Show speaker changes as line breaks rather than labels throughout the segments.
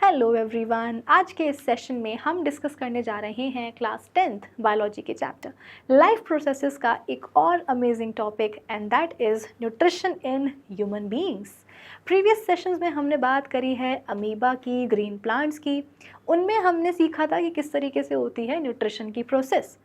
Hello everyone, आज के इस सेशन में हम डिस्कस करने जा रहे हैं क्लास 10th बायोलॉजी के चैप्टर लाइफ प्रोसेसेस का एक और amazing topic and that is nutrition in human beings. Previous sessions में हमने बात करी है अमीबा की, ग्रीन प्लांट्स की। उनमें हमने सीखा था कि किस तरीके से होती है न्यूट्रिशन की प्रोसेस।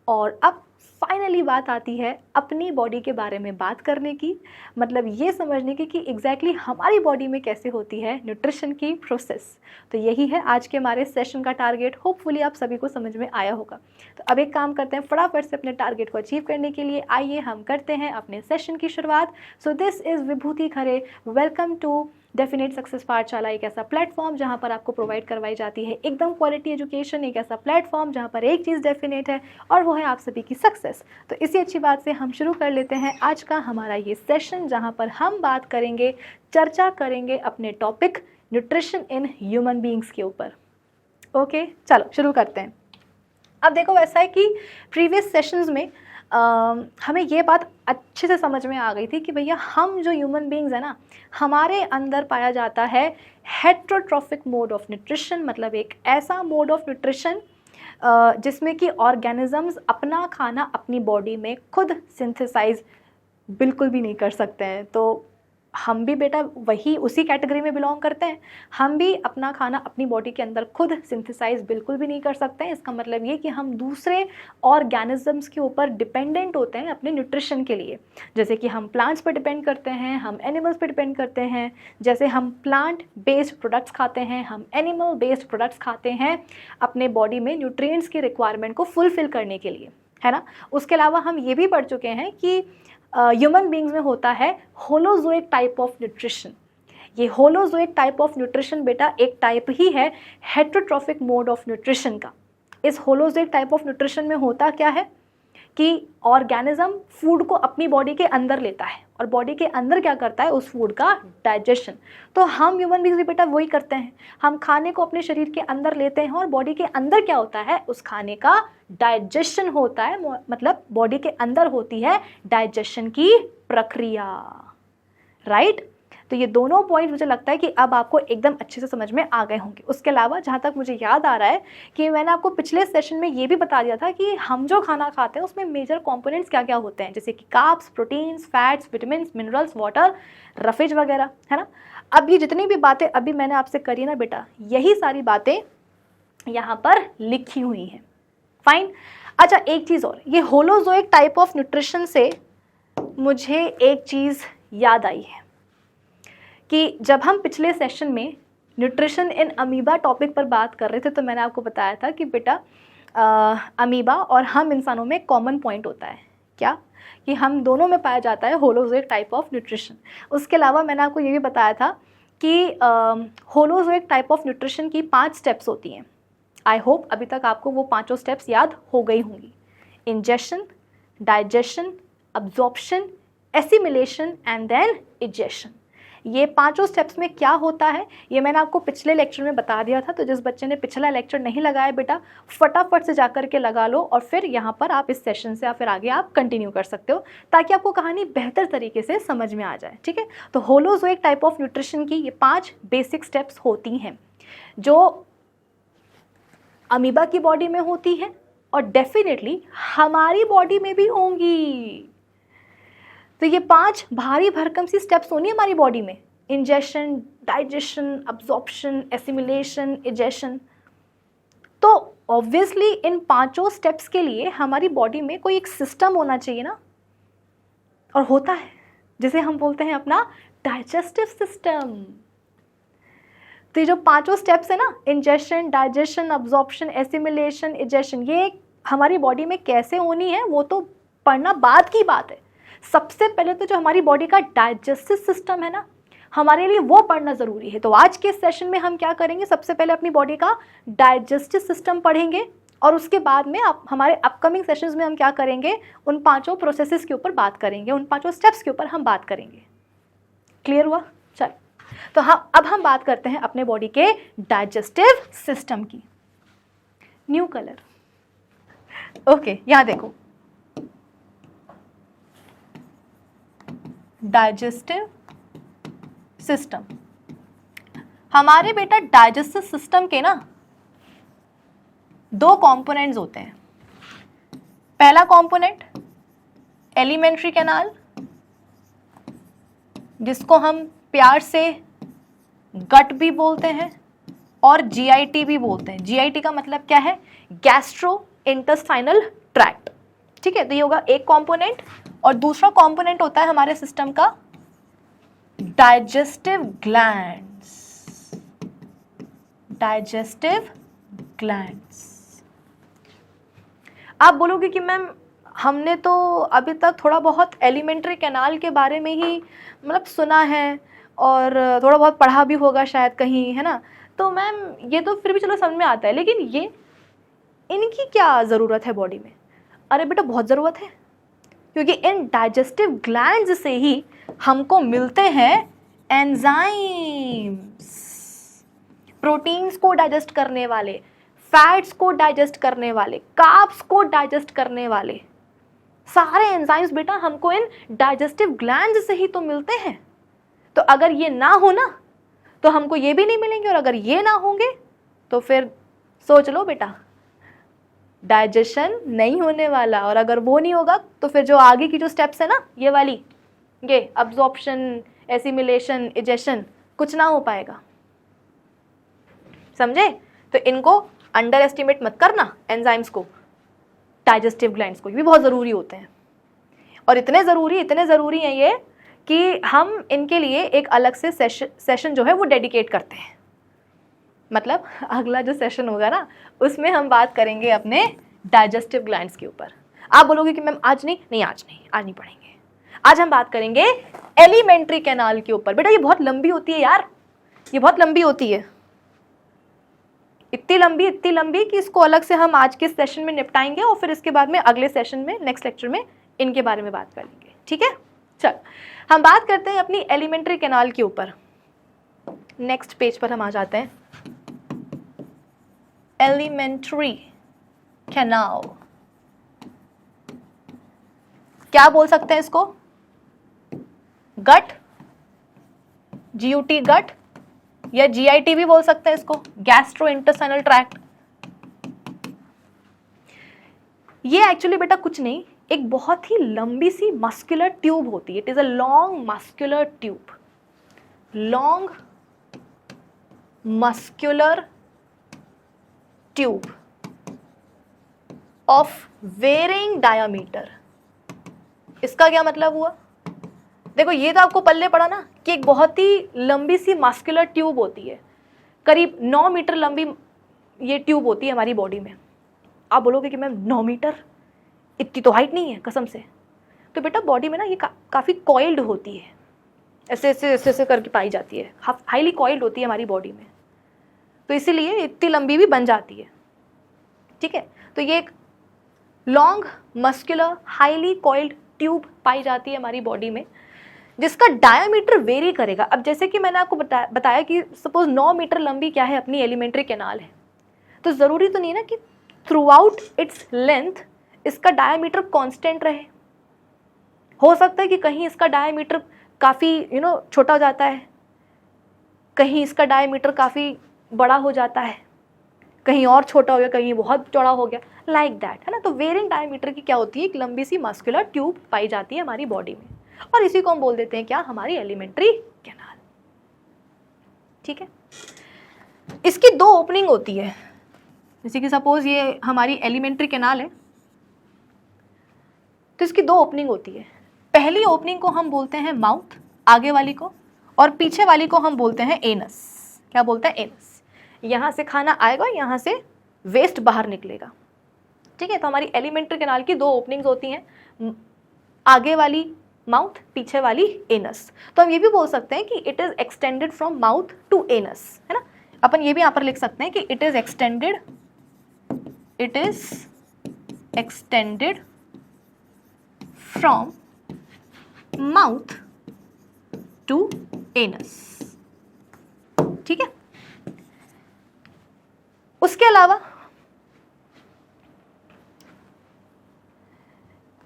और अब फाइनली बात आती है अपनी बॉडी के बारे में बात करने की, मतलब ये समझने की कि एग्जैक्टली हमारी बॉडी में कैसे होती है न्यूट्रिशन की प्रोसेस। तो यही है आज के हमारे सेशन का टारगेट। होपफुली आप सभी को समझ में आया होगा। तो अब एक काम करते हैं, फटाफट से अपने टारगेट को अचीव करने के लिए आइए हम करते हैं अपने सेशन की शुरुआत। So this is Vibhuti Khare, welcome to definite success Pathshala, एक ऐसा प्लेटफॉर्म जहाँ पर आपको प्रोवाइड करवाई जाती है एकदम क्वालिटी एजुकेशन, एक ऐसा प्लेटफॉर्म जहाँ पर एक चीज़ डेफिनेट है और वो है आप सभी की सक्सेस। तो इसी अच्छी बात से हम शुरू कर लेते हैं आज का हमारा ये सेशन, जहाँ पर हम बात करेंगे, चर्चा करेंगे अपने topic nutrition in human beings के ऊपर। ओके, चलो शुरू करते हैं। अब देखो, ऐसा है कि प्रीवियस सेशंस में हमें ये बात अच्छे से समझ में आ गई थी कि भैया हम जो ह्यूमन बीइंग्स है ना, हमारे अंदर पाया जाता है हेट्रोट्रॉफिक मोड ऑफ न्यूट्रिशन, मतलब एक ऐसा मोड ऑफ न्यूट्रिशन जिसमें कि ऑर्गेनिजम्स अपना खाना अपनी बॉडी में खुद सिंथेसाइज बिल्कुल भी नहीं कर सकते हैं। तो हम भी बेटा वही उसी कैटेगरी में बिलोंग करते हैं। हम भी अपना खाना अपनी बॉडी के अंदर खुद सिंथेसाइज बिल्कुल भी नहीं कर सकते हैं। इसका मतलब ये कि हम दूसरे ऑर्गेनिजम्स के ऊपर डिपेंडेंट होते हैं अपने न्यूट्रिशन के लिए। जैसे कि हम प्लांट्स पर डिपेंड करते हैं, हम एनिमल्स पर डिपेंड करते हैं। जैसे हम प्लांट बेस्ड प्रोडक्ट्स खाते हैं, हम एनिमल बेस्ड प्रोडक्ट्स खाते हैं अपने बॉडी में न्यूट्रिएंट्स की रिक्वायरमेंट को फुलफिल करने के लिए, है ना। उसके अलावा हम ये भी पढ़ चुके हैं कि ह्यूमन बीइंग्स में होता है होलोजोइक टाइप ऑफ न्यूट्रिशन। ये होलोजोइक टाइप ऑफ न्यूट्रिशन बेटा एक टाइप ही है हेट्रोट्रॉफिक मोड ऑफ न्यूट्रिशन का। इस होलोजोइक टाइप ऑफ न्यूट्रिशन में होता क्या है कि ऑर्गेनिज्म फूड को अपनी बॉडी के अंदर लेता है और बॉडी के अंदर क्या करता है, उस फूड का डाइजेशन। तो हम ह्यूमन बीइंग्स भी बेटा वही करते हैं, हम खाने को अपने शरीर के अंदर लेते हैं और बॉडी के अंदर क्या होता है, उस खाने का डाइजेशन होता है। मतलब बॉडी के अंदर होती है डाइजेशन की प्रक्रिया, राइट। तो ये दोनों पॉइंट मुझे लगता है कि अब आपको एकदम अच्छे से समझ में आ गए होंगे। उसके अलावा जहाँ तक मुझे याद आ रहा है कि मैंने आपको पिछले सेशन में ये भी बता दिया था कि हम जो खाना खाते हैं उसमें मेजर कंपोनेंट्स क्या क्या होते हैं, जैसे कि carbs, proteins, fats, vitamins, minerals, water, roughage वगैरह, है ना। अब ये जितनी भी बातें अभी मैंने आपसे करी ना बेटा, यही सारी बातें यहाँ पर लिखी हुई हैं। फाइन। अच्छा, एक चीज़ और, ये होलोजोइक टाइप ऑफ न्यूट्रिशन से मुझे एक चीज़ याद आई है कि जब हम पिछले सेशन में न्यूट्रिशन इन अमीबा टॉपिक पर बात कर रहे थे तो मैंने आपको बताया था कि बेटा अमीबा और हम इंसानों में कॉमन पॉइंट होता है क्या, कि हम दोनों में पाया जाता है होलोजोइक टाइप ऑफ न्यूट्रिशन। उसके अलावा मैंने आपको ये भी बताया था कि होलोजोइक टाइप ऑफ न्यूट्रिशन की 5 स्टेप्स होती हैं। आई होप अभी तक आपको वो 5 स्टेप्स याद हो गई होंगी। Ingestion, digestion, absorption, assimilation and then egestion. ये 5 स्टेप्स में क्या होता है ये मैंने आपको पिछले लेक्चर में बता दिया था। तो जिस बच्चे ने पिछला लेक्चर नहीं लगाया बेटा, फटाफट से जाकर के लगा लो और फिर यहाँ पर आप इस सेशन से या फिर आगे आप कंटिन्यू कर सकते हो, ताकि आपको कहानी बेहतर तरीके से समझ में आ जाए, ठीक है। तो होलोजोइक टाइप ऑफ न्यूट्रिशन की ये 5 बेसिक स्टेप्स होती हैं जो अमीबा की बॉडी में होती है और डेफिनेटली हमारी बॉडी में भी होंगी। तो ये 5 भारी भरकम सी स्टेप्स होनी है हमारी बॉडी में, ingestion, digestion, absorption, assimilation, egestion. तो ऑब्वियसली इन 5 स्टेप्स के लिए हमारी बॉडी में कोई एक सिस्टम होना चाहिए ना, और होता है, जिसे हम बोलते हैं अपना डाइजेस्टिव सिस्टम। तो ये जो 5 स्टेप्स है ना, ingestion, digestion, absorption, assimilation, egestion, ये हमारी बॉडी में कैसे होनी है वो तो पढ़ना बाद की बात है। सबसे पहले तो जो हमारी बॉडी का डाइजेस्टिव सिस्टम है ना, हमारे लिए वो पढ़ना ज़रूरी है। तो आज के सेशन में हम क्या करेंगे, सबसे पहले अपनी बॉडी का डाइजेस्टिव सिस्टम पढ़ेंगे और उसके बाद में हमारे अपकमिंग सेशंस में हम क्या करेंगे, उन 5 प्रोसेसेस के ऊपर बात करेंगे, उन 5 स्टेप्स के ऊपर हम बात करेंगे। क्लियर हुआ? चल, तो अब हम बात करते हैं अपने बॉडी के डाइजेस्टिव सिस्टम की। न्यू कलर, ओके, यहाँ देखो, डाइजेस्टिव सिस्टम। हमारे बेटा डाइजेस्टिव सिस्टम के ना दो कंपोनेंट्स होते हैं। पहला कंपोनेंट एलिमेंट्री कैनाल, जिसको हम प्यार से गट भी बोलते हैं और जीआईटी भी बोलते हैं। जीआईटी का मतलब क्या है? Gastro intestinal tract. ठीक है, तो ये होगा एक कंपोनेंट। और दूसरा कंपोनेंट होता है हमारे सिस्टम का डाइजेस्टिव ग्लैंड्स। Digestive glands. आप बोलोगे कि मैम हमने तो अभी तक थोड़ा बहुत एलिमेंट्री कैनाल के बारे में ही मतलब सुना है और थोड़ा बहुत पढ़ा भी होगा शायद कहीं, है ना, तो मैम ये तो फिर भी चलो समझ में आता है, लेकिन ये इनकी क्या ज़रूरत है बॉडी में? अरे बेटा बहुत ज़रूरत है, क्योंकि इन डाइजेस्टिव ग्लैंड्स से ही हमको मिलते हैं एंजाइम्स, प्रोटीन्स को डाइजेस्ट करने वाले, फैट्स को डाइजेस्ट करने वाले, कार्ब्स को डाइजेस्ट करने वाले सारे एंजाइम्स बेटा हमको इन डाइजेस्टिव ग्लैंड्स से ही तो मिलते हैं। तो अगर ये ना हो ना तो हमको ये भी नहीं मिलेंगे, और अगर ये ना होंगे तो फिर सोच लो बेटा डाइजेशन नहीं होने वाला। और अगर वो नहीं होगा तो फिर जो आगे की जो स्टेप्स है ना, ये वाली, ये अब्जॉर्प्शन, एसिमिलेशन, इजेशन, कुछ ना हो पाएगा। समझे? तो इनको अंडर एस्टिमेट मत करना, एंजाइम्स को, डाइजेस्टिव ग्लैंड्स को, ये भी बहुत ज़रूरी होते हैं। और इतने ज़रूरी हैं ये कि हम इनके लिए एक अलग से सेशन जो है वो डेडिकेट करते हैं। मतलब अगला जो सेशन होगा ना उसमें हम बात करेंगे अपने डाइजेस्टिव ग्लैंड्स के ऊपर। आप बोलोगे कि मैम आज नहीं पढ़ेंगे। आज हम बात करेंगे एलिमेंट्री कैनाल के ऊपर। बेटा ये बहुत लंबी होती है यार, ये बहुत लंबी होती है, इतनी लंबी कि इसको अलग से हम आज के सेशन में निपटाएंगे और फिर इसके बाद में अगले सेशन में, नेक्स्ट लेक्चर में इनके बारे में बात कर लेंगे। ठीक है, चल हम बात करते हैं अपनी एलिमेंट्री कैनाल के ऊपर। नेक्स्ट पेज पर हम आ जाते हैं। एलिमेंट्री कैनाल, क्या बोल सकते हैं इसको? गट, जीयूटी गट, या जीआईटी भी बोल सकते हैं इसको, गैस्ट्रो इंटेस्टाइनल ट्रैक्ट। ये एक्चुअली बेटा कुछ नहीं, एक बहुत ही लंबी सी मस्कुलर ट्यूब होती है। It is a long muscular tube, long muscular tube of varying diameter. इसका क्या मतलब हुआ? देखो ये तो आपको पल्ले पड़ा ना कि एक बहुत ही लंबी सी मस्कुलर ट्यूब होती है, करीब 9 मीटर लंबी ये ट्यूब होती है हमारी बॉडी में। आप बोलोगे कि मैम 9 मीटर, इतनी तो हाइट नहीं है कसम से। तो बेटा बॉडी में ना ये काफ़ी कॉइल्ड होती है, ऐसे करके पाई जाती है, हाईली कॉइल्ड होती है हमारी बॉडी में, तो इसीलिए इतनी लंबी भी बन जाती है। ठीक है, तो ये एक long muscular highly coiled tube पाई जाती है हमारी बॉडी में, जिसका डायामीटर वेरी करेगा। अब जैसे कि मैंने आपको बताया कि सपोज 9 मीटर लंबी क्या है अपनी एलिमेंट्री कैनाल है, तो ज़रूरी तो नहीं ना कि थ्रू आउट इट्स लेंथ इसका डायामीटर कांस्टेंट रहे। हो सकता है कि कहीं इसका डायामीटर काफ़ी छोटा हो जाता है, कहीं इसका डायामीटर काफ़ी बड़ा हो जाता है, कहीं और छोटा हो गया, कहीं बहुत चौड़ा हो गया, लाइक दैट, है ना। तो वेरिंग डायमीटर की क्या होती है? एक लंबी सी मस्कुलर ट्यूब पाई जाती है हमारी बॉडी में, और इसी को हम बोल देते हैं क्या? हमारी एलिमेंट्री कैनाल। ठीक है, इसकी 2 ओपनिंग होती है। जैसे कि सपोज ये हमारी एलिमेंट्री कैनाल है, तो इसकी 2 ओपनिंग होती है। पहली ओपनिंग को हम बोलते हैं माउथ, आगे वाली को, और पीछे वाली को हम बोलते हैं एनस। क्या बोलते हैं? एनस। यहाँ से खाना आएगा, यहाँ से वेस्ट बाहर निकलेगा। ठीक है, तो हमारी एलिमेंट्री कैनाल की 2 ओपनिंग्स होती हैं, आगे वाली माउथ, पीछे वाली एनस। तो हम ये भी बोल सकते हैं कि it is extended from mouth to anus, है ना। अपन ये भी यहाँ पर लिख सकते हैं कि it is extended from mouth to anus. ठीक है, उसके अलावा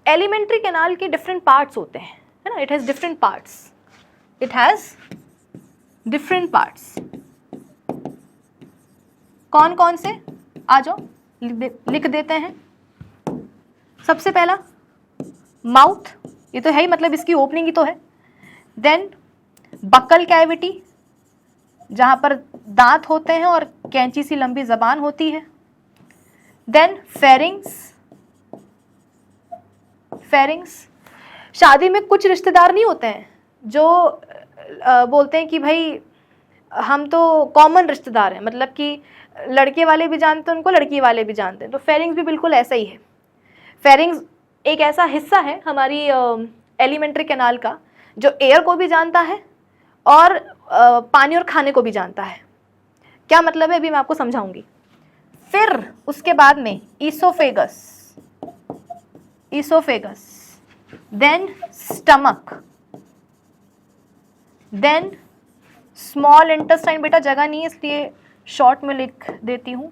एलिमेंट्री कैनाल के डिफरेंट पार्ट्स होते हैं, है ना। इट हैज़ डिफरेंट पार्ट्स, कौन कौन से, आ जाओ लिख देते हैं। सबसे पहला माउथ, ये तो है ही, मतलब इसकी ओपनिंग ही तो है। देन बकल कैविटी, जहां पर दांत होते हैं और कैंची सी लंबी जबान होती है। देन फेरिंग्स, फेरिंग्स, शादी में कुछ रिश्तेदार नहीं होते हैं जो बोलते हैं कि भाई हम तो कॉमन रिश्तेदार हैं, मतलब कि लड़के वाले भी जानते हैं उनको, लड़की वाले भी जानते हैं, तो फेरिंग्स भी बिल्कुल ऐसा ही है। फेरिंग्स एक ऐसा हिस्सा है हमारी एलिमेंट्री कैनाल का जो एयर को भी जानता है और पानी और खाने को भी जानता है। क्या मतलब है अभी मैं आपको समझाऊंगी। फिर उसके बाद में oesophagus, oesophagus, then stomach, then small intestine, बेटा जगह नहीं है इसलिए शॉर्ट में लिख देती हूं,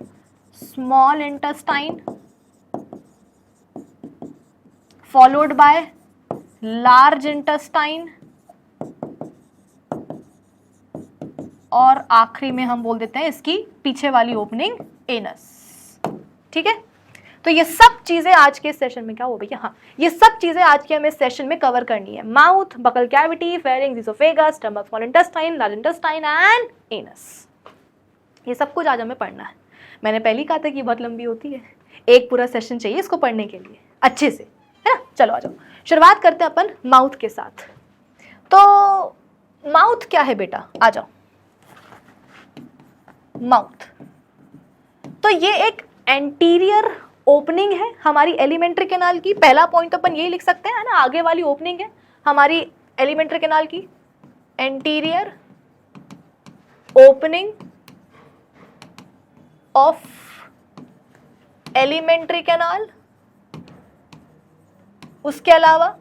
small intestine, followed by large intestine, और आखिरी में हम बोल देते हैं इसकी पीछे वाली ओपनिंग एनस। ठीक है, तो ये सब चीजें आज के सेशन में क्या हो भैया, हाँ ये सब चीजें आज के हमें सेशन में कवर करनी है। Mouth, buccal cavity, pharynx, oesophagus, stomach, small intestine, large intestine and anus, ये सब कुछ आज हमें पढ़ना है। मैंने पहले ही कहा था कि बहुत लंबी होती है, एक पूरा सेशन चाहिए इसको पढ़ने के लिए अच्छे से, है ना। चलो आ जाओ, शुरुआत करते हैं अपन माउथ के साथ। तो माउथ क्या है बेटा, आ जाओ। माउथ, तो ये एक एंटीरियर ओपनिंग है हमारी एलिमेंट्री कैनाल की। पहला पॉइंट तो अपन यही लिख सकते हैं, है ना, आगे वाली ओपनिंग है हमारी एलिमेंट्री कैनाल की, anterior opening of alimentary canal. उसके अलावा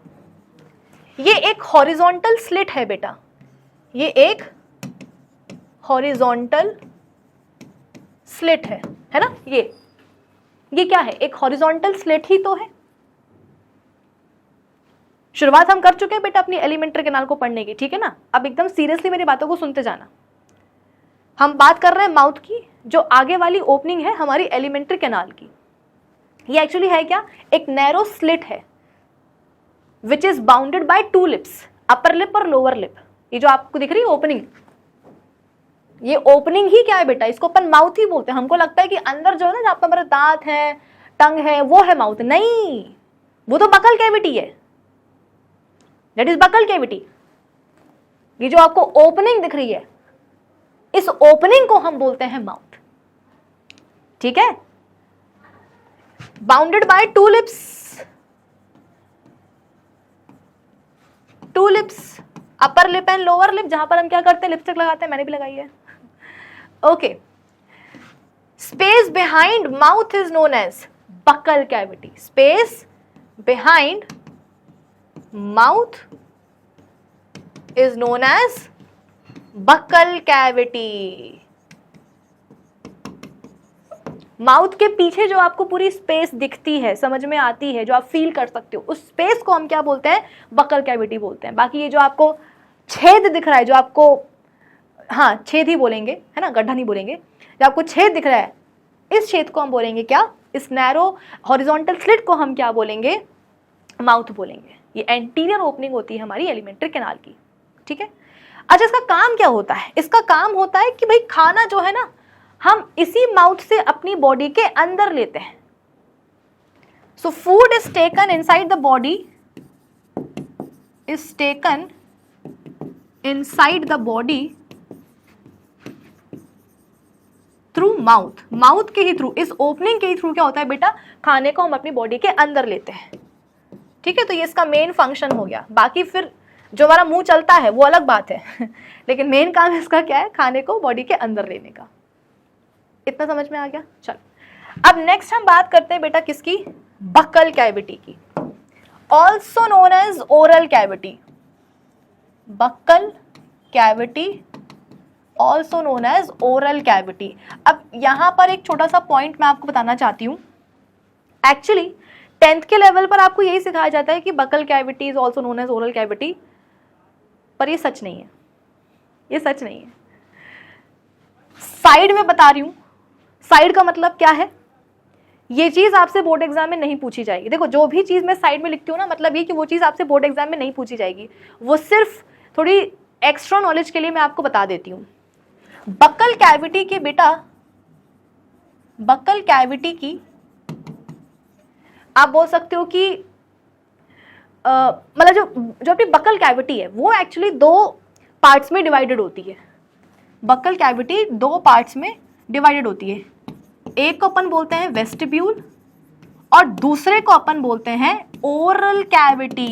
ये एक हॉरिजॉन्टल स्लिट है बेटा, ये एक हॉरिजॉन्टल स्लिट है ना। ये क्या है, एक हॉरिजॉन्टल स्लिट ही तो है। शुरुआत हम कर चुके हैं बेटा अपनी एलिमेंट्री कैनाल को पढ़ने की, ठीक है ना। अब एकदम सीरियसली मेरी बातों को सुनते जाना। हम बात कर रहे हैं माउथ की, जो आगे वाली ओपनिंग है हमारी एलिमेंट्री कैनाल की। ये एक्चुअली है क्या, एक नैरो स्लिट है which is bounded by two lips, upper lip और लोअर लिप। ये जो आपको दिख रही है ओपनिंग, ये ओपनिंग ही क्या है बेटा, इसको अपन माउथ ही बोलते हैं। हमको लगता है कि अंदर जो है ना, जहां पर हमारे दांत है, टंग है, वो है माउथ। नहीं, वो तो बकल कैविटी है, दैट इज बकल कैविटी। ये जो आपको ओपनिंग दिख रही है, इस ओपनिंग को हम बोलते हैं माउथ, ठीक है। Bounded by two lips, to lips, upper lip and lower lip, जहां पर हम क्या करते हैं, लिपस्टिक लगाते हैं, मैंने भी लगाई है। Okay, space behind mouth is known as buccal cavity. Space behind mouth is known as buccal cavity. Mouth के पीछे जो आपको पूरी स्पेस दिखती है, समझ में आती है, जो आप फील कर सकते हो, उस स्पेस को हम क्या बोलते हैं, बकल कैविटी बोलते हैं। बाकी ये जो आपको छेद दिख रहा है, जो आपको, हाँ छेद ही बोलेंगे, है ना, गड्ढा नहीं बोलेंगे, जो आपको छेद दिख रहा है, इस छेद को हम बोलेंगे क्या, इस नैरो हॉरिजॉन्टल स्लिट को हम क्या बोलेंगे, माउथ बोलेंगे। ये एंटीरियर ओपनिंग होती है हमारी एलिमेंट्री कैनाल की, ठीक है। अच्छा, इसका काम क्या होता है, इसका काम होता है कि भाई खाना जो है ना, हम इसी माउथ से अपनी बॉडी के अंदर लेते हैं। So food is taken inside the body, is taken inside the body through mouth. Mouth के ही थ्रू, इस ओपनिंग के ही थ्रू क्या होता है बेटा, खाने को हम अपनी बॉडी के अंदर लेते हैं, ठीक है। तो ये इसका मेन फंक्शन हो गया। बाकी फिर जो हमारा मुंह चलता है वो अलग बात है लेकिन मेन काम इसका क्या है, खाने को बॉडी के अंदर लेने का। इतना समझ में आ गया। चलो अब नेक्स्ट हम बात करते हैं बेटा किसकी, बकल कैविटी की, also known as oral cavity. Buccal cavity also known as oral cavity. अब यहां पर एक छोटा सा पॉइंट मैं आपको बताना चाहती हूं। एक्चुअली 10th के लेवल पर आपको यही सिखाया जाता है कि buccal cavity is also known as oral cavity, पर ये सच नहीं है, ये सच नहीं है। साइड में बता रही हूं, साइड का मतलब क्या है? ये चीज आपसे बोर्ड एग्जाम में नहीं पूछी जाएगी। देखो जो भी चीज मैं साइड में लिखती हूँ ना, मतलब ये कि वो चीज आपसे बोर्ड एग्जाम में नहीं पूछी जाएगी, वो सिर्फ थोड़ी एक्स्ट्रा नॉलेज के लिए मैं आपको बता देती हूँ। बक्कल कैविटी की बेटा, बक्कल कैविटी की आप बोल सकते हो कि मतलब जो अपनी बक्कल कैविटी है वो एक्चुअली 2 पार्ट्स में डिवाइडेड होती है। बक्कल कैविटी 2 पार्ट्स में डिवाइडेड होती है। एक को अपन बोलते हैं वेस्टिब्यूल और दूसरे को अपन बोलते हैं ओरल कैविटी।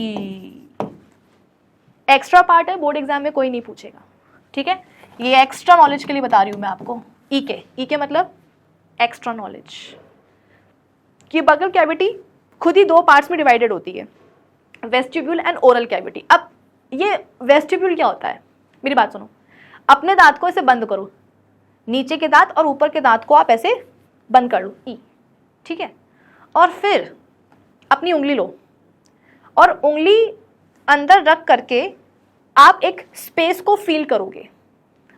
एक्स्ट्रा पार्ट है, बोर्ड एग्जाम में कोई नहीं पूछेगा, ठीक है? ये एक्स्ट्रा नॉलेज के लिए बता रही हूं मैं आपको। ईके मतलब एक्स्ट्रा नॉलेज कि बक्कल कैविटी खुद ही 2 पार्ट्स में डिवाइडेड होती है, वेस्टिब्यूल एंड ओरल कैविटी। अब ये वेस्टिब्यूल क्या होता है? मेरी बात सुनो, अपने दांत को ऐसे बंद करो, नीचे के दांत और ऊपर के दांत को आप ऐसे बंद कर लो, ठीक है? और फिर अपनी उंगली लो और उंगली अंदर रख करके आप एक स्पेस को फील करोगे।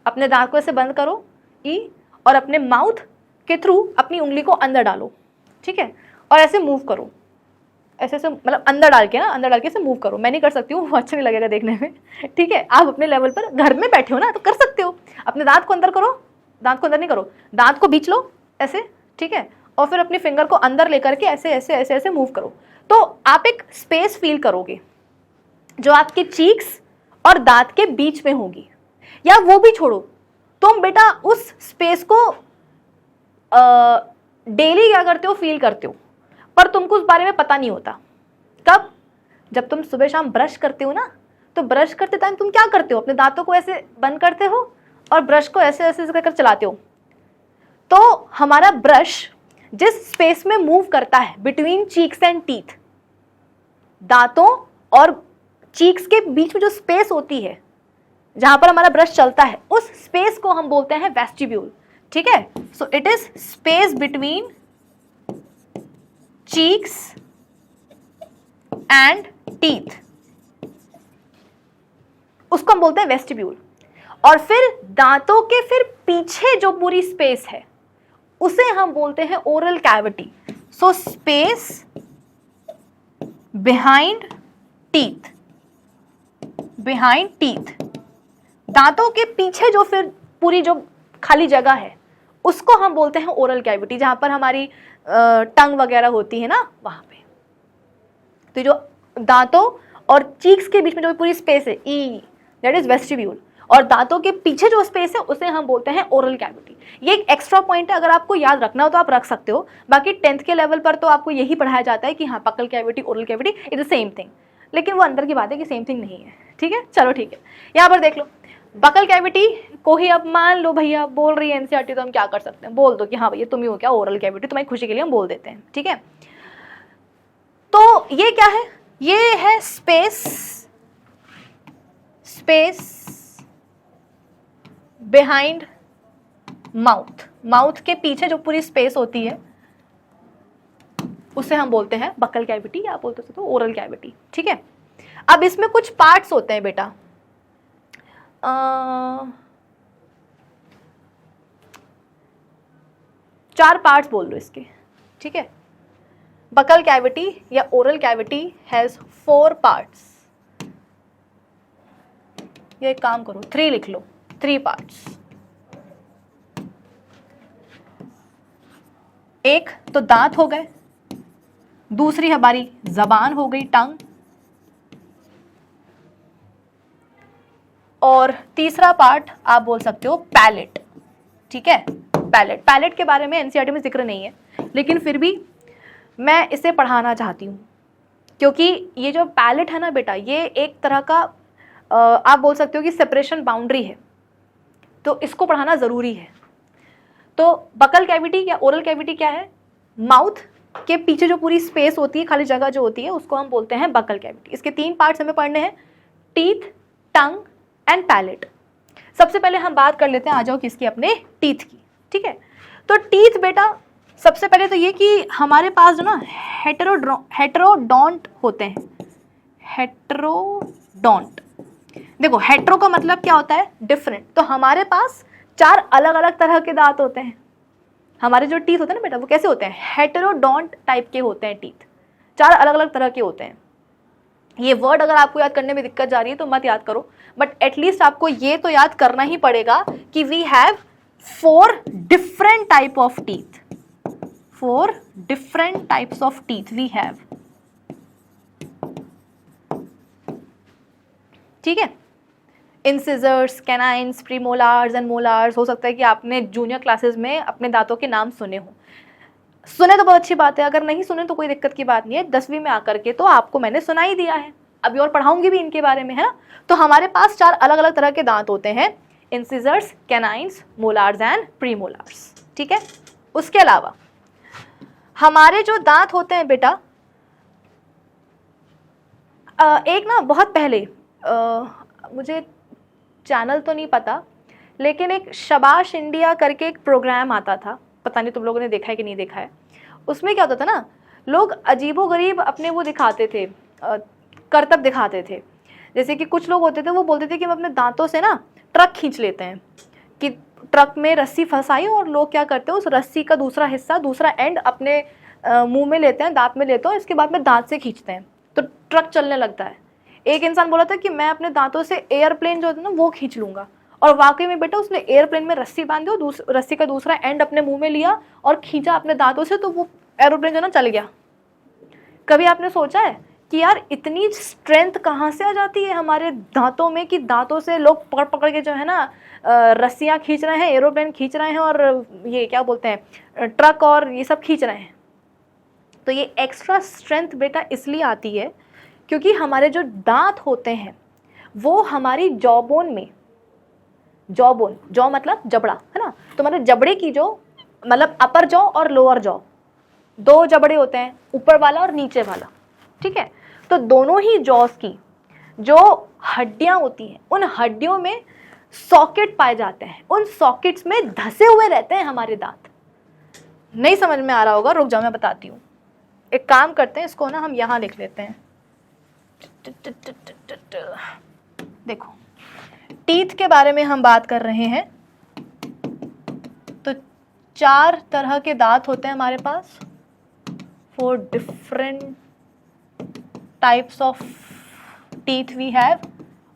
अपने दांत को ऐसे बंद करो और अपने माउथ के थ्रू अपनी उंगली को अंदर डालो, ठीक है? और ऐसे मूव करो, ऐसे ऐसे मतलब अंदर डाल के ना, अंदर डाल के ऐसे मूव करो। मैं नहीं कर सकती हूँ, वो अच्छा नहीं लगेगा देखने में, ठीक है? आप अपने लेवल पर घर में बैठे हो ना तो कर सकते हो। अपने दांत को अंदर करो, दांत को अंदर नहीं करो, दांत को बीच लो ऐसे, ठीक है? और फिर अपनी फिंगर को अंदर लेकर के ऐसे ऐसे ऐसे ऐसे मूव करो, तो आप एक स्पेस फील करोगे जो आपके चीक्स और दांत के बीच में होगी। या वो भी छोड़ो, तुम बेटा उस स्पेस को डेली क्या करते हो, फील करते हो, पर तुमको उस बारे में पता नहीं होता। कब? जब तुम सुबह शाम ब्रश करते हो ना, तो ब्रश करते टाइम तुम क्या करते हो? अपने दांतों को ऐसे बंद करते हो और ब्रश को ऐसे ऐसे कर चलाते हो। तो हमारा ब्रश जिस स्पेस में मूव करता है बिटवीन चीक्स एंड टीथ, दांतों और चीक्स के बीच में जो स्पेस होती है जहां पर हमारा ब्रश चलता है, उस स्पेस को हम बोलते हैं वेस्टिब्यूल, ठीक है? So it is space between cheeks and teeth, उसको हम बोलते हैं वेस्टिब्यूल। और फिर दांतों के फिर पीछे जो पूरी स्पेस है उसे हम बोलते हैं oral cavity. So space behind teeth, behind teeth, दांतों के पीछे जो फिर पूरी जो खाली जगह है उसको हम बोलते हैं ओरल कैविटी, जहां पर हमारी टंग वगैरह होती है ना, वहां पे। तो जो दांतों और चीक्स के बीच में जो पूरी स्पेस है, दैट इज वेस्टिब्यूल, और दांतों के पीछे जो स्पेस है उसे हम बोलते हैं ओरल कैविटी। ये एक एक्स्ट्रा पॉइंट है, अगर आपको याद रखना हो तो आप रख सकते हो। बाकी 10th के लेवल पर तो आपको यही पढ़ाया जाता है कि हाँ, buccal cavity, oral cavity is the same thing, लेकिन वो अंदर की बात है कि सेम थिंग नहीं है, ठीक है? चलो ठीक है, यहाँ पर देख लो, बक्कल कैविटी को ही अब मान लो भैया बोल रही है एनसीईआरटी, तो हम क्या कर सकते हैं? बोल दो कि हाँ भैया तुम ही हो क्या ओरल कैविटी, तुम्हारी खुशी के लिए हम बोल देते हैं, ठीक है? तो ये क्या है? ये है space, space behind mouth, mouth के पीछे जो पूरी स्पेस होती है उसे हम बोलते हैं बक्कल कैविटी, या बोल सकते हो ओरल कैविटी, ठीक है? अब इसमें कुछ पार्ट्स होते हैं बेटा, 4 पार्ट्स बोल लो इसके, ठीक है? बक्कल कैविटी या ओरल कैविटी हैज 4 पार्ट्स। ये एक काम करो, 3 लिख लो, 3 पार्ट्स। एक तो दांत हो गए, दूसरी हमारी जबान हो गई, टंग, और तीसरा पार्ट आप बोल सकते हो पैलेट, ठीक है? पैलेट, पैलेट के बारे में एनसीईआरटी में जिक्र नहीं है, लेकिन फिर भी मैं इसे पढ़ाना चाहती हूँ, क्योंकि ये जो पैलेट है ना बेटा, ये एक तरह का आप बोल सकते हो कि सेपरेशन बाउंड्री है, तो इसको पढ़ाना ज़रूरी है। तो बक्कल कैविटी या ओरल कैविटी क्या है? माउथ के पीछे जो पूरी स्पेस होती है, खाली जगह जो होती है, उसको हम बोलते हैं बक्कल कैविटी। इसके 3 पार्ट्स हमें पढ़ने हैं, टीथ, टंग एंड पैलेट। सबसे पहले हम बात कर लेते हैं, आ जाओ किसकी, अपने टीथ की, ठीक है? तो टीथ बेटा, सबसे पहले तो ये कि हमारे पास जो ना हेटेरोडोंट होते हैं, हेटेरोडोंट। देखो हेटेरो का मतलब क्या होता है? डिफरेंट। तो हमारे पास 4 अलग अलग तरह के दांत होते हैं, हमारे जो टीथ होते हैं ना बेटा वो कैसे होते हैं, हेटेरोडोंट टाइप के होते हैं टीथ, 4 अलग अलग तरह के होते हैं। ये वर्ड अगर आपको याद करने में दिक्कत जा रही है तो मत याद करो, बट एटलीस्ट आपको ये तो याद करना ही पड़ेगा कि we have 4 different type of teeth, 4 different types of teeth we have. ठीक है, incisors, canines, premolars and molars. हो सकता है कि आपने जूनियर क्लासेस में अपने दांतों के नाम सुने हो, सुने तो बहुत अच्छी बात है, अगर नहीं सुने तो कोई दिक्कत की बात नहीं है, 10वीं में आकर के तो आपको मैंने सुना ही दिया है, अभी और पढ़ाऊंगी भी इनके बारे में, है ना। तो हमारे पास 4 अलग अलग तरह के दांत होते हैं, इंसिजर्स, कैनाइन्स, मोलार्स एंड प्रीमोलार्स। ठीक है, उसके अलावा हमारे जो दांत होते हैं बेटा, एक ना बहुत पहले मुझे चैनल तो नहीं पता, लेकिन एक शाबाश इंडिया करके एक प्रोग्राम आता था, पता नहीं तुम लोगों ने देखा है कि नहीं देखा है। उसमें क्या होता था ना, लोग अजीबोगरीब अपने वो दिखाते थे, करतब दिखाते थे। जैसे कि कुछ लोग होते थे वो बोलते थे कि हम अपने दांतों से ना ट्रक खींच लेते हैं, कि ट्रक में रस्सी फंसाई और लोग क्या करते हैं उस रस्सी का दूसरा हिस्सा, दूसरा एंड अपने मुंह में लेते हैं, दांत में लेते हैं, इसके बाद में दांत से खींचते हैं तो ट्रक चलने लगता है। एक इंसान बोला था कि मैं अपने दांतों से एयरप्लेन जो होता है ना वो खींच लूँगा, और वाकई में बेटा उसने एयरप्लेन में रस्सी बांधी और रस्सी का दूसरा एंड अपने मुंह में लिया और खींचा अपने दांतों से, तो वो एरोप्लेन जो ना चल गया। कभी आपने सोचा है कि यार इतनी स्ट्रेंथ कहाँ से आ जाती है हमारे दांतों में, कि दांतों से लोग पकड़ पकड़ के जो है ना रस्सियाँ खींच रहे हैं, एरोप्लेन खींच रहे हैं, और ये क्या बोलते हैं ट्रक और ये सब खींच रहे हैं। तो ये एक्स्ट्रा स्ट्रेंथ बेटा इसलिए आती है क्योंकि हमारे जो दांत होते हैं वो हमारी जॉबोन में, जॉबोन, जॉ मतलब जबड़ा, है ना, तो मतलब जबड़े की जो मतलब अपर जॉ और लोअर जॉ, 2 जबड़े होते हैं, ऊपर वाला और नीचे वाला। ठीक है, तो दोनों ही जॉस की जो हड्डियां होती हैं उन हड्डियों में सॉकेट पाए जाते हैं, उन सॉकेट्स में धसे हुए रहते हैं हमारे दांत। नहीं समझ में आ रहा होगा, रुक जाओ मैं बताती हूँ। एक काम करते हैं, इसको ना हम यहाँ लिख लेते हैं। देखो, टीथ के बारे में हम बात कर रहे हैं, तो 4 तरह के दांत होते हैं हमारे पास, 4 different types of teeth we have.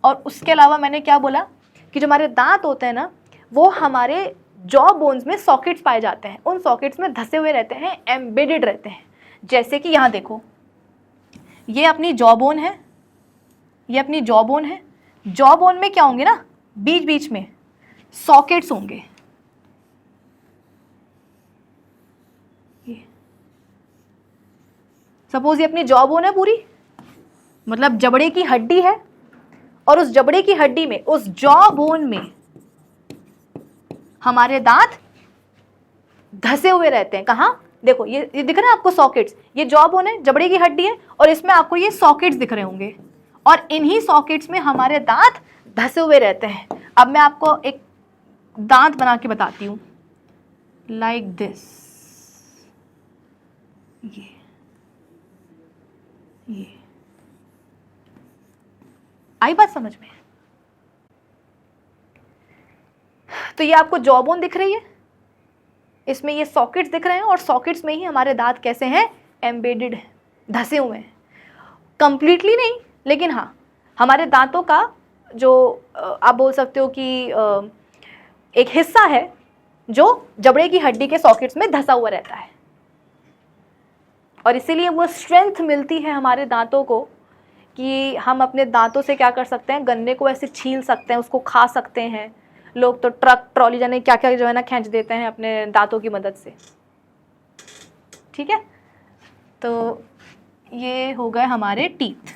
और उसके अलावा मैंने क्या बोला कि जो हमारे दांत होते हैं ना वो हमारे जॉ बोन्स में सॉकेट्स पाए जाते हैं, उन सॉकेट्स में धसे हुए रहते हैं, एम्बेडेड रहते हैं। जैसे कि यहाँ देखो, ये अपनी जॉ बोन है, ये अपनी जॉ बोन है। जॉ बोन में क्या होंगे ना, बीच बीच में सॉकेट्स होंगे। सपोज ये अपनी जॉ बोन है पूरी, मतलब जबड़े की हड्डी है, और उस जबड़े की हड्डी में, उस जॉ बोन में हमारे दांत धसे हुए रहते हैं। कहाँ देखो, ये दिख रहा है आपको सॉकेट्स, ये जॉ बोन है, जबड़े की हड्डी है, और इसमें आपको ये सॉकेट्स दिख रहे होंगे, और इन्हीं सॉकेट्स में हमारे दांत धसे हुए रहते हैं। अब मैं आपको एक दांत बना के बताती हूँ, लाइक दिस, ये आई बात समझ में? तो ये आपको जॉ बोन दिख रही है, इसमें ये सॉकेट्स दिख रहे हैं, और सॉकेट्स में ही हमारे दांत कैसे हैं, एम्बेडेड हैं, धसे हुए हैं। कंप्लीटली नहीं, लेकिन हाँ हमारे दांतों का जो आप बोल सकते हो कि एक हिस्सा है जो जबड़े की हड्डी के सॉकेट्स में धसा हुआ रहता है, और इसीलिए वो स्ट्रेंथ मिलती है हमारे दांतों को कि हम अपने दांतों से क्या कर सकते हैं, गन्ने को ऐसे छील सकते हैं, उसको खा सकते हैं। लोग तो ट्रक ट्रॉली जाने क्या क्या जो है ना खींच देते हैं अपने दांतों की मदद से। ठीक है, तो ये हो गए हमारे टीथ,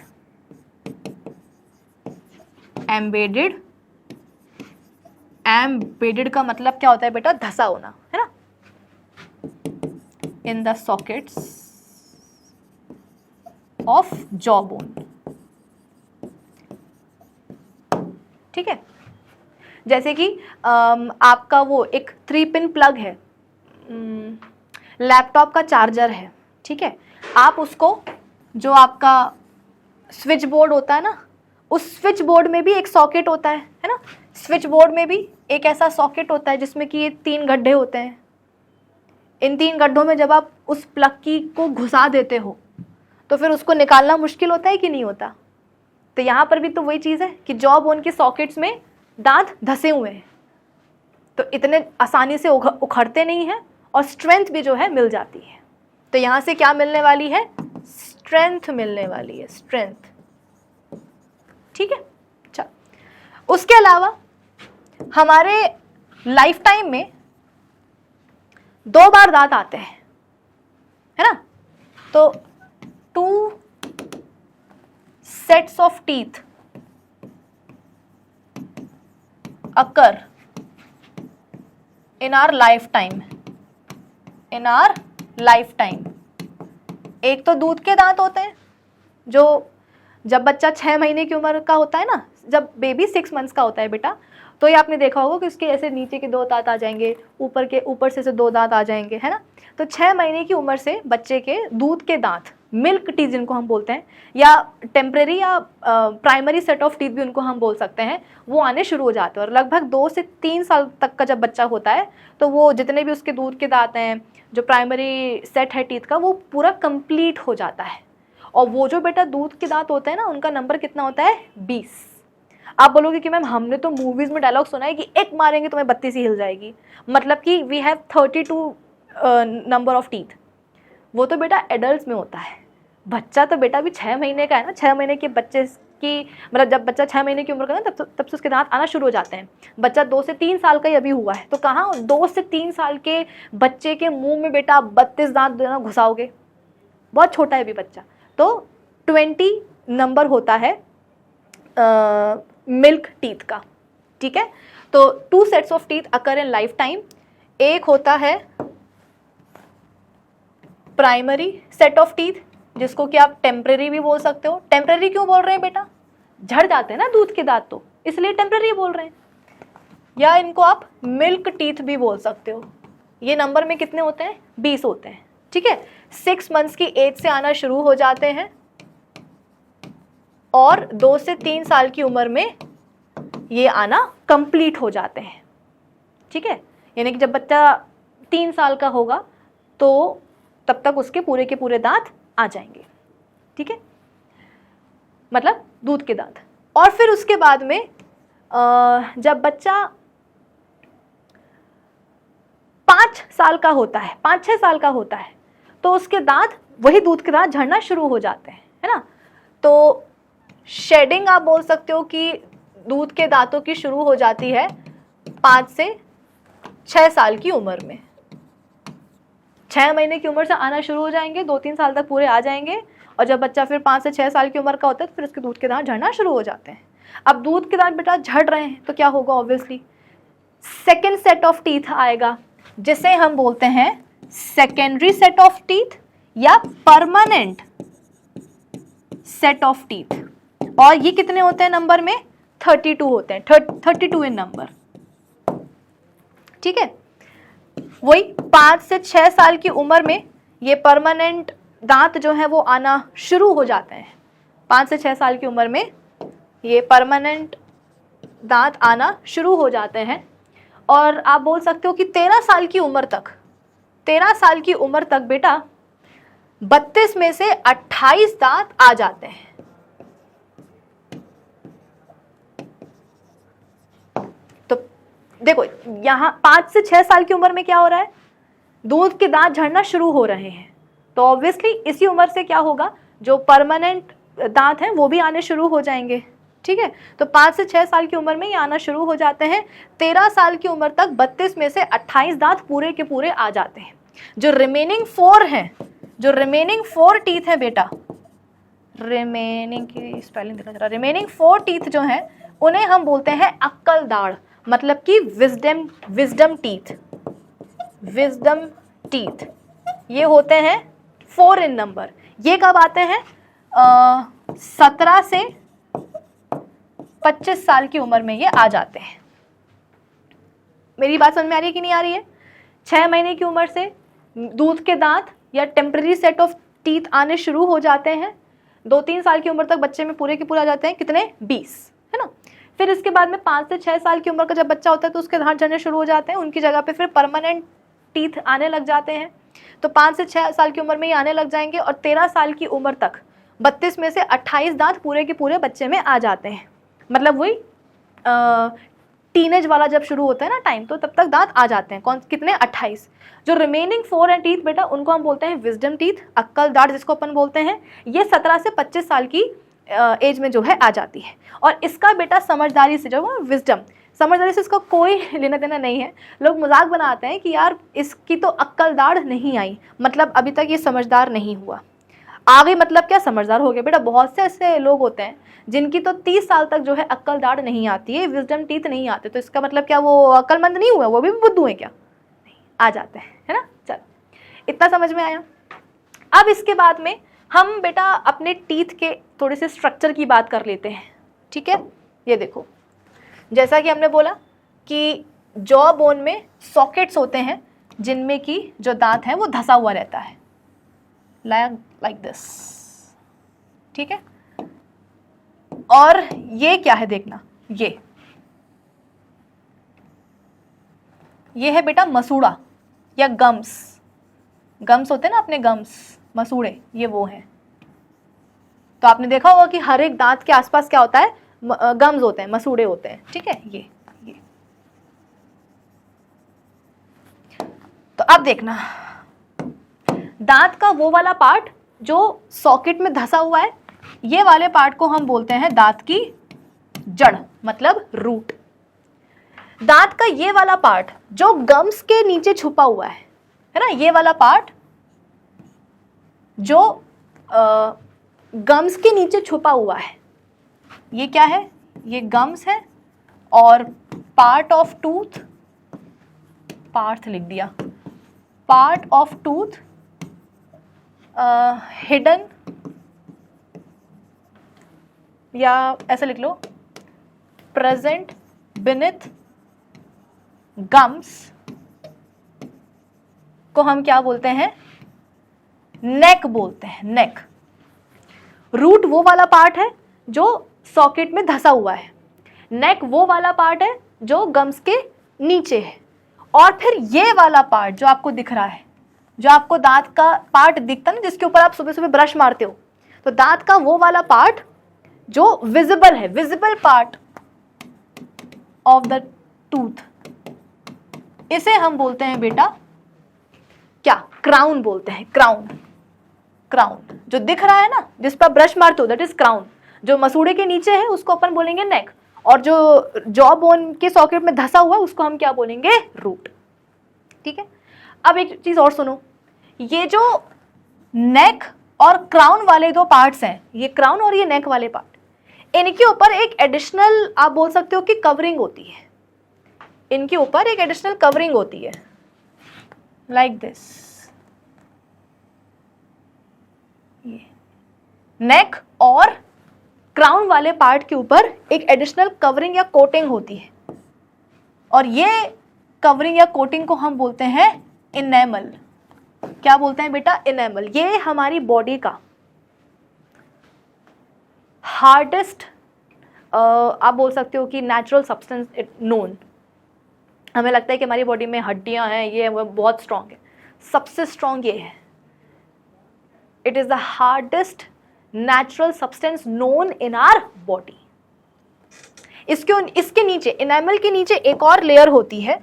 एम्बेडेड। एम्बेडेड का मतलब क्या होता है बेटा, धसा होना, है ना, in the sockets of jaw bone. ठीक है, जैसे कि आपका वो एक 3 पिन प्लग है, लैपटॉप का चार्जर है, ठीक है, आप उसको, जो आपका स्विच बोर्ड होता है ना, उस स्विच बोर्ड में भी एक सॉकेट होता है ना, स्विच बोर्ड में भी एक ऐसा सॉकेट होता है जिसमें कि ये 3 गड्ढे होते हैं, इन 3 गड्ढों में जब आप उस प्लग की को घुसा देते हो तो फिर उसको निकालना मुश्किल होता है कि नहीं होता। तो यहाँ पर भी तो वही चीज़ है कि जॉ बोन के सॉकेट्स में दांत धसे हुए हैं, तो इतने आसानी से उखड़ते नहीं हैं और स्ट्रेंथ भी जो है मिल जाती है। तो यहाँ से क्या मिलने वाली है? स्ट्रेंथ मिलने वाली है, स्ट्रेंथ। ठीक है, चल। उसके अलावा हमारे लाइफ टाइम में 2 बार दांत आते हैं, है ना। तो 2 sets of teeth occur in our lifetime, in our lifetime। एक तो दूध के दांत होते हैं, जो जब बच्चा 6 महीने की उम्र का होता है ना, जब बेबी 6 मंथ्स का होता है बेटा, तो ये आपने देखा होगा कि उसके ऐसे नीचे के 2 दांत आ जाएंगे, ऊपर से 2 दांत आ जाएंगे, है ना। तो 6 महीने की उम्र से बच्चे के दूध के दांत, मिल्क टीथ जिनको हम बोलते हैं, या टेम्परेरी या प्राइमरी सेट ऑफ टीथ भी उनको हम बोल सकते हैं, वो आने शुरू हो जाते हैं। और लगभग 2 से 3 साल तक का जब बच्चा होता है तो वो जितने भी उसके दूध के दांत हैं, जो प्राइमरी सेट है टीथ का, वो पूरा कंप्लीट हो जाता है। और वो जो बेटा दूध के दांत होते हैं ना, उनका नंबर कितना होता है? 20। आप बोलोगे कि मैम हमने तो मूवीज में डायलॉग सुना है कि एक मारेंगे तुम्हें 32 ही हिल जाएगी, मतलब कि we have 32 number of teeth. वो तो बेटा एडल्ट में होता है। बच्चा तो बेटा अभी 6 महीने का है ना, 6 महीने के बच्चे की, मतलब जब बच्चा 6 महीने की उम्र का है ना, तब से उसके दांत आना शुरू हो जाते हैं। बच्चा 2 से 3 साल का ही अभी हुआ है, तो कहाँ 2 से 3 साल के बच्चे के मुंह में बेटा 32 दांत देना घुसाओगे? बहुत छोटा है अभी बच्चा। तो 20 नंबर होता है मिल्क टीथ का। ठीक है, तो 2 sets of teeth occur in life time. एक होता है प्राइमरी सेट ऑफ टीथ, जिसको कि आप टेम्परेरी भी बोल सकते हो। टेम्परेरी क्यों बोल रहे हैं बेटा? झड़ जाते हैं ना दूध के दांत, तो इसलिए टेम्परेरी बोल रहे हैं। या इनको आप मिल्क टीथ भी बोल सकते हो। ये नंबर में कितने होते हैं? 20 होते हैं। ठीक है, 6 मंथ्स की एज से आना शुरू हो जाते हैं और 2 से 3 साल की उम्र में ये आना कंप्लीट हो जाते हैं। ठीक है, यानी कि जब बच्चा 3 साल का होगा तो तब तक उसके पूरे के पूरे दांत आ जाएंगे। ठीक है, मतलब दूध के दांत। और फिर उसके बाद में जब बच्चा 5 साल का होता है, 5-6 साल का होता है, तो उसके दांत, वही दूध के दांत झड़ना शुरू हो जाते हैं, है ना। तो शेडिंग आप बोल सकते हो कि दूध के दांतों की शुरू हो जाती है 5 से 6 साल की उम्र में। 6 महीने की उम्र से आना शुरू हो जाएंगे, 2-3 साल तक पूरे आ जाएंगे। और जब बच्चा फिर 5 से 6 साल की उम्र का होता है तो फिर उसके दूध के दांत झड़ना शुरू हो जाते हैं। अब दूध के दांत बेटा झड़ रहे हैं तो क्या होगा? Obviously second set of teeth आएगा, जिसे हम बोलते हैं सेकेंडरी सेट ऑफ टीथ या परमानेंट सेट ऑफ टीथ। और ये कितने होते हैं नंबर में? 32 होते हैं, 32 इन नंबर। ठीक है, वही 5 से 6 साल की उम्र में ये परमानेंट दांत जो है वो आना शुरू हो जाते हैं। 5 से 6 साल की उम्र में ये परमानेंट दांत आना शुरू हो जाते हैं। और आप बोल सकते हो कि 13 साल की उम्र तक, 13 साल की उम्र तक बेटा 32 में से 28 दांत आ जाते हैं। तो देखो यहाँ 5 से 6 साल की उम्र में क्या हो रहा है? दूध के दांत झड़ना शुरू हो रहे हैं। तो ऑब्वियसली इसी उम्र से क्या होगा? जो परमानेंट दांत हैं वो भी आने शुरू हो जाएंगे। ठीक है, तो 5 से 6 साल की उम्र में ये आना शुरू हो जाते हैं। 13 साल की उम्र तक 32 में से 28 दांत पूरे के पूरे आ जाते हैं। जो रिमेनिंग 4 हैं, जो रिमेनिंग 4 टीथ है बेटा, रिमेनिंग की स्पेलिंग देखना जरा, रिमेनिंग 4 टीथ जो हैं उन्हें हम बोलते हैं अक्कल दाढ़, मतलब कि विजडम टीथ। विजडम टीथ ये होते हैं 4 इन नंबर। ये कब आते हैं? 17 से 25 साल की उम्र में ये आ जाते हैं। मेरी बात समझ में आ रही है कि नहीं आ रही है? 6 महीने की उम्र से दूध के दांत या टेम्परेरी सेट ऑफ टीथ आने शुरू हो जाते हैं। 2-3 साल की उम्र तक बच्चे में पूरे के पूरे आ जाते हैं। कितने? 20, है ना। फिर इसके बाद में 5 से 6 साल की उम्र का जब बच्चा होता है तो उसके दांत झड़ने शुरू हो जाते हैं। उनकी जगह पे फिर परमानेंट टीथ आने लग जाते हैं, तो 5 से 6 साल की उम्र में ही आने लग जाएंगे, और 13 साल की उम्र तक 32 में से 28 दांत पूरे के पूरे बच्चे में आ जाते हैं। मतलब वही टीनेज वाला जब शुरू होता है ना टाइम, तो तब तक दांत आ जाते हैं। कितने? 28। जो रिमेनिंग 4 हैं टीथ बेटा, उनको हम बोलते हैं विजडम टीथ, अक्कल दाढ़ जिसको अपन बोलते हैं। ये 17 से 25 साल की एज में जो है आ जाती है। और इसका बेटा समझदारी से, जो विजडम, समझदारी से इसका कोई लेना देना नहीं है। लोग मजाक बनाते हैं कि यार इसकी तो अक्कल दाढ़ नहीं आई, मतलब अभी तक ये समझदार नहीं हुआ। आ गई मतलब क्या? समझदार हो गया। बेटा बहुत से ऐसे लोग होते हैं जिनकी तो 30 साल तक जो है अक्कल दाढ़ नहीं आती है, विजडम टीथ नहीं आते, तो इसका मतलब क्या वो अक्लमंद नहीं हुआ, वो भी बुद्धू है क्या? नहीं, आ जाते हैं, है ना। चल, इतना समझ में आया। अब इसके बाद में हम बेटा अपने टीथ के थोड़े से स्ट्रक्चर की बात कर लेते हैं, ठीक है। ये देखो, जैसा कि हमने बोला कि जॉ बोन में सॉकेट्स होते हैं जिनमें कि जो दांत है वो धंसा हुआ रहता है, लाइक दिस, ठीक है। और ये क्या है देखना, ये है बेटा मसूड़ा या गम्स। गम्स होते हैं ना अपने, गम्स, मसूड़े, ये वो हैं। तो आपने देखा होगा कि हर एक दांत के आसपास क्या होता है? गम्स होते हैं, मसूड़े होते हैं, ठीक है। ये तो अब देखना, दांत का वो वाला पार्ट जो सॉकेट में धंसा हुआ है, ये वाले पार्ट को हम बोलते हैं दांत की जड़, मतलब रूट। दांत का ये वाला पार्ट जो गम्स के नीचे छुपा हुआ है ना, ये वाला पार्ट जो गम्स के नीचे छुपा हुआ है, ये क्या है? ये गम्स है। और पार्ट ऑफ टूथ, पार्ट लिख दिया, पार्ट ऑफ टूथ हिडन, या ऐसा लिख लो, प्रेजेंट बिनिथ गम्स, को हम क्या बोलते हैं? नेक बोलते हैं, नेक। रूट वो वाला पार्ट है जो सॉकेट में धंसा हुआ है, नेक वो वाला पार्ट है जो गम्स के नीचे है। और फिर ये वाला पार्ट जो आपको दिख रहा है, जो आपको दांत का पार्ट दिखता है ना, जिसके ऊपर आप सुबह सुबह ब्रश मारते हो, तो दांत का वो वाला पार्ट जो विजिबल है, visible part of the tooth, इसे हम बोलते हैं बेटा क्या? क्राउन बोलते हैं, क्राउन। क्राउन जो दिख रहा है ना, जिस पर ब्रश मारते हो, दैट इज क्राउन। जो मसूड़े के नीचे है उसको अपन बोलेंगे नेक, और जो जॉ बोन के सॉकेट में धंसा हुआ है उसको हम क्या बोलेंगे? रूट, ठीक है। अब एक चीज और सुनो, ये जो नेक और क्राउन वाले दो पार्ट्स हैं, ये क्राउन और ये नेक वाले पार्ट, इनके ऊपर एक एडिशनल आप बोल सकते हो कि कवरिंग होती है। इनके ऊपर एक एडिशनल कवरिंग होती है, लाइक दिस। ये नेक और क्राउन वाले पार्ट के ऊपर एक एडिशनल कवरिंग या कोटिंग होती है, और ये कवरिंग या कोटिंग को हम बोलते हैं इनेमल। क्या बोलते हैं बेटा? इनेमल। ये हमारी बॉडी का हार्डेस्ट आप बोल सकते हो कि नेचुरल सब्सटेंस नोन। हमें लगता है कि हमारी बॉडी में हड्डियां हैं, ये वो बहुत स्ट्रांग है, सबसे स्ट्रांग ये है। It is the hardest natural substance known in our body. इसके नीचे, इनेमल के नीचे एक और लेयर होती है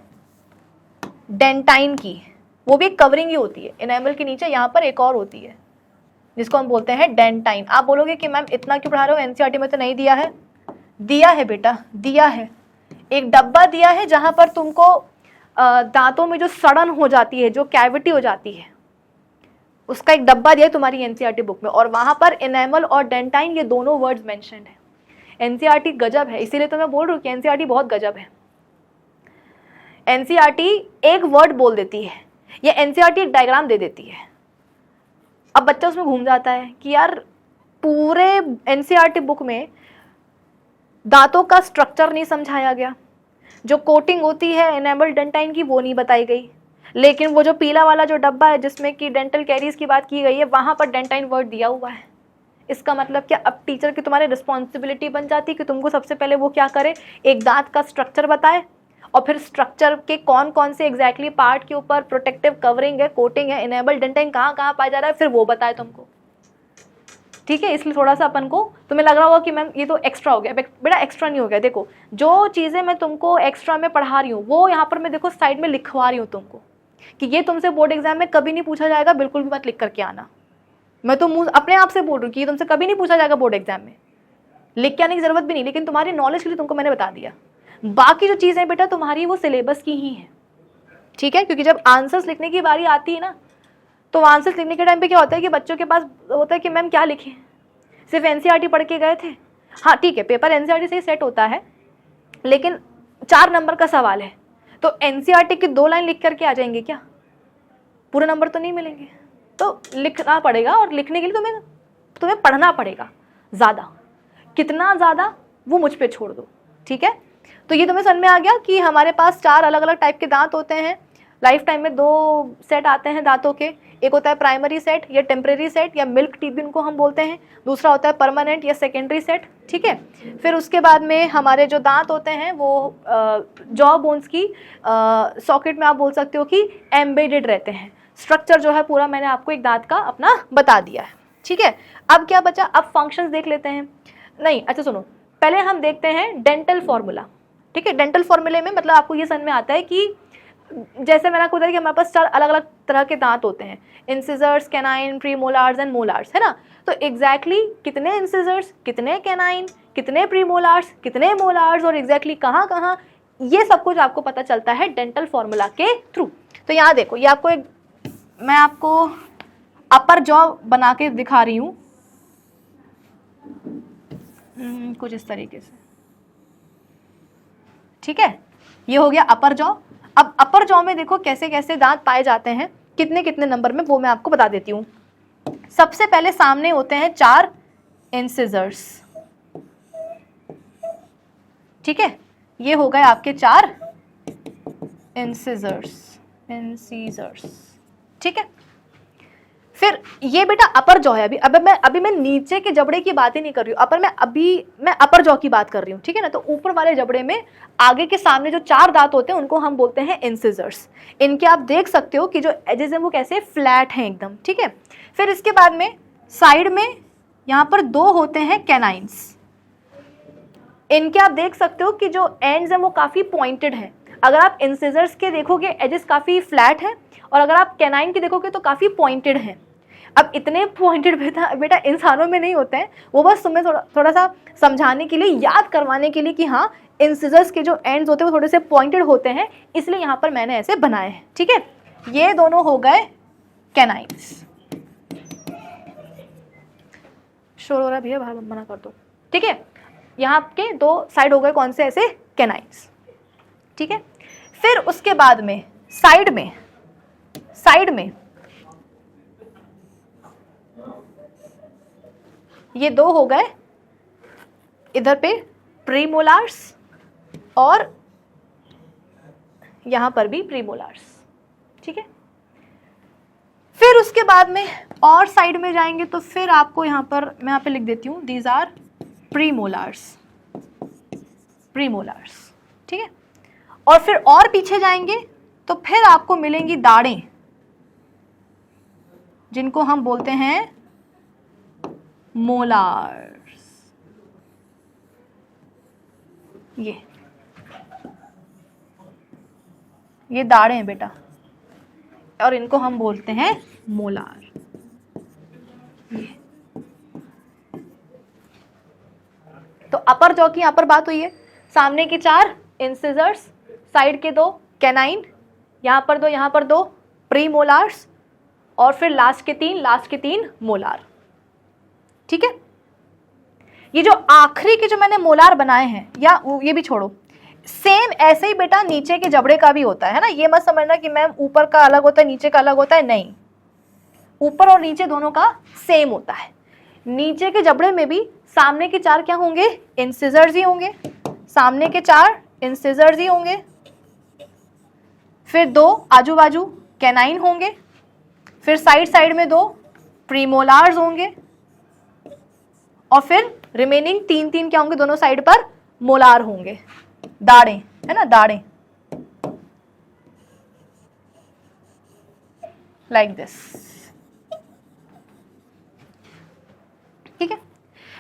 डेंटाइन की, वो भी एक कवरिंग ही होती है। इनेमल के नीचे यहाँ पर एक और होती है जिसको हम बोलते हैं डेंटाइन। आप बोलोगे कि मैम इतना क्यों पढ़ा रहे हो, एनसीईआरटी में तो नहीं दिया है। दिया है बेटा, दिया है। एक डब्बा दिया है जहां पर तुमको दांतों में जो सड़न हो जाती है, जो कैविटी हो जाती है, उसका एक डब्बा दिया है तुम्हारी एनसीईआरटी बुक में, और वहां पर इनेमल और डेंटाइन ये दोनों वर्ड्स मेंशन्ड है। एनसीईआरटी गजब है, इसीलिए तो मैं बोल रही हूँ कि एनसीईआरटी बहुत गजब है। एनसीईआरटी एक वर्ड बोल देती है, या एनसीईआरटी एक डायग्राम दे देती है। अब बच्चा उसमें घूम जाता है कि यार पूरे एनसीईआरटी बुक में दांतों का स्ट्रक्चर नहीं समझाया गया, जो कोटिंग होती है इनेमल डेंटाइन की वो नहीं बताई गई, लेकिन वो जो पीला वाला जो डब्बा है जिसमें कि डेंटल कैरीज की बात की गई है, वहां पर डेंटाइन वर्ड दिया हुआ है। इसका मतलब क्या? अब टीचर की तुम्हारी रिस्पॉन्सिबिलिटी बन जाती है कि तुमको सबसे पहले वो क्या करे, एक दांत का स्ट्रक्चर बताए, और फिर स्ट्रक्चर के कौन कौन से एग्जैक्टली पार्ट के ऊपर प्रोटेक्टिव कवरिंग है, कोटिंग है, इनेबल डेंटिंग कहाँ कहाँ पाया जा रहा है, फिर वो बताए तुमको। ठीक है, इसलिए थोड़ा सा अपन को, तुम्हें लग रहा होगा कि मैम ये तो एक्स्ट्रा हो गया, बेटा एक्स्ट्रा नहीं हो गया। देखो जो चीज़ें मैं तुमको एक्स्ट्रा में पढ़ा रही हूँ वो यहाँ पर मैं देखो साइड में लिखवा रही हूँ तुमको, कि ये तुमसे बोर्ड एग्जाम में कभी नहीं पूछा जाएगा, बिल्कुल भी मत लिख करके आना। मैं तो मुँह अपने आप से बोल रही हूँ कि ये तुमसे कभी नहीं पूछा जाएगा बोर्ड एग्जाम में, लिख के आने की जरूरत भी नहीं, लेकिन तुम्हारी नॉलेज के लिए तुमको मैंने बता दिया। बाकी जो चीज़ें बेटा तुम्हारी वो सिलेबस की ही है, ठीक है, क्योंकि जब आंसर्स लिखने की बारी आती है ना, तो आंसर्स लिखने के टाइम पे क्या होता है कि बच्चों के पास होता है कि मैम क्या लिखें, सिर्फ एनसीईआरटी पढ़ के गए थे। हाँ ठीक है, पेपर एनसीईआरटी से ही सेट होता है, लेकिन 4 नंबर का सवाल है, तो एनसीईआरटी की 2 लाइन लिख करके आ जाएंगे क्या? पूरे नंबर तो नहीं मिलेंगे, तो लिखना पड़ेगा, और लिखने के लिए तुम्हें पढ़ना पड़ेगा ज़्यादा। कितना ज़्यादा वो मुझ पे छोड़ दो, ठीक है। तो ये तुम्हें समझ में आ गया कि हमारे पास 4 अलग अलग टाइप के दांत होते हैं। लाइफ टाइम में 2 सेट आते हैं दांतों के, एक होता है प्राइमरी सेट या टेम्परेरी सेट या मिल्क टीथ भी उनको हम बोलते हैं, दूसरा होता है परमानेंट या सेकेंडरी सेट, ठीक है। फिर उसके बाद में हमारे जो दांत होते हैं वो जॉ बोन्स की सॉकेट में आप बोल सकते हो कि एम्बेडेड रहते हैं। स्ट्रक्चर जो है पूरा मैंने आपको एक दांत का अपना बता दिया है, ठीक है। अब क्या बचा, अब फंक्शंस देख लेते हैं। नहीं अच्छा सुनो, पहले हम देखते हैं डेंटल फॉर्मूला, ठीक है। डेंटल फॉर्मूले में मतलब आपको ये समझ में आता है कि जैसे मैंने आपको बताया कि हमारे पास 4 अलग अलग तरह के दांत होते हैं, इंसिजर्स, कैनाइन, प्रीमोलार्स एंड मोलार्स, है ना। तो एग्जैक्टली कितने इंसिजर्स, कितने कैनाइन, कितने प्रीमोलार्स, कितने मोलार्स और एग्जैक्टली कहाँ कहाँ, ये सब कुछ आपको पता चलता है डेंटल फॉर्मूला के थ्रू। तो यहाँ देखो, ये आपको एक, मैं आपको अपर जॉ बना के दिखा रही हूँ कुछ इस तरीके से, ठीक है। ये हो गया अपर जॉ। अब अपर जॉ में देखो कैसे कैसे दांत पाए जाते हैं, कितने कितने नंबर में, वो मैं आपको बता देती हूँ। सबसे पहले सामने होते हैं 4 इंसिजर्स, ठीक है। ये हो गए आपके 4 इंसिजर्स, ठीक है। फिर ये बेटा अपर जॉ है। अभी मैं नीचे के जबड़े की बात ही नहीं कर रही हूँ, मैं अपर जॉ की बात कर रही हूँ, ठीक है ना। तो ऊपर वाले जबड़े में आगे के सामने जो 4 दांत होते हैं उनको हम बोलते हैं इंसिजर्स। इनके आप देख सकते हो कि जो एजेस हैं वो कैसे फ्लैट हैं एकदम, ठीक है। फिर इसके बाद में साइड में यहाँ पर 2 होते हैं कैनाइन्स। इनके आप देख सकते हो कि जो एंड्स हैं वो काफ़ी पॉइंटेड हैं। अगर आप इंसिजर्स के देखोगे एजेस काफ़ी फ्लैट हैं, और अगर आप कैनाइन के देखोगे तो काफ़ी पॉइंटेड हैं। अब इतने पॉइंटेड बेटा इंसानों में नहीं होते हैं, वो बस तुम्हें थोड़ा सा समझाने के लिए, याद करवाने के लिए कि हाँ इंसिजर्स के जो एंड्स होते हैं वो थोड़े से पॉइंटेड होते हैं, इसलिए यहाँ पर मैंने ऐसे बनाए हैं, ठीक है। ये दोनों हो गए कैनाइन्स। शोर हो रहा है भैया, बाहर मना कर दो, ठीक है। यहाँ के 2 साइड हो गए कौन से, ऐसे कैनाइन्स, ठीक है। फिर उसके बाद में साइड में ये 2 हो गए इधर पे प्रीमोलार्स, और यहां पर भी प्रीमोलार्स, ठीक है। फिर उसके बाद में और साइड में जाएंगे तो फिर आपको यहां पर, मैं यहाँ पे लिख देती हूं, दीज आर प्रीमोलार्स, ठीक है। और फिर और पीछे जाएंगे तो फिर आपको मिलेंगी दाढ़ें, जिनको हम बोलते हैं मोलार्स। ये दाढ़ें हैं बेटा, और इनको हम बोलते हैं मोलार। ये तो अपर जॉ की यहाँ पर बात हुई है। सामने की 4 इंसिजर्स, साइड के 2 कैनाइन, यहाँ पर 2, यहाँ पर 2 प्रीमोलार्स, और फिर लास्ट के 3 मोलार, ठीक है। ये जो आखिरी के जो मैंने मोलार बनाए हैं, या ये भी छोड़ो, सेम ऐसे ही बेटा नीचे के जबड़े का भी होता है ना। ये मत समझना कि मैम ऊपर का अलग होता है नीचे का अलग होता है, नहीं, ऊपर और नीचे दोनों का सेम होता है। नीचे के जबड़े में भी सामने के 4 क्या होंगे, इंसिजर्स ही होंगे, सामने के 4 इंसिजर्स ही होंगे, फिर 2 आजू बाजू कैनाइन होंगे, फिर साइड में 2 प्रीमोलार्स होंगे, और फिर रिमेनिंग 3 क्या होंगे, दोनों साइड पर मोलार होंगे, दाढ़ें, है ना, दाढ़ें, लाइक दिस, ठीक है।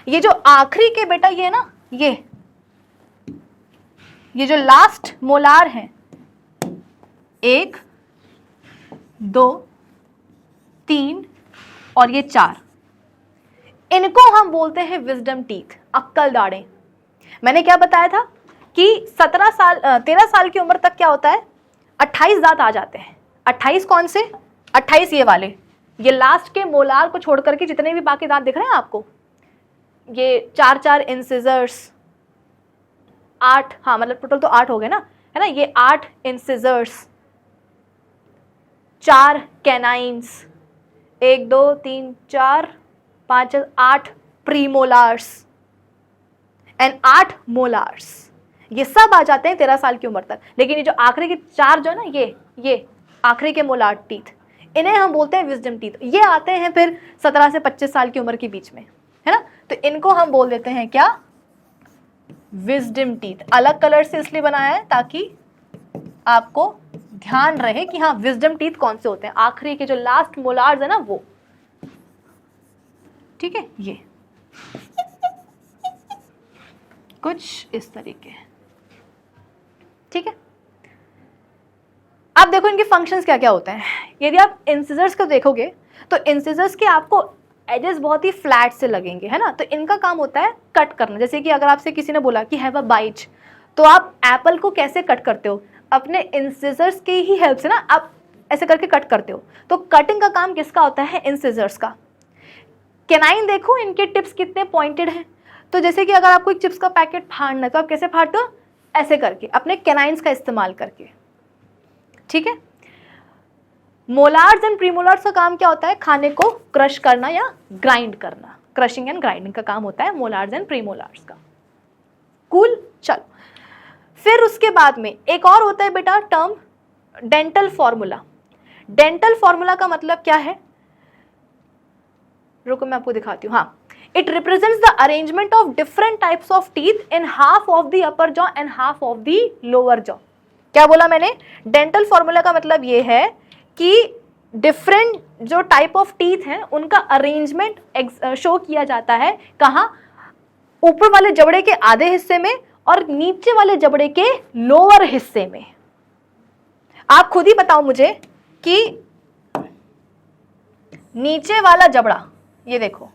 ये जो आखिरी के बेटा ये है ना, ये जो लास्ट मोलार है, 1 2 3 और ये 4, इनको हम बोलते हैं विजडम टीथ, अक्कल दाढ़ें। मैंने क्या बताया था कि 13 साल की उम्र तक क्या होता है, 28 दांत आ जाते हैं। 28 कौन से? 28 ये वाले, ये लास्ट के मोलार को छोड़ करके जितने भी बाकी दांत दिख रहे हैं आपको, ये 4 इंसिजर्स, 8, हाँ मतलब टोटल तो 8 हो गए ना, है ना, ये 8 इंसिजर्स, 4 कैनाइन्स, 1 2 3 4 5 8 प्रीमोलार्स एंड 8 मोलार्स, ये सब आ जाते हैं 13 साल की उम्र तक। लेकिन ये जो आखिरी के 4 जो है ना, ये आखिरी के मोलार टीथ, इन्हें हम बोलते हैं विजडम टीथ। ये आते हैं फिर 17 से 25 साल की उम्र के बीच में, है ना, तो इनको हम बोल देते हैं क्या, विजडम टीथ। अलग कलर से इसलिए बनाया है ताकि आपको ध्यान रहे कि हाँ विजडम टीथ कौन से होते हैं, आखिरी के जो लास्ट मोलार्स है ना वो, ठीक है। ये कुछ इस तरीके, ठीक है। अब देखो इनके फंक्शंस क्या क्या होते हैं। यदि आप इंसिजर्स को देखोगे तो इंसिजर्स के आपको एजेस बहुत ही फ्लैट से लगेंगे, है ना, तो इनका काम होता है कट करना। जैसे कि अगर आपसे किसी ने बोला कि हैव अ बाइट, तो आप एप्पल को कैसे कट करते हो, अपने इंसिजर्स की ही हेल्प से ना, आप ऐसे करके कट करते हो। तो कटिंग का काम किसका होता है, इंसिजर्स का। कैनाइन देखो इनके टिप्स कितने पॉइंटेड हैं। तो जैसे कि अगर आपको एक चिप्स का पैकेट फाड़ना है तो आप कैसे फाड़ते हो, ऐसे करके, अपने कैनाइन्स का इस्तेमाल करके, ठीक है। मोलार्स एंड प्रीमोलार्स का काम क्या होता है, खाने को क्रश करना या ग्राइंड करना, क्रशिंग एंड ग्राइंडिंग का काम होता है मोलार्स एंड प्रीमोलार्स का। कूल, चलो। फिर उसके बाद में एक और होता है बेटा term dental formula. Dental formula का मतलब क्या है, रुको मैं आपको दिखाती हूँ। हाँ, it represents the arrangement of different types of teeth in half of the upper jaw and half of the lower jaw. क्या बोला मैंने, डेंटल फॉर्मूला का मतलब ये है कि डिफरेंट जो टाइप ऑफ टीथ हैं उनका अरेंजमेंट शो किया जाता है, कहाँ, ऊपर वाले जबड़े के आधे हिस्से में और नीचे वाले जबड़े के लोअर हिस्से में। आप खुद ही बताओ मुझे कि नीचे वाला जबड़ा, ये देखो,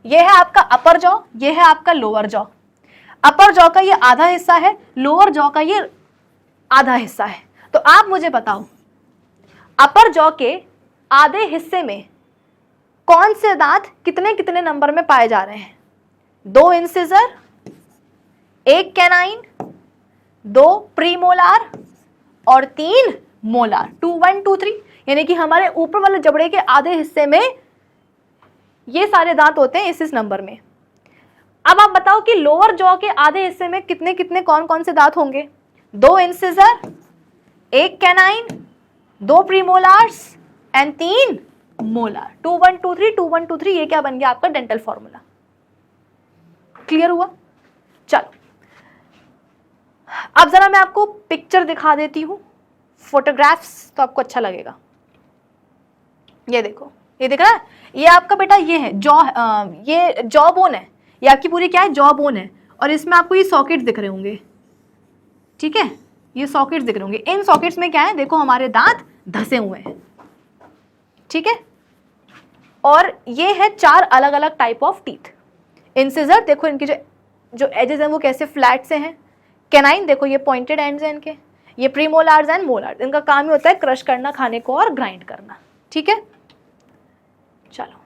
ये है आपका अपर जॉ, ये है आपका लोअर जॉ। अपर जॉ का ये आधा हिस्सा है, लोअर जॉ का ये आधा हिस्सा है। तो आप मुझे बताओ अपर जॉ के आधे हिस्से में कौन से दांत कितने कितने नंबर में पाए जा रहे हैं, 2 इंसिजर, 1 कैनाइन, 2 प्रीमोलार और 3 मोलार, 2 1 2 3, यानी कि हमारे ऊपर वाले जबड़े के आधे हिस्से में ये सारे दांत होते हैं इस नंबर में। अब आप बताओ कि लोअर जॉ के आधे हिस्से में कितने कितने कौन कौन से दांत होंगे, 2 इंसिजर, 1 कैनाइन, 2 प्रीमोलार्स एंड 3 मोलार। 2 1 2 3 2 1 2 3, ये क्या बन गया आपका डेंटल फॉर्मूला। क्लियर हुआ? चलो अब जरा मैं आपको पिक्चर दिखा देती हूँ, फोटोग्राफ्स, तो आपको अच्छा लगेगा। ये देखो, ये दिख रहा है, ये आपका बेटा ये है जॉ, ये जॉ बोन है, ये आपकी पूरी क्या है, जॉ बोन है, और इसमें आपको ये सॉकेट दिख रहे होंगे, ठीक है, ये सॉकेट्स दिख रहे होंगे। इन सॉकेट्स में क्या है, देखो हमारे दांत धसे हुए हैं, ठीक है। और ये है 4 अलग अलग टाइप ऑफ टीथ। इंसिजर देखो इनके जो एजेस हैं वो कैसे फ्लैट से हैं। कैनाइन देखो ये पॉइंटेड एंड्स हैं इनके। ये प्रीमोलार्स एंड मोलार्स, इनका काम ही होता है क्रश करना खाने को और ग्राइंड करना, ठीक है। चलो,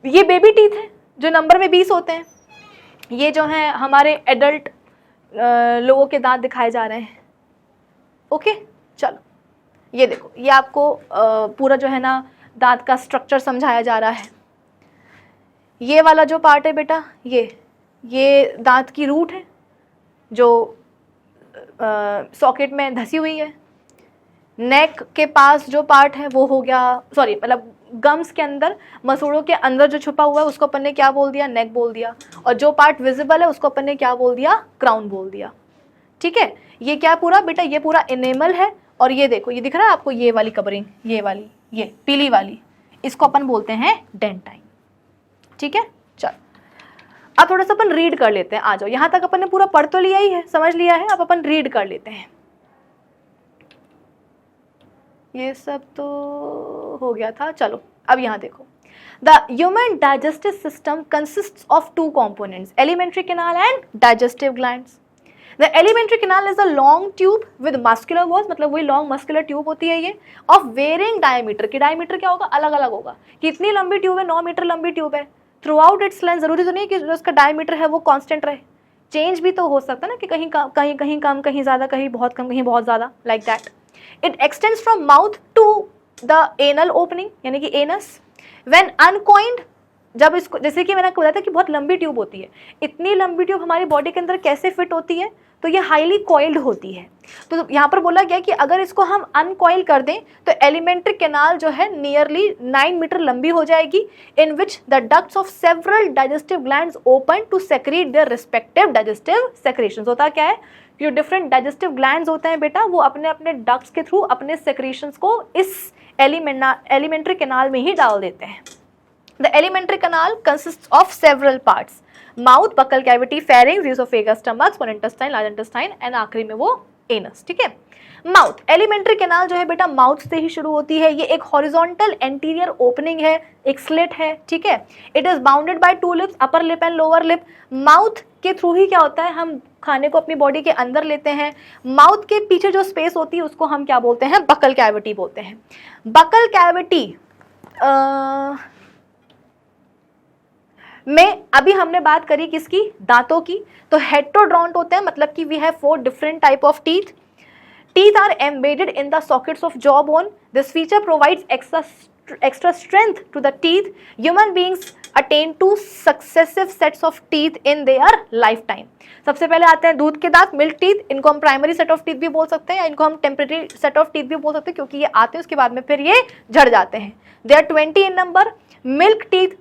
ये बेबी टीथ है जो नंबर में 20 होते हैं। ये जो है हमारे एडल्ट लोगों के दांत दिखाए जा रहे हैं, ओके। चलो ये देखो, ये आपको पूरा जो है ना दांत का स्ट्रक्चर समझाया जा रहा है। ये वाला जो पार्ट है बेटा, ये दांत की रूट है जो सॉकेट में धसी हुई है। नेक के पास जो पार्ट है वो हो गया, सॉरी मतलब गम्स के अंदर, मसूड़ों के अंदर जो छुपा हुआ है उसको अपन ने क्या बोल दिया, नेक बोल दिया। और जो पार्ट विजिबल है उसको अपन ने क्या बोल दिया, क्राउन बोल दिया, ठीक है। ये क्या पूरा बेटा, ये पूरा इनेमल है और ये देखो, ये दिख रहा है आपको, ये वाली कवरिंग, ये वाली, ये पीली वाली, इसको अपन बोलते हैं डेंटाइन। ठीक है, चल अब थोड़ा सा अपन रीड कर लेते हैं। आ जाओ, यहाँ तक अपन ने पूरा पढ़ तो लिया ही है, समझ लिया है, अब अपन रीड कर लेते हैं। ये सब तो हो गया था, चलो अब यहाँ देखो। The human digestive system consists of two components, alimentary canal and digestive glands. The alimentary canal is a long tube with muscular walls, मतलब वही long muscular tube होती है ये, of varying diameter। की diameter क्या होगा, अलग अलग होगा, कितनी लंबी ट्यूब है, 9 मीटर लंबी ट्यूब है। थ्रूआउट इट्स लेंथ, जरूरी तो नहीं है कि जो उसका डायमीटर है वो कांस्टेंट रहे, चेंज भी तो हो सकता है ना, कि कहीं कम, कहीं ज़्यादा, कहीं बहुत कम, कहीं बहुत ज़्यादा, like that. It extends from mouth to the anal opening, यानी कि एनस। व्हेन अनकॉइंड, जब इसको, जैसे कि मैंने आपको बताया था कि बहुत लंबी ट्यूब होती है, इतनी लंबी ट्यूब हमारी बॉडी के अंदर कैसे फिट होती है, तो ये हाईली कॉइल्ड होती है। तो यहाँ पर बोला गया कि अगर इसको हम अनकॉइल कर दें तो एलिमेंट्री कैनाल जो है नियरली 9 मीटर लंबी हो जाएगी, in which the ducts of several digestive glands open to secrete their respective digestive secretions. होता क्या है, जो डिफरेंट डाइजेस्टिव ग्लैंड्स होते हैं बेटा, वो अपने अपने डक्ट्स के थ्रू अपने सेक्रेशंस को इस एलिमेंट्री कैनाल में ही डाल देते हैं। The alimentary canal consists of several parts: mouth, buccal cavity, pharynx, esophagus, stomach, small intestine, large intestine, and आखिरी में वो anus। ठीक है, माउथ, एलिमेंट्री कैनाल जो है बेटा माउथ से ही शुरू होती है। ये एक हॉरिजॉन्टल एंटीरियर ओपनिंग है, एक स्लिट है। ठीक है, it is bounded by 2 lips, upper lip and lower lip. Mouth के थ्रू ही क्या होता है, हम खाने को अपनी बॉडी के अंदर लेते हैं। माउथ के पीछे जो स्पेस होती है उसको हम क्या बोलते हैं, बकल कैविटी बोलते हैं। बकल कैविटी में अभी हमने बात करी किसकी, दांतों की। तो हेट्रोडोंट होते हैं, मतलब कि we have 4 different type of teeth. Teeth are embedded in the sockets of jawbone. This feature provides extra strength to the teeth. Human beings attain 2 successive sets of teeth in their lifetime. सबसे पहले आते हैं दूध के दांत, milk teeth. इनको हम primary set of teeth भी बोल सकते हैं, या इनको हम टेम्परेरी सेट ऑफ टीथ भी बोल सकते हैं, क्योंकि ये आते हैं उसके बाद में फिर ये झड़ जाते हैं। They are 20 in number. Milk teeth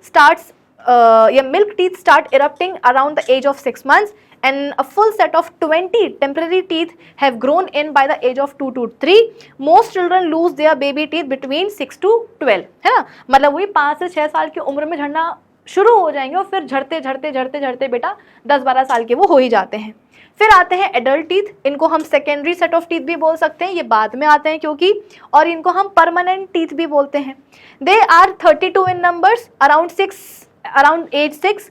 start erupting around the age of 6 months, and a full set of 20 temporary teeth have grown in by the age of 2 to 3. Most children lose their baby teeth between 6 to 12, है ना, मतलब वही 5 से 6 साल की उम्र में झड़ना शुरू हो जाएंगे, और फिर झड़ते बेटा 10-12 साल के वो हो ही जाते हैं। फिर आते हैं एडल्ट टीथ, इनको हम सेकेंडरी सेट ऑफ टीथ भी बोल सकते हैं, ये बाद में आते हैं क्योंकि, और इनको हम परमानेंट टीथ भी बोलते हैं। They are 32 in numbers, around as 6।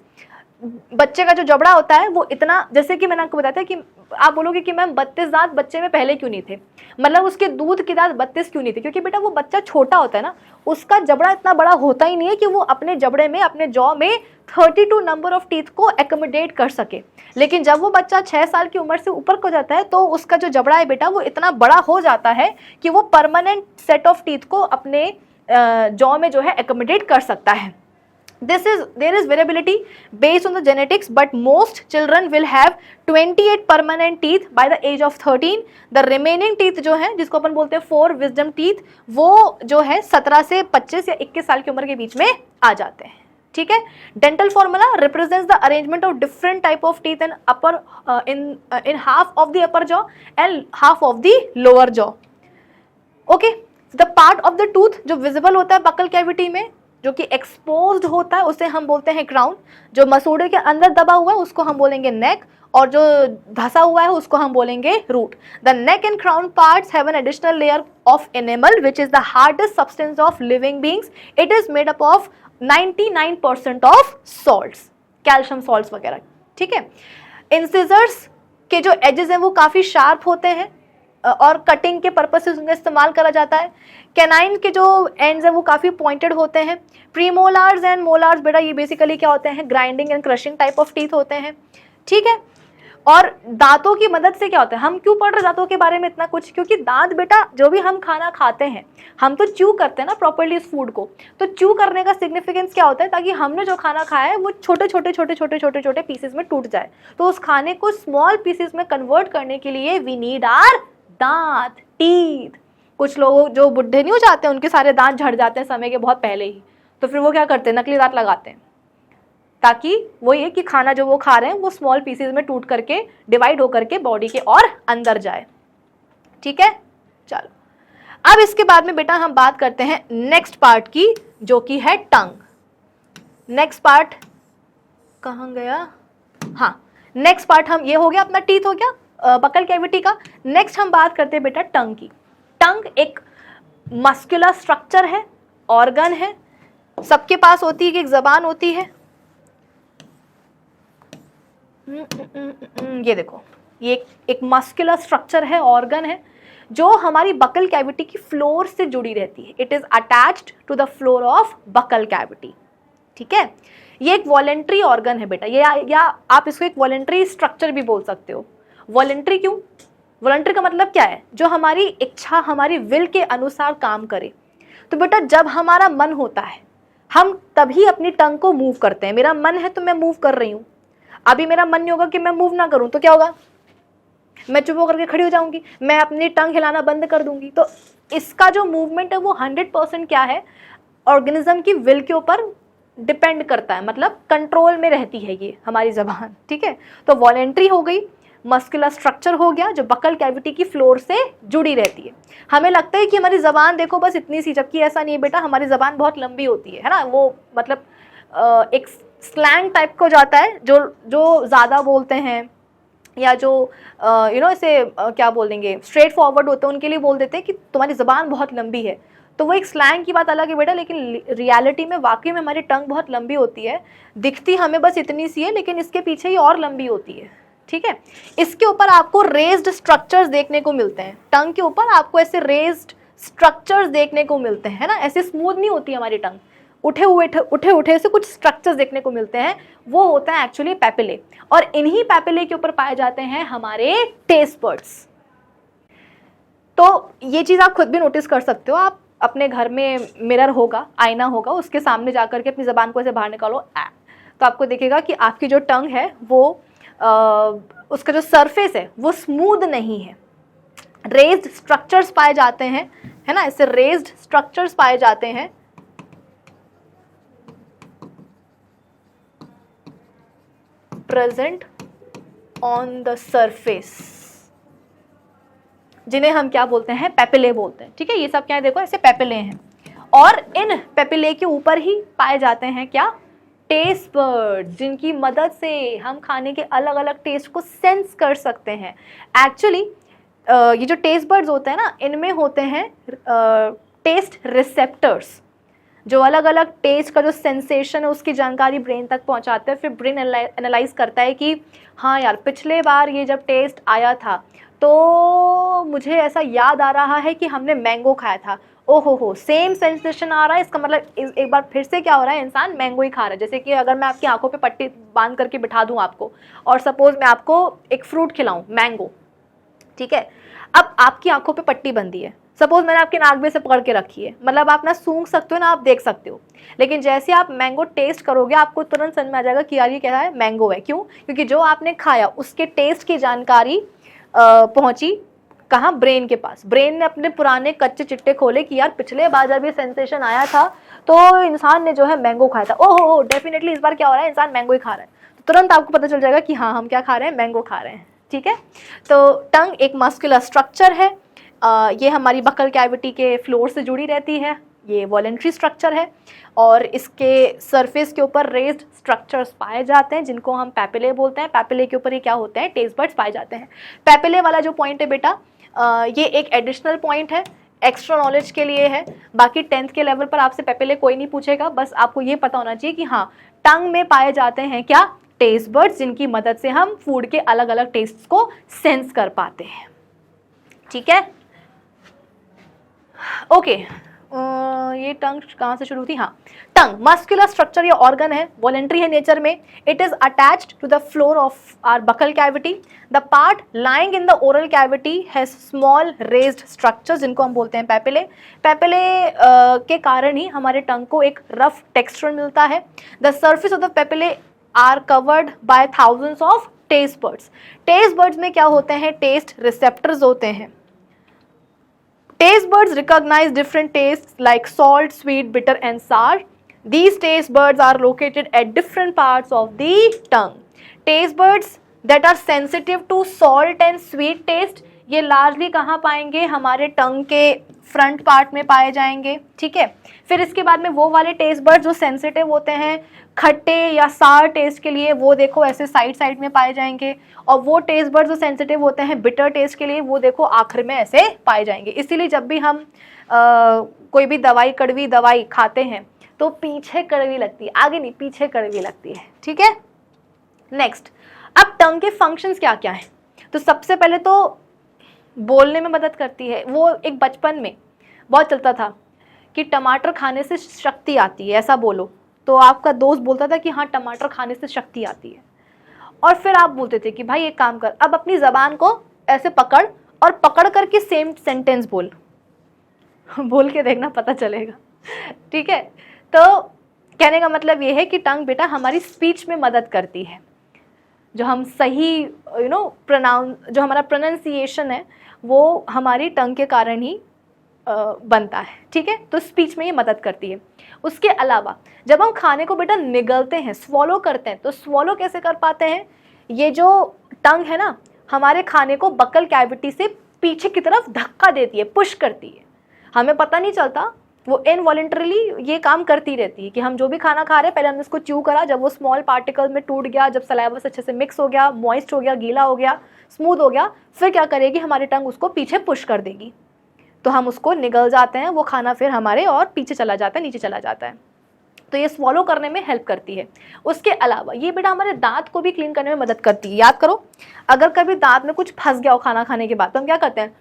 बच्चे का जो जबड़ा होता है वो इतना, जैसे कि मैंने आपको बताया था कि आप बोलोगे कि मैम 32 दांत बच्चे में पहले क्यों नहीं थे, मतलब उसके दूध के दांत 32 क्यों नहीं थे, क्योंकि बेटा वो बच्चा छोटा होता है ना, उसका जबड़ा इतना बड़ा होता ही नहीं है कि वो अपने जबड़े में, अपने जॉ में 32 नंबर ऑफ टीथ को एकोमोडेट कर सके। लेकिन जब वो बच्चा 6 साल की उम्र से ऊपर को जाता है तो उसका जो जबड़ा है बेटा वो इतना बड़ा हो जाता है कि वो परमानेंट सेट ऑफ टीथ को अपने जॉ में जो है एकोमोडेट कर सकता है। There is variability based on the genetics, but most children will have 28 permanent teeth by the age of 13. The remaining teeth जो है, जिसको अपन बोलते हैं 4 wisdom teeth, वो जो है 17 से 25 या 21 साल की उम्र के बीच में आ जाते हैं। ठीक है, dental formula represents the arrangement of different type of teeth in upper in half of the upper jaw and half of the lower jaw. Okay, the part of the tooth जो visible होता है buccal cavity में, जो कि exposed होता है, उसे हम बोलते हैं क्राउन। जो मसूड़े के अंदर दबा हुआ है उसको हम बोलेंगे नेक, और जो धसा हुआ है उसको हम बोलेंगे root. The neck and crown parts have an additional layer of enamel which is the hardest substance of living beings. It is made up of 99% of salts, calcium salts वगैरह। ठीक है, इंसिजर्स के जो एजेस हैं वो काफ़ी sharp होते हैं और कटिंग के पर्पज से उनका इस्तेमाल करा जाता है। कैनाइन के जो एंड्स हैं वो काफ़ी पॉइंटेड होते हैं। प्रीमोलार्स एंड मोलार्स बेटा ये बेसिकली क्या होते हैं, grinding and crushing type of teeth होते हैं। ठीक है, और दांतों की मदद से क्या होता है, हम क्यों पढ़ रहे दांतों के बारे में इतना कुछ, क्योंकि दांत बेटा जो भी हम खाना खाते हैं हम तो च्यू करते हैं ना प्रॉपर्ली इस फूड को, तो च्यू करने का सिग्निफिकेंस क्या होता है, ताकि हमने जो खाना खाया है वो छोटे छोटे पीसेस में टूट जाए। तो उस खाने को स्मॉल पीसेस में कन्वर्ट करने के लिए वी नीड आवर दांत, टीथ। कुछ लोग जो बुढ़े नहीं हो जाते उनके सारे दांत झड़ जाते हैं समय के बहुत पहले ही, तो फिर वो क्या करते हैं, नकली दांत लगाते हैं, ताकि वो ये कि खाना जो वो खा रहे हैं वो स्मॉल पीसेस में टूट करके डिवाइड हो करके बॉडी के और अंदर जाए। ठीक है, चलो, अब इसके बाद में बेटा हम बात करते हैं नेक्स्ट पार्ट की, जो कि है टंग। नेक्स्ट पार्ट कहाँ गया? हाँ, नेक्स्ट पार्ट हम, ये हो गया अपना टीथ हो गया, बकल कैविटी का। नेक्स्ट हम बात करते हैं बेटा टंग की। टंग एक मस्कुलर स्ट्रक्चर है, ऑर्गन है, सबके पास होती है कि एक जबान होती है। ये देखो, ये एक मस्कुलर स्ट्रक्चर है, ऑर्गन है, जो हमारी बकल कैविटी की फ्लोर से जुड़ी रहती है। It is attached to the floor of buccal cavity. ठीक है, ये एक वॉलेंट्री ऑर्गन है बेटा, ये या आप इसको एक वॉलेंट्री स्ट्रक्चर भी बोल सकते हो। वॉलेंट्री क्यों? वॉलेंट्री का मतलब क्या है? जो हमारी इच्छा, हमारी विल के अनुसार काम करे। तो बेटा जब हमारा मन होता है, हम तभी अपनी टंग को मूव करते हैं। मेरा मन है तो मैं मूव कर रही हूँ। अभी मेरा मन नहीं होगा कि मैं मूव ना करूँ तो क्या होगा? मैं चुप होकर के खड़ी हो जाऊंगी, मैं अपनी टंग हिलाना बंद कर दूंगी। तो इसका जो मूवमेंट है वो 100% क्या है? ऑर्गेनिज्म की विल के ऊपर डिपेंड करता है, मतलब कंट्रोल में रहती है ये हमारी जबान। ठीक है, तो वॉलेंट्री हो गई, मस्कुलर स्ट्रक्चर हो गया जो बकल कैविटी की फ्लोर से जुड़ी रहती है। हमें लगता है कि हमारी जबान देखो बस इतनी सी, जबकि ऐसा नहीं है बेटा, हमारी जबान बहुत लंबी होती है ना। वो मतलब एक स्लैंग टाइप का हो जाता है, जो ज़्यादा बोलते हैं या जो इसे क्या बोल देंगे, स्ट्रेट फॉरवर्ड होते हैं, उनके लिए बोल देते हैं कि तुम्हारी ज़बान बहुत लंबी है। तो वो एक स्लैंग की बात अलग है बेटा, लेकिन रियलिटी में वाकई में हमारी टंग बहुत लंबी होती है। दिखती हमें बस इतनी सी है, लेकिन इसके पीछे ही और लंबी होती है। ठीक है, इसके ऊपर आपको रेज्ड स्ट्रक्चर्स देखने को मिलते हैं। टंग के ऊपर आपको ऐसे रेज्ड स्ट्रक्चर्स देखने को मिलते हैं, है ना। ऐसे स्मूथ नहीं होती हमारी टंग, उठे से कुछ स्ट्रक्चर्स देखने को मिलते हैं। वो होता है एक्चुअली पैपिले, और इन्हीं पैपिले के ऊपर पाए जाते हैं हमारे टेस्ट बड्स। तो ये चीज़ आप खुद भी नोटिस कर सकते हो। आप अपने घर में मिरर होगा, आईना होगा, उसके सामने जाकर के अपनी ज़बान को ऐसे बाहर निकालो, तो आपको दिखेगा कि आपकी जो टंग है वो उसका जो सरफेस है वो स्मूथ नहीं है। रेज्ड स्ट्रक्चर्स पाए जाते हैं, है ना, ऐसे रेज्ड स्ट्रक्चर्स पाए जाते हैं। प्रेजेंट ऑन द सरफेस, जिन्हें हम क्या बोलते हैं? पैपिले बोलते हैं। ठीक है, ये सब क्या है? देखो ऐसे पैपिले हैं, और इन पैपिले के ऊपर ही पाए जाते हैं क्या? टेस्ट बर्ड्स, जिनकी मदद से हम खाने के अलग अलग टेस्ट को सेंस कर सकते हैं। एक्चुअली ये जो टेस्ट बर्ड्स होते हैं ना, इनमें होते हैं टेस्ट रिसेप्टर्स, जो अलग अलग टेस्ट का जो सेंसेशन है उसकी जानकारी ब्रेन तक पहुंचाते हैं। फिर ब्रेन एनालाइज करता है कि हाँ यार, पिछले बार ये जब टेस्ट आया था तो मुझे ऐसा याद आ रहा है कि हमने मैंगो खाया था। ओहो हो, सेम सेंसेशन आ रहा है, इसका मतलब एक बार फिर से क्या हो रहा है? इंसान मैंगो ही खा रहा है। जैसे कि अगर मैं आपकी आंखों पे पट्टी बांध करके बिठा दूं आपको, और सपोज मैं आपको एक फ्रूट खिलाऊं, मैंगो, ठीक है। अब आपकी आंखों पे पट्टी बंधी है, सपोज मैंने आपके नाक में से पकड़ के रखी है, मतलब आप ना सूंघ सकते हो ना, आप देख सकते हो। लेकिन जैसे आप मैंगो टेस्ट करोगे आपको तुरंत समझ में आ जाएगा कि यार ये क्या है? मैंगो है। क्यों? क्योंकि जो आपने खाया उसके टेस्ट की जानकारी पहुंची कहाँ? ब्रेन के पास। ब्रेन ने अपने पुराने कच्चे चिट्टे खोले कि यार पिछले बार जब ये सेंसेशन आया था तो इंसान ने जो है मैंगो खाया था। ओहो, डेफिनेटली इस बार क्या हो रहा है? इंसान मैंगो ही खा रहा है। तो तुरंत आपको पता चल जाएगा कि हाँ, हम क्या खा रहे हैं? मैंगो खा रहे हैं। ठीक है, तो टंग एक मस्कुलर स्ट्रक्चर है। ये हमारी बकल कैविटी के फ्लोर से जुड़ी रहती है। ये वॉलेंट्री स्ट्रक्चर है, और इसके सरफेस के ऊपर रेज्ड स्ट्रक्चर्स पाए जाते हैं, जिनको हम पैपिले बोलते हैं। पैपिले के ऊपर ये क्या होते हैं? टेस्ट बड्स पाए जाते हैं। पैपिले वाला जो पॉइंट है बेटा, ये एक एडिशनल पॉइंट है, एक्स्ट्रा नॉलेज के लिए है। बाकी 10th के लेवल पर आपसे पैपिले कोई नहीं पूछेगा, बस आपको ये पता होना चाहिए कि हाँ, टंग में पाए जाते हैं क्या? टेस्ट बड्स, जिनकी मदद से हम फूड के अलग अलग टेस्ट को सेंस कर पाते हैं। ठीक है, ओके। ये टंग कहाँ से शुरू थी? हाँ, टंग मस्कुलर स्ट्रक्चर या ऑर्गन है, वॉलेंट्री है नेचर में। It is attached to the floor of our buccal cavity. The part lying in the oral cavity has small raised structures, जिनको हम बोलते हैं पैपिले। पैपिले के कारण ही हमारे टंग को एक रफ टेक्सचर मिलता है। The surface of the papillae are covered by thousands of taste birds. Taste birds में क्या होते हैं? टेस्ट रिसेप्टर्स होते हैं। Taste buds recognize different tastes like salt, sweet, bitter and sour. These taste buds are located at different parts of the tongue. Taste buds that are sensitive to salt and sweet taste, ये largely कहाँ पाएंगे, हमारे टंग के front part में पाए जाएंगे, ठीक है। फिर इसके बाद में वो वाले टेस्ट बर्ड जो सेंसिटिव होते हैं खट्टे या सार टेस्ट के लिए, वो देखो ऐसे साइड साइड में पाए जाएंगे, और वो टेस्ट बर्ड जो सेंसिटिव होते हैं बिटर टेस्ट के लिए, वो देखो आखिर में ऐसे पाए जाएंगे। इसीलिए जब भी हम कोई भी दवाई, कड़वी दवाई खाते हैं तो पीछे कड़वी लगती है, आगे नहीं, पीछे कड़वी लगती है, ठीक है। नेक्स्ट, अब टंग के फंक्शंस क्या क्या हैं। तो सबसे पहले तो बोलने में मदद करती है। वो एक बचपन में बहुत चलता था कि टमाटर खाने से शक्ति आती है, ऐसा बोलो, तो आपका दोस्त बोलता था कि हाँ टमाटर खाने से शक्ति आती है, और फिर आप बोलते थे कि भाई एक काम कर, अब अपनी ज़बान को ऐसे पकड़ और पकड़ करके सेम सेंटेंस बोल बोल के देखना, पता चलेगा, ठीक है। तो कहने का मतलब ये है कि टंग बेटा हमारी स्पीच में मदद करती है। जो हम सही जो हमारा प्रोनाउंसिएशन है वो हमारी टंग के कारण ही बनता है, ठीक है। तो स्पीच में ये मदद करती है। उसके अलावा जब हम खाने को बेटा निगलते हैं, स्वॉलो करते हैं, तो स्वॉलो कैसे कर पाते हैं, ये जो टंग है ना हमारे खाने को बकल कैविटी से पीछे की तरफ धक्का देती है, पुश करती है। हमें पता नहीं चलता, वो इनवॉलेंटरली ये काम करती रहती है कि हम जो भी खाना खा रहे हैं पहले हमने इसको च्यू करा, जब वो स्मॉल पार्टिकल में टूट गया, जब सलाइवा से अच्छे से मिक्स हो गया, मॉइस्ट हो गया, गीला हो गया, स्मूथ हो गया, फिर क्या करेगी हमारी टंग उसको पीछे पुश कर देगी, तो हम उसको निगल जाते हैं, वो खाना फिर हमारे और पीछे चला जाता है, नीचे चला जाता है। तो ये स्वॉलो करने में हेल्प करती है। उसके अलावा ये बेटा हमारे दांत को भी क्लीन करने में मदद करती है। याद करो, अगर कभी दांत में कुछ फंस गया हो खाना खाने के बाद, तो हम क्या करते हैं,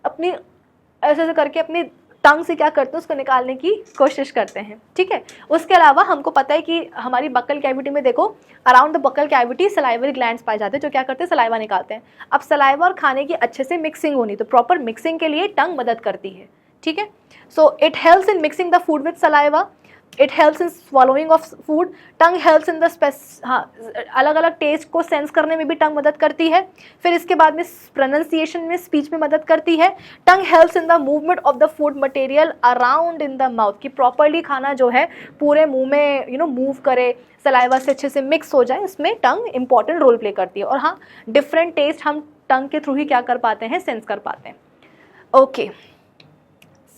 अपनी ऐसे ऐसे करके अपनी टंग से क्या करते हैं, उसको निकालने की कोशिश करते हैं, ठीक है। उसके अलावा हमको पता है कि हमारी बक्कल कैविटी में देखो, around the buccal cavity salivary glands पाए जाते हैं, जो क्या करते हैं, सलाइवा निकालते हैं। अब सलाइवा और खाने की अच्छे से मिक्सिंग होनी, तो प्रॉपर मिक्सिंग के लिए टंग मदद करती है, ठीक है। So it helps in mixing the food with saliva, it helps in swallowing of food, tongue helps in the अलग अलग टेस्ट को सेंस करने में भी टंग मदद करती है। फिर इसके बाद में प्रोनाउंसिएशन में, स्पीच में मदद करती है। Tongue helps in the movement of the food material around in the mouth, कि प्रॉपरली खाना जो है पूरे मुंह में मूव करे, सलाइवा से अच्छे से मिक्स हो जाए, इसमें टंग इंपॉर्टेंट रोल प्ले करती है। और हाँ, डिफरेंट टेस्ट हम टंग के थ्रू ही क्या कर पाते हैं, सेंस कर पाते हैं, ओके।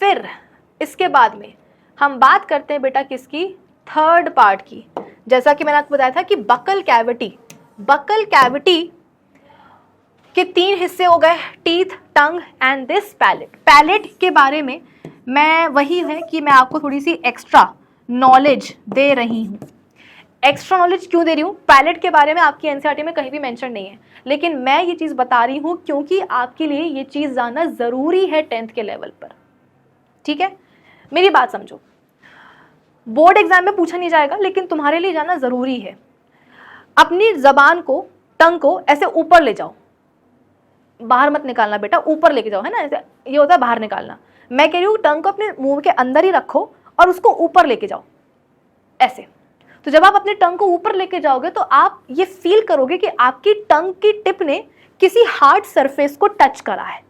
फिर इसके बाद में हम बात करते हैं बेटा किसकी, थर्ड पार्ट की। जैसा कि मैंने आपको बताया था कि बक्कल कैविटी, बक्कल कैविटी के 3 हिस्से हो गए, teeth, tongue and this palate. Palate के बारे में मैं वही है कि मैं आपको थोड़ी सी एक्स्ट्रा नॉलेज दे रही हूँ। एक्स्ट्रा नॉलेज क्यों दे रही हूँ, पैलेट के बारे में आपकी एनसीईआरटी में कहीं भी मेंशन नहीं है, लेकिन मैं ये चीज़ बता रही हूँ क्योंकि आपके लिए ये चीज़ जानना ज़रूरी है 10th के लेवल पर, ठीक है। मेरी बात समझो, बोर्ड एग्जाम में पूछा नहीं जाएगा, लेकिन तुम्हारे लिए जाना ज़रूरी है। अपनी ज़बान को, टंग को ऐसे ऊपर ले जाओ, बाहर मत निकालना बेटा, ऊपर लेके जाओ, है ना, ऐसे ये होता है बाहर निकालना। मैं कह रही हूँ टंग को अपने मुंह के अंदर ही रखो और उसको ऊपर लेके जाओ, ऐसे। तो जब आप अपने टंग को ऊपर लेके जाओगे तो आप ये फील करोगे कि आपकी टंग की टिप ने किसी हार्ड सरफेस को टच करा है,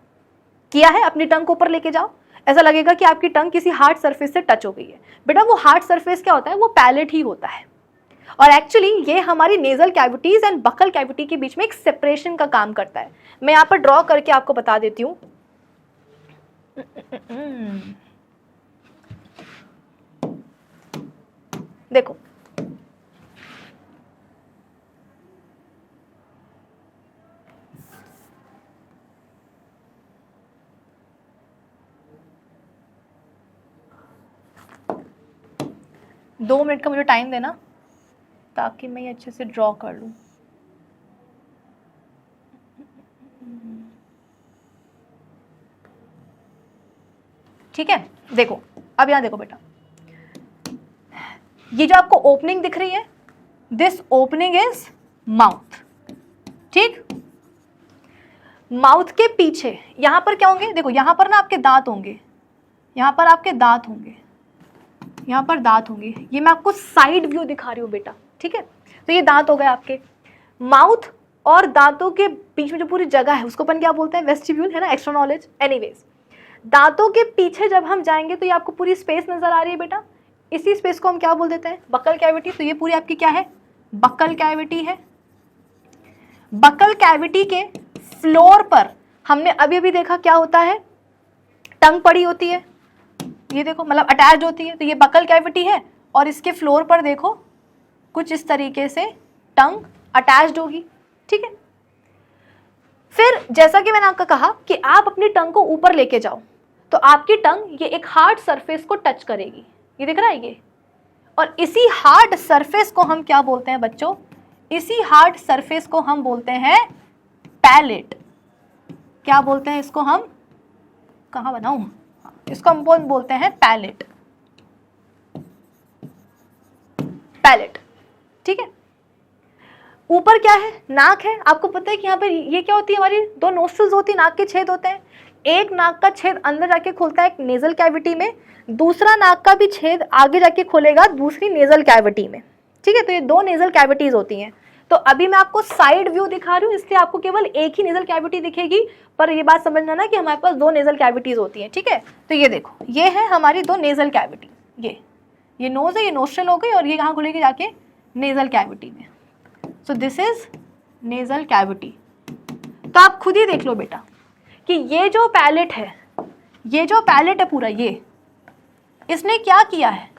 किया है। अपनी टंग को ऊपर लेके जाओ, ऐसा लगेगा कि आपकी टंग किसी हार्ड सरफेस से टच हो गई है। बेटा वो हार्ड सरफेस क्या होता है, वो पैलेट ही होता है। और एक्चुअली ये हमारी nasal cavities and buccal cavity के बीच में एक सेपरेशन का काम करता है। मैं यहाँ पर ड्रॉ करके आपको बता देती हूँ। देखो, दो मिनट का मुझे टाइम देना ताकि मैं ये अच्छे से ड्रॉ कर लूँ। ठीक है, देखो अब यहाँ देखो बेटा, ये जो आपको ओपनिंग दिख रही है, दिस ओपनिंग इज माउथ, ठीक। माउथ के पीछे यहां पर क्या होंगे, देखो यहां पर ना आपके दांत होंगे, यहां पर आपके दांत होंगे, यहाँ पर दांत होंगे। ये मैं आपको साइड व्यू दिखा रही हूँ बेटा, ठीक है। तो ये दांत हो गए आपके। माउथ और दांतों के बीच में जो पूरी जगह है उसको अपन क्या बोलते हैं, वेस्टिब्यूल, है ना, एक्स्ट्रा नॉलेज। एनीवेज, दांतों के पीछे जब हम जाएंगे तो ये आपको पूरी स्पेस नजर आ रही है बेटा, इसी स्पेस को हम क्या बोल देते हैं, बक्कल कैविटी। तो ये पूरी आपकी क्या है, बक्कल कैविटी है। बक्कल कैविटी के फ्लोर पर हमने अभी अभी देखा क्या होता है, टंग पड़ी होती है, ये देखो मतलब अटैच्ड होती है, तो ये बकल कैविटी है और इसके फ्लोर पर देखो कुछ इस तरीके से टंग अटैच्ड होगी, ठीक है। फिर जैसा कि मैंने आपको कहा कि आप अपनी टंग को ऊपर लेके जाओ, तो आपकी टंग ये एक हार्ड सरफेस को टच करेगी, ये दिख रहा है ये, और इसी हार्ड सरफेस को हम क्या बोलते हैं बच्चों, इसी हार्ड सरफेस को हम बोलते हैं पैलेट। क्या बोलते हैं इसको हम, कहाँ बनाऊं, इसको हम बोलते हैं पैलेट, पैलेट, ठीक है। ऊपर क्या है, नाक है। आपको पता है कि यहाँ पर ये क्या होती है, हमारी दो नोस्ट्रिल्स होती है, नाक के छेद होते हैं। एक नाक का छेद अंदर जाके खुलता है एक नेजल कैविटी में, दूसरा नाक का भी छेद आगे जाके खुलेगा दूसरी नेजल कैविटी में, ठीक है। तो ये दो नेजल कैविटीज होती हैं। तो अभी मैं आपको साइड व्यू दिखा रही हूँ, इसलिए आपको केवल एक ही नेजल कैविटी दिखेगी, पर ये बात समझना ना कि हमारे पास दो नेजल कैविटीज होती हैं, ठीक है। तो ये देखो, ये है हमारी दो नेजल कैविटी, ये नोज है, ये नोस्ट्रल हो गई, और ये कहाँ खुलेगी जाके नेजल कैविटी में। So this is nasal cavity. तो आप खुद ही देख लो बेटा कि ये जो पैलेट है, ये जो पैलेट है पूरा, ये इसने क्या किया है,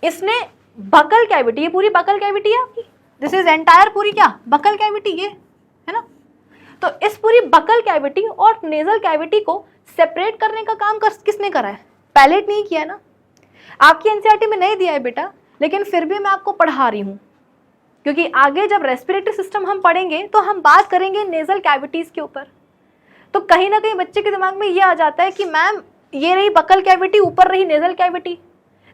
इसने बकल कैविटी, ये पूरी बकल कैविटी है आपकी, दिस इज एंटायर पूरी क्या बकल कैविटी, ये है ना। तो इस पूरी बकल कैविटी और नेजल कैविटी को सेपरेट करने का काम किसने करा है, पैलेट नहीं किया ना। आपकी एनसीईआरटी में नहीं दिया है बेटा, लेकिन फिर भी मैं आपको पढ़ा रही हूँ, क्योंकि आगे जब रेस्पिरेटरी सिस्टम हम पढ़ेंगे तो हम बात करेंगे नेजल कैविटीज के ऊपर। तो कहीं ना कहीं बच्चे के दिमाग में ये आ जाता है कि मैम ये रही बकल कैविटी, ऊपर रही नेजल कैविटी,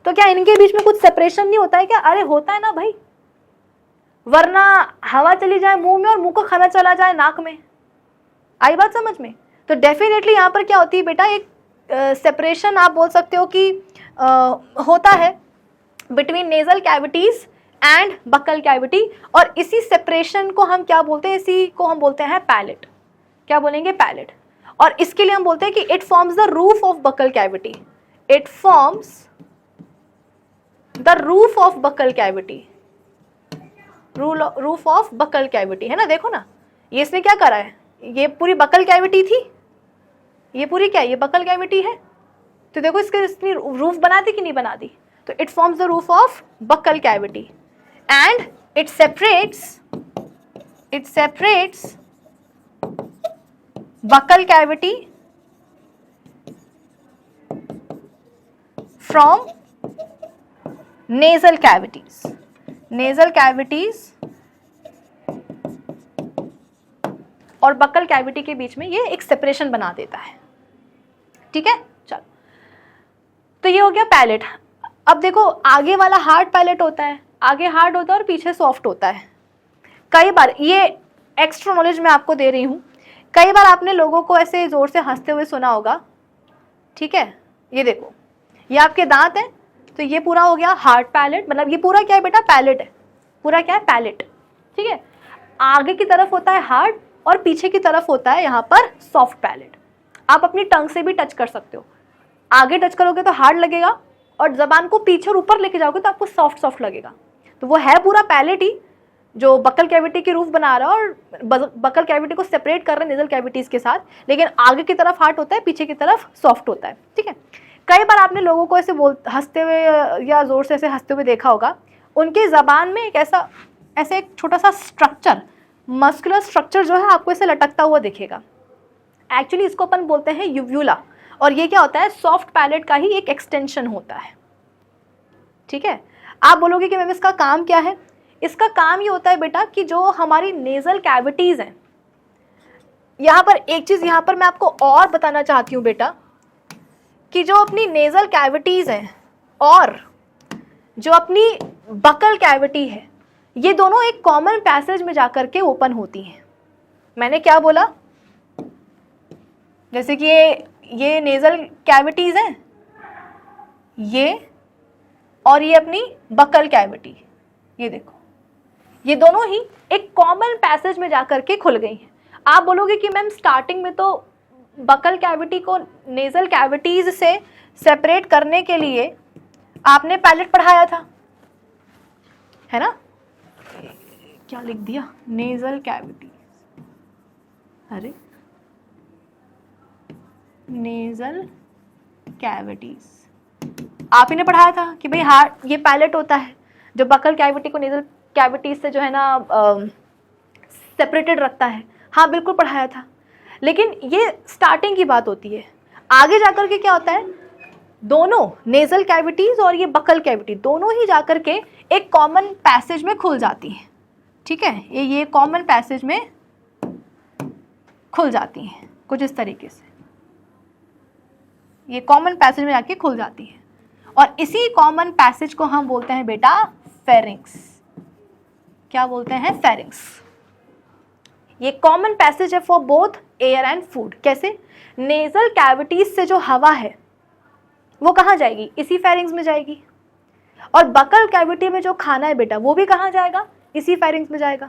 तो क्या इनके बीच में कुछ सेपरेशन नहीं होता है क्या? अरे होता है ना भाई, वरना हवा चली जाए मुंह में और मुंह को खाना चला जाए नाक में। आई बात समझ में? तो डेफिनेटली यहाँ पर क्या होती है बेटा, एक सेपरेशन आप बोल सकते हो कि होता है between nasal cavities and buccal cavity, और इसी सेपरेशन को हम क्या बोलते हैं, इसी को हम बोलते हैं पैलेट। क्या बोलेंगे? पैलेट। और इसके लिए हम बोलते हैं कि it forms the roof of buccal cavity, it forms the roof of buccal cavity, roof of buccal cavity, है ना। देखो ना, ये इसने क्या करा है, ये पूरी बकल कैविटी थी, ये पूरी क्या, ये बकल कैविटी है, तो देखो इसने रूफ बना दी कि नहीं बना दी। तो it forms the roof of buccal cavity and it separates buccal cavity from nasal cavities, nasal cavities और बकल कैविटी के बीच में ये एक सेपरेशन बना देता है, ठीक है। चलो, तो ये हो गया पैलेट। अब देखो, आगे वाला हार्ड पैलेट होता है, आगे हार्ड होता है और पीछे सॉफ्ट होता है। कई बार, ये एक्स्ट्रा नॉलेज मैं आपको दे रही हूँ, कई बार आपने लोगों को ऐसे जोर से हंसते हुए सुना होगा, ठीक है। ये देखो, ये आपके दांत हैं, तो ये पूरा हो गया हार्ड पैलेट, मतलब ये पूरा क्या है बेटा, पैलेट है, पूरा क्या है, पैलेट, ठीक है। आगे की तरफ होता है हार्ड और पीछे की तरफ होता है यहाँ पर सॉफ्ट पैलेट। आप अपनी टंग से भी टच कर सकते हो, आगे टच करोगे तो हार्ड लगेगा, और जबान को पीछे और ऊपर लेके जाओगे तो आपको सॉफ्ट सॉफ्ट लगेगा। तो वो है पूरा पैलेट ही जो बकल कैविटी की रूफ बना रहा है और बकल कैविटी को सेपरेट कर रहा है नेजल कैविटीज के साथ, लेकिन आगे की तरफ हार्ड होता है, पीछे की तरफ सॉफ्ट होता है, ठीक है। कई बार आपने लोगों को ऐसे हंसते हुए या जोर से ऐसे हंसते हुए देखा होगा, उनके जबान में एक ऐसे एक छोटा सा स्ट्रक्चर, मस्कुलर स्ट्रक्चर जो है आपको ऐसे लटकता हुआ दिखेगा। एक्चुअली इसको अपन बोलते हैं यूव्यूला, और ये क्या होता है, सॉफ्ट पैलेट का ही एक एक्सटेंशन होता है, ठीक है। आप बोलोगे कि मैम इसका काम क्या है? इसका काम ये होता है बेटा कि जो हमारी नेजल कैविटीज हैं, यहाँ पर एक चीज यहाँ पर मैं आपको और बताना चाहती हूँ बेटा, कि जो अपनी नेजल कैविटीज हैं और जो अपनी बकल कैविटी है, ये दोनों एक कॉमन पैसेज में जाकर के ओपन होती हैं। मैंने क्या बोला, जैसे कि ये नेजल कैविटीज हैं, ये और ये अपनी बकल कैविटी, ये देखो, ये दोनों ही एक कॉमन पैसेज में जाकर के खुल गई हैं। आप बोलोगे कि मैम स्टार्टिंग में तो बकल कैविटी को नेजल कैविटीज से सेपरेट करने के लिए आपने पैलेट पढ़ाया था, है ना। क्या लिख दिया, नेजल कैविटी, अरे नेजल कैविटीज। आप ही ने पढ़ाया था कि भाई हाँ ये पैलेट होता है जो बकल कैविटी को नेजल कैविटीज से जो है ना सेपरेटेड रखता है। हाँ बिल्कुल पढ़ाया था, लेकिन ये स्टार्टिंग की बात होती है। आगे जाकर के क्या होता है, दोनों नेजल कैविटीज और ये बकल कैविटी दोनों ही जाकर के एक कॉमन पैसेज में खुल जाती हैं। ठीक है, ये कॉमन पैसेज में खुल जाती हैं कुछ इस तरीके से, ये कॉमन पैसेज में जाके खुल जाती है और इसी कॉमन पैसेज को हम बोलते हैं बेटा फेरिंग्स। क्या बोलते हैं? फेरिंग्स। ये कॉमन पैसेज है for both air and food. कैसे? नेजल कैविटीज से जो हवा है वो कहाँ जाएगी? इसी फेरिंग्स में जाएगी, और बकल कैविटी में जो खाना है बेटा वो भी कहाँ जाएगा? इसी फेरिंग्स में जाएगा।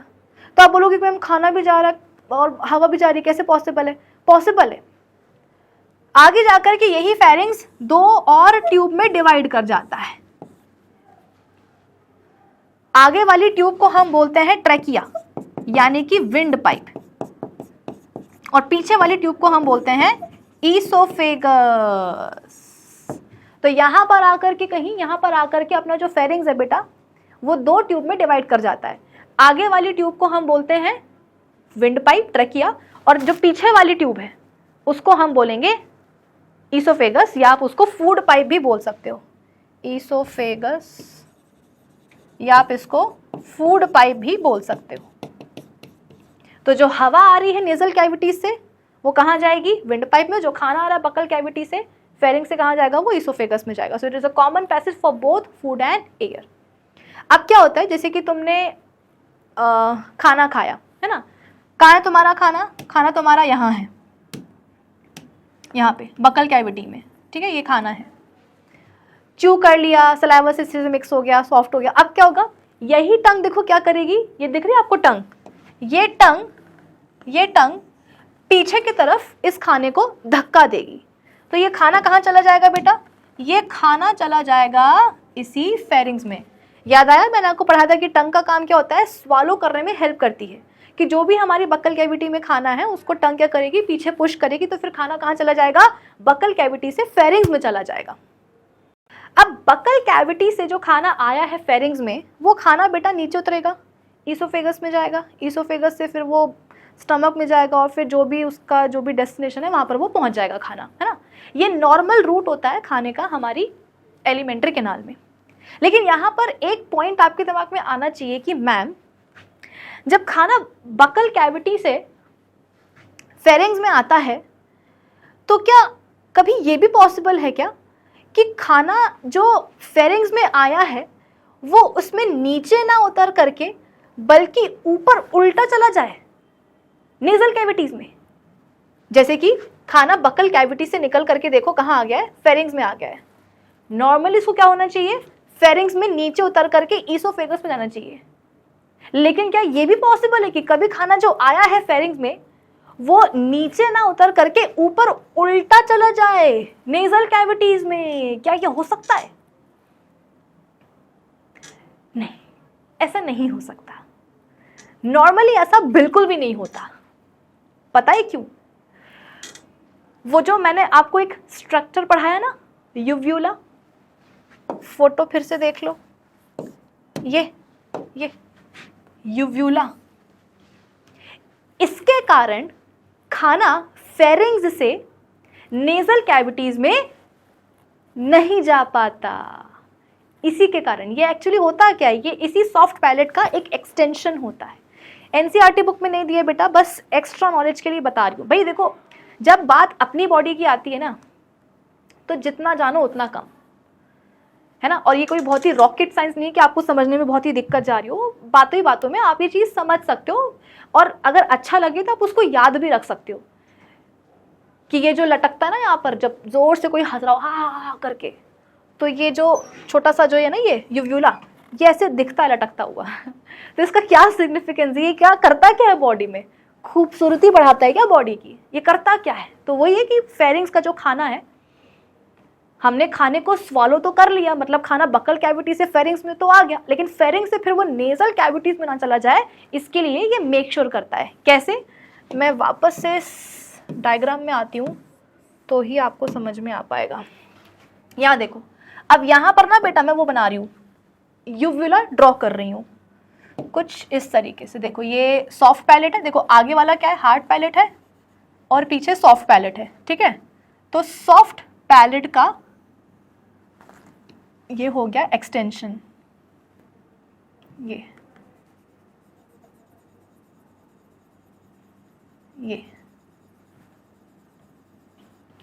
तो आप बोलोगे कि मैम खाना भी जा रहा है और हवा भी जा रही है, कैसे पॉसिबल है? पॉसिबल है। आगे जाकर के यही फेरिंग्स दो और ट्यूब में डिवाइड कर जाता है। आगे वाली ट्यूब को हम बोलते हैं ट्रैकिया यानी कि विंड पाइप, और पीछे वाली ट्यूब को हम बोलते हैं ईसोफेगस। तो यहां पर आकर के यहां पर आकर के अपना जो फेरिंग्स है बेटा वो दो ट्यूब में डिवाइड कर जाता है। आगे वाली ट्यूब को हम बोलते हैं विंड पाइप ट्रैकिया, और जो पीछे वाली ट्यूब है उसको हम बोलेंगे ईसोफेगस, या आप उसको फूड पाइप भी बोल सकते हो। ईसोफेगस या आप इसको फूड पाइप भी बोल सकते हो। तो जो हवा आ रही है नेजल कैविटी से वो कहाँ जाएगी? विंड पाइप में। जो खाना आ रहा है बकल कैविटी से, फेरिंग से कहाँ जाएगा? वो ईसोफेगस में जाएगा। So it is a common passage for both food and air. अब क्या होता है, जैसे कि तुमने खाना खाया है ना, कहाँ है तुम्हारा खाना? खाना तुम्हारा यहाँ है, यहाँ पे बकल कैविटी में। ठीक है, ये खाना है, च्यू कर लिया, सलाइवा से मिक्स हो गया, सॉफ्ट हो गया। अब क्या होगा? यही टंग देखो क्या करेगी, ये दिख रही है आपको टंग, ये टंग पीछे की तरफ इस खाने को धक्का देगी। तो ये खाना कहाँ चला जाएगा बेटा? ये खाना चला जाएगा इसी फेरिंग्स में। याद आया मैंने आपको पढ़ाया था कि टंग का काम क्या होता है? स्वालो करने में हेल्प करती है, कि जो भी हमारी बकल कैविटी में खाना है उसको टंग क्या करेगी? पीछे पुश करेगी, तो फिर खाना कहाँ चला जाएगा? बकल कैविटी से फेरिंग्स में चला जाएगा। अब बकल कैविटी से जो खाना आया है फेरिंग्स में, वो खाना बेटा नीचे उतरेगा, ईसोफेगस में जाएगा, ईसोफेगस से फिर वो स्टमक में जाएगा, और फिर जो भी उसका जो भी डेस्टिनेशन है वहाँ पर वो पहुँच जाएगा खाना, है ना। ये नॉर्मल रूट होता है खाने का हमारी एलिमेंट्री कैनाल में। लेकिन यहाँ पर एक पॉइंट आपके दिमाग में आना चाहिए कि मैम जब खाना बकल कैविटी से फेरिंग्स में आता है तो क्या कभी ये भी पॉसिबल है क्या कि खाना जो फेरिंग्स में आया है वो उसमें नीचे ना उतर करके बल्कि ऊपर उल्टा चला जाए नेजल कैविटीज में? जैसे कि खाना बकल कैविटी से निकल करके देखो कहाँ आ गया है? फेरिंग्स में आ गया है। नॉर्मली इसको क्या होना चाहिए? फेरिंग्स में नीचे उतर करके ईसोफेगस में जाना चाहिए। लेकिन क्या ये भी पॉसिबल है कि कभी खाना जो आया है फेरिंग्स में वो नीचे ना उतर करके ऊपर उल्टा चला जाए नेजल कैविटीज में? क्या ये हो सकता है? नहीं, ऐसा नहीं हो सकता। नॉर्मली ऐसा बिल्कुल भी नहीं होता। पता है क्यों? वो जो मैंने आपको एक स्ट्रक्चर पढ़ाया ना, यूव्यूला, फोटो फिर से देख लो, ये यूव्यूला, इसके कारण खाना फेरिंग्स से नेजल कैविटीज में नहीं जा पाता। इसी के कारण ये एक्चुअली होता क्या है, ये इसी सॉफ्ट पैलेट का एक एक्सटेंशन होता है। एनसीईआरटी बुक में नहीं दिया बेटा, बस एक्स्ट्रा नॉलेज के लिए बता रही हूँ। भाई देखो, जब बात अपनी बॉडी की आती है ना तो जितना जानो उतना कम, है ना। और ये कोई बहुत ही रॉकेट साइंस नहीं है कि आपको समझने में बहुत ही दिक्कत जा रही हो। बातों ही बातों में आप ये चीज़ समझ सकते हो, और अगर अच्छा लगे तो आप उसको याद भी रख सकते हो कि ये जो लटकता है ना यहाँ पर, जब जोर से कोई हंस रहा हो हा करके, तो ये जो छोटा सा जो है ना ये यूव्यूला, ये ऐसे दिखता है लटकता हुआ तो इसका क्या सिग्निफिकेंस है? ये क्या करता क्या है बॉडी में? खूबसूरती बढ़ाता है क्या बॉडी की? ये करता क्या है? तो वही है कि फेरिंग्स का जो खाना है, हमने खाने को स्वॉलो तो कर लिया, मतलब खाना बकल कैविटी से फेरिंग्स में तो आ गया, लेकिन फेरिंग्स से फिर वो नेजल कैविटीज में ना चला जाए, इसके लिए ये मेक श्योर करता है। कैसे? मैं वापस से डायग्राम में आती हूँ तो ही आपको समझ में आ पाएगा। यहाँ देखो, अब यहाँ पर ना बेटा मैं वो बना रही हूँ, यूव्यूला ड्रॉ कर रही हूँ कुछ इस तरीके से। देखो ये सॉफ्ट पैलेट है, देखो आगे वाला क्या है, हार्ड पैलेट है और पीछे सॉफ्ट पैलेट है, ठीक है। तो सॉफ्ट पैलेट का ये हो गया एक्सटेंशन, ये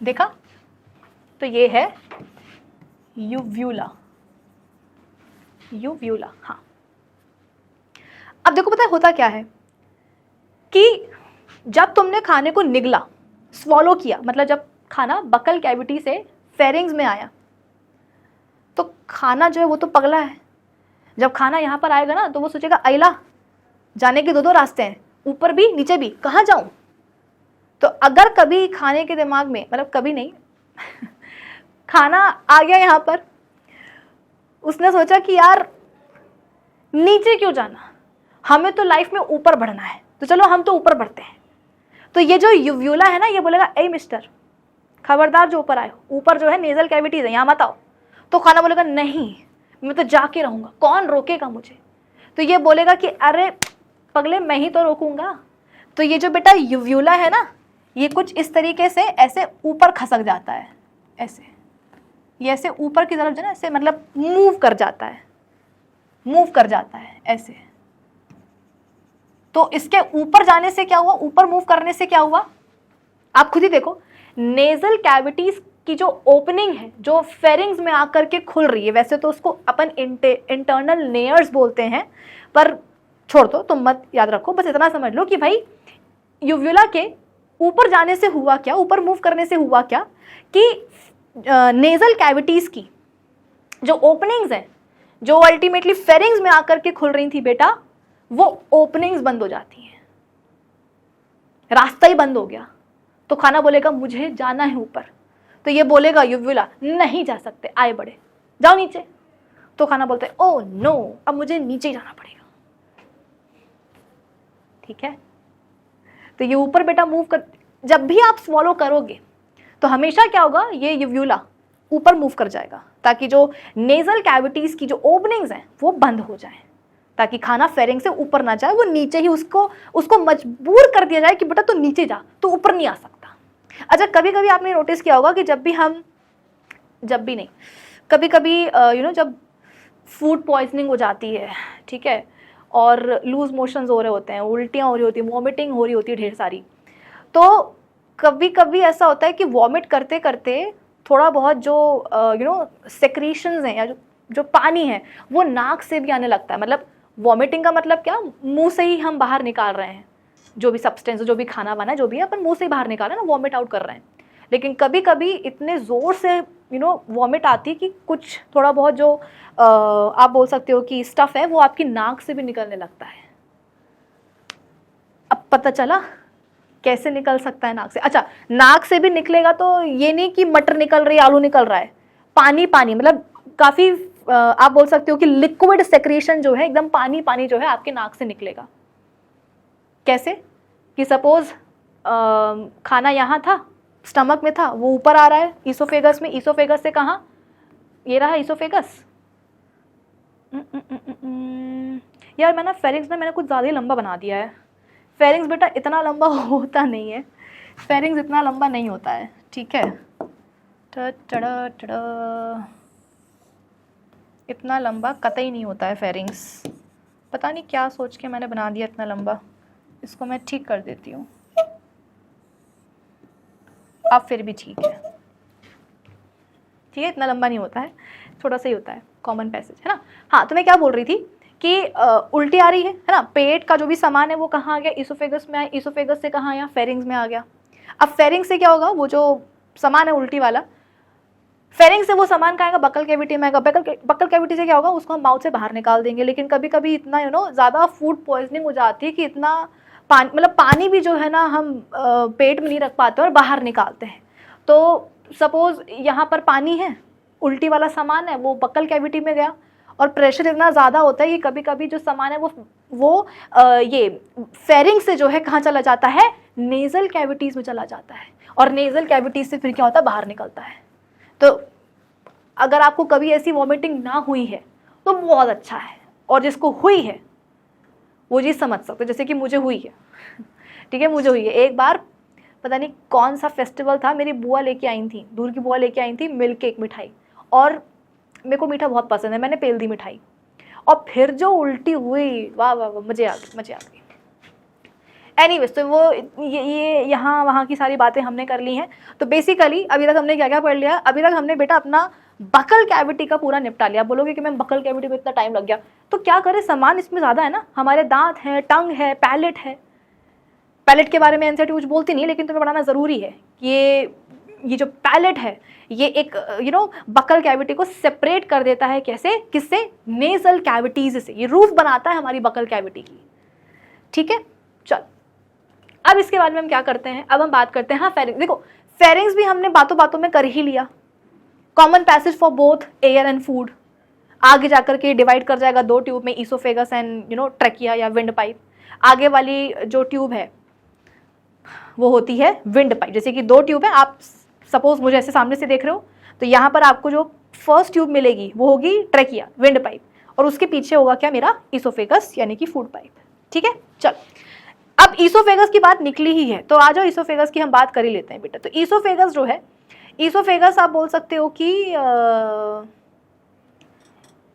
देखा, तो ये है यूव्यूला, यूव्यूला। हाँ, अब देखो पता है होता क्या है कि जब तुमने खाने को निगला, स्वॉलो किया, मतलब जब खाना बकल कैविटी से फेरिंग्स में आया, तो खाना जो है वो तो पगला है। जब खाना यहाँ पर आएगा ना तो वो सोचेगा अयला, जाने के दो रास्ते हैं, ऊपर भी नीचे भी, कहाँ जाऊं। तो अगर कभी खाने के दिमाग में, मतलब कभी नहीं खाना आ गया यहाँ पर, उसने सोचा कि यार नीचे क्यों जाना, हमें तो लाइफ में ऊपर बढ़ना है, तो चलो हम तो ऊपर बढ़ते हैं। तो ये जो यूव्यूला है ना, ये बोलेगा ए मिस्टर, खबरदार जो ऊपर आए, ऊपर जो है नेजल कैविटीज है, यहाँ मत आओ। तो खाना बोलेगा नहीं, मैं तो जाके रहूंगा, कौन रोकेगा मुझे। तो ये बोलेगा कि अरे पगले, मैं ही तो रोकूंगा। तो ये जो बेटा यूव्यूला है ना, ये कुछ इस तरीके से ऐसे ऊपर खसक जाता है, ऐसे, ये ऐसे ऊपर की तरफ जो ना ऐसे मतलब मूव कर जाता है, मूव कर जाता है ऐसे। तो इसके ऊपर जाने से क्या हुआ, ऊपर मूव करने से क्या हुआ, आप खुद ही देखो। नेजल कैविटीज की जो ओपनिंग है, जो फेरिंग्स में आकर के खुल रही है, वैसे तो उसको अपन इंटरनल लेयर्स बोलते हैं, पर छोड़ दो, तुम मत याद रखो, बस इतना समझ लो कि भाई यूव्यूला के ऊपर जाने से हुआ क्या, ऊपर मूव करने से हुआ क्या कि नेजल कैविटीज की जो ओपनिंग्स हैं, जो अल्टीमेटली फेरिंग्स में आकर के खुल रही थी बेटा, वो ओपनिंग्स बंद हो जाती हैं, रास्ता ही बंद हो गया। तो खाना बोलेगा मुझे जाना है ऊपर। तो ये बोलेगा यूव्यूला नहीं जा सकते, आए बढ़े, जाओ नीचे। तो खाना बोलता है ओ नो, अब मुझे नीचे जाना पड़ेगा, ठीक है। तो ये ऊपर बेटा मूव कर, जब भी आप स्वॉलो करोगे तो हमेशा क्या होगा, ये यूव्यूला ऊपर मूव कर जाएगा, ताकि जो नेजल कैविटीज की जो ओपनिंग्स हैं वो बंद हो जाए, ताकि खाना फेरिंग से ऊपर ना जाए, वो नीचे ही उसको मजबूर कर दिया जाए कि बेटा तू नीचे जा, तू ऊपर नहीं आ सकता। अच्छा, कभी कभी आपने नोटिस किया होगा कि कभी कभी जब फूड पॉइजनिंग हो जाती है, ठीक है, और लूज मोशंस हो रहे होते हैं, उल्टियाँ हो रही होती हैं, वॉमिटिंग हो रही होती है ढेर सारी, तो कभी कभी ऐसा होता है कि वॉमिट करते करते थोड़ा बहुत जो सेक्रीशंस हैं या जो पानी है वो नाक से भी आने लगता है। मतलब वॉमिटिंग का मतलब क्या, मुंह से ही हम बाहर निकाल रहे हैं जो भी सब्सटेंस, जो भी खाना वाना जो भी है, अपन मुंह से ही बाहर निकाल रहे हैं ना, वॉमिट आउट कर रहे हैं। लेकिन कभी कभी इतने ज़ोर से वॉमिट आती है कि कुछ थोड़ा बहुत जो आप बोल सकते हो कि स्टफ़ है वो आपकी नाक से भी निकलने लगता है। अब पता चला कैसे निकल सकता है नाक से। अच्छा, नाक से भी निकलेगा तो ये नहीं कि मटर निकल रही है, आलू निकल रहा है, पानी पानी, मतलब काफ़ी आप बोल सकते हो कि लिक्विड सेक्रेशन जो है, एकदम पानी पानी जो है आपके नाक से निकलेगा। कैसे कि सपोज खाना यहाँ था, स्टमक में था, वो ऊपर आ रहा है ईसोफेगस में, ईसोफेगस से कहाँ, ये रहा ईसोफेगस। यार मैं ना फेरिंग्स मैंने कुछ ज़्यादा ही लंबा बना दिया है। फेरिंग्स बेटा इतना लंबा होता नहीं है, फेरिंग्स इतना लंबा नहीं होता है, ठीक है। इतना लंबा कतई नहीं होता है फेरिंग्स, पता नहीं क्या सोच के मैंने बना दिया इतना लंबा। इसको मैं ठीक कर देती हूँ, अब फिर भी ठीक है, ठीक है, इतना लंबा नहीं होता है, थोड़ा सा ही होता है, कॉमन पैसेज है ना। हाँ, तो मैं क्या बोल रही थी कि उल्टी आ रही है ना, पेट का जो भी सामान है वो कहाँ आ गया, ईसोफेगस में आया, ईसोफेगस से कहाँ आया, फेरिंग्स में आ गया। अब फेरिंग्स से क्या होगा, वो जो सामान है उल्टी वाला, फेरिंग से वो सामान कहाँ आएगा, बकल कैविटी में आएगा। बकल कैविटी से क्या होगा, उसको हम माउथ से बाहर निकाल देंगे। लेकिन कभी कभी इतना ज़्यादा फूड पॉइजनिंग हो जाती है कि इतना पानी, मतलब पानी भी जो है ना हम पेट में नहीं रख पाते और बाहर निकालते हैं। तो सपोज यहाँ पर पानी है, उल्टी वाला सामान है, वो बकल कैविटी में गया और प्रेशर इतना ज़्यादा होता है कि कभी कभी जो सामान है वो ये फेरिंग से जो है कहाँ चला जाता है, नेजल कैविटीज़ में चला जाता है और नेजल कैविटीज़ से फिर क्या होता है, बाहर निकलता है। तो अगर आपको कभी ऐसी वॉमिटिंग ना हुई है तो बहुत अच्छा है, और जिसको हुई है वो चीज़ समझ सकते, जैसे कि मुझे हुई है, ठीक है, मुझे हुई है। एक बार पता नहीं कौन सा फेस्टिवल था, मेरी बुआ लेके आई थी, दूर की बुआ लेके आई थी मिल्क केक मिठाई, और मेरे को मीठा बहुत पसंद है, मैंने पेल दी मिठाई, और फिर जो उल्टी हुई, वाह वाह वाह, मज़े आ गई। एनीवेज, तो वो ये यहाँ वहाँ की सारी बातें हमने कर ली हैं। तो बेसिकली अभी तक हमने क्या क्या पढ़ लिया? अभी तक हमने बेटा अपना बकल कैविटी का पूरा निपटा लिया। बोलोगे कि मैम बकल कैविटी में इतना टाइम लग गया, तो क्या करें, सामान इसमें ज़्यादा है ना, हमारे दांत हैं, टंग है, पैलेट है। पैलेट के बारे में एनसीईआरटी कुछ बोलती नहीं, लेकिन तुम्हें पढ़ाना ज़रूरी है कि ये जो पैलेट है ये एक बकल कैविटी को सेपरेट कर देता है। कैसे? किससे? नेजल कैविटीज से। ये रूफ बनाता है हमारी बकल कैविटी की, ठीक है। चल, अब इसके बाद में हम क्या करते हैं, अब हम बात करते हैं, हाँ, फेरिंग्स। देखो, फेरिंग्स भी हमने बातों बातों में कर ही लिया। Common passage for both air and food. आगे जाकर के डिवाइड कर जाएगा दो ट्यूब में, ईसोफेगस एंड ट्रैकिया या विंड पाइप। आगे वाली जो ट्यूब है वो होती है विंड पाइप। जैसे कि दो ट्यूब है, आप सपोज मुझे ऐसे सामने से देख रहे हो, तो यहाँ पर आपको जो फर्स्ट ट्यूब मिलेगी वो होगी ट्रैकिया, विंड पाइप, और उसके पीछे होगा क्या, मेरा ईसोफेगस यानी कि फूड पाइप, ठीक है। चल, अब ईसोफेगस की बात निकली ही है तो आ जाओ, ईसोफेगस की हम बात कर ही लेते हैं बेटा। तो ईसोफेगस जो है, ईसोफेगस आप बोल सकते हो कि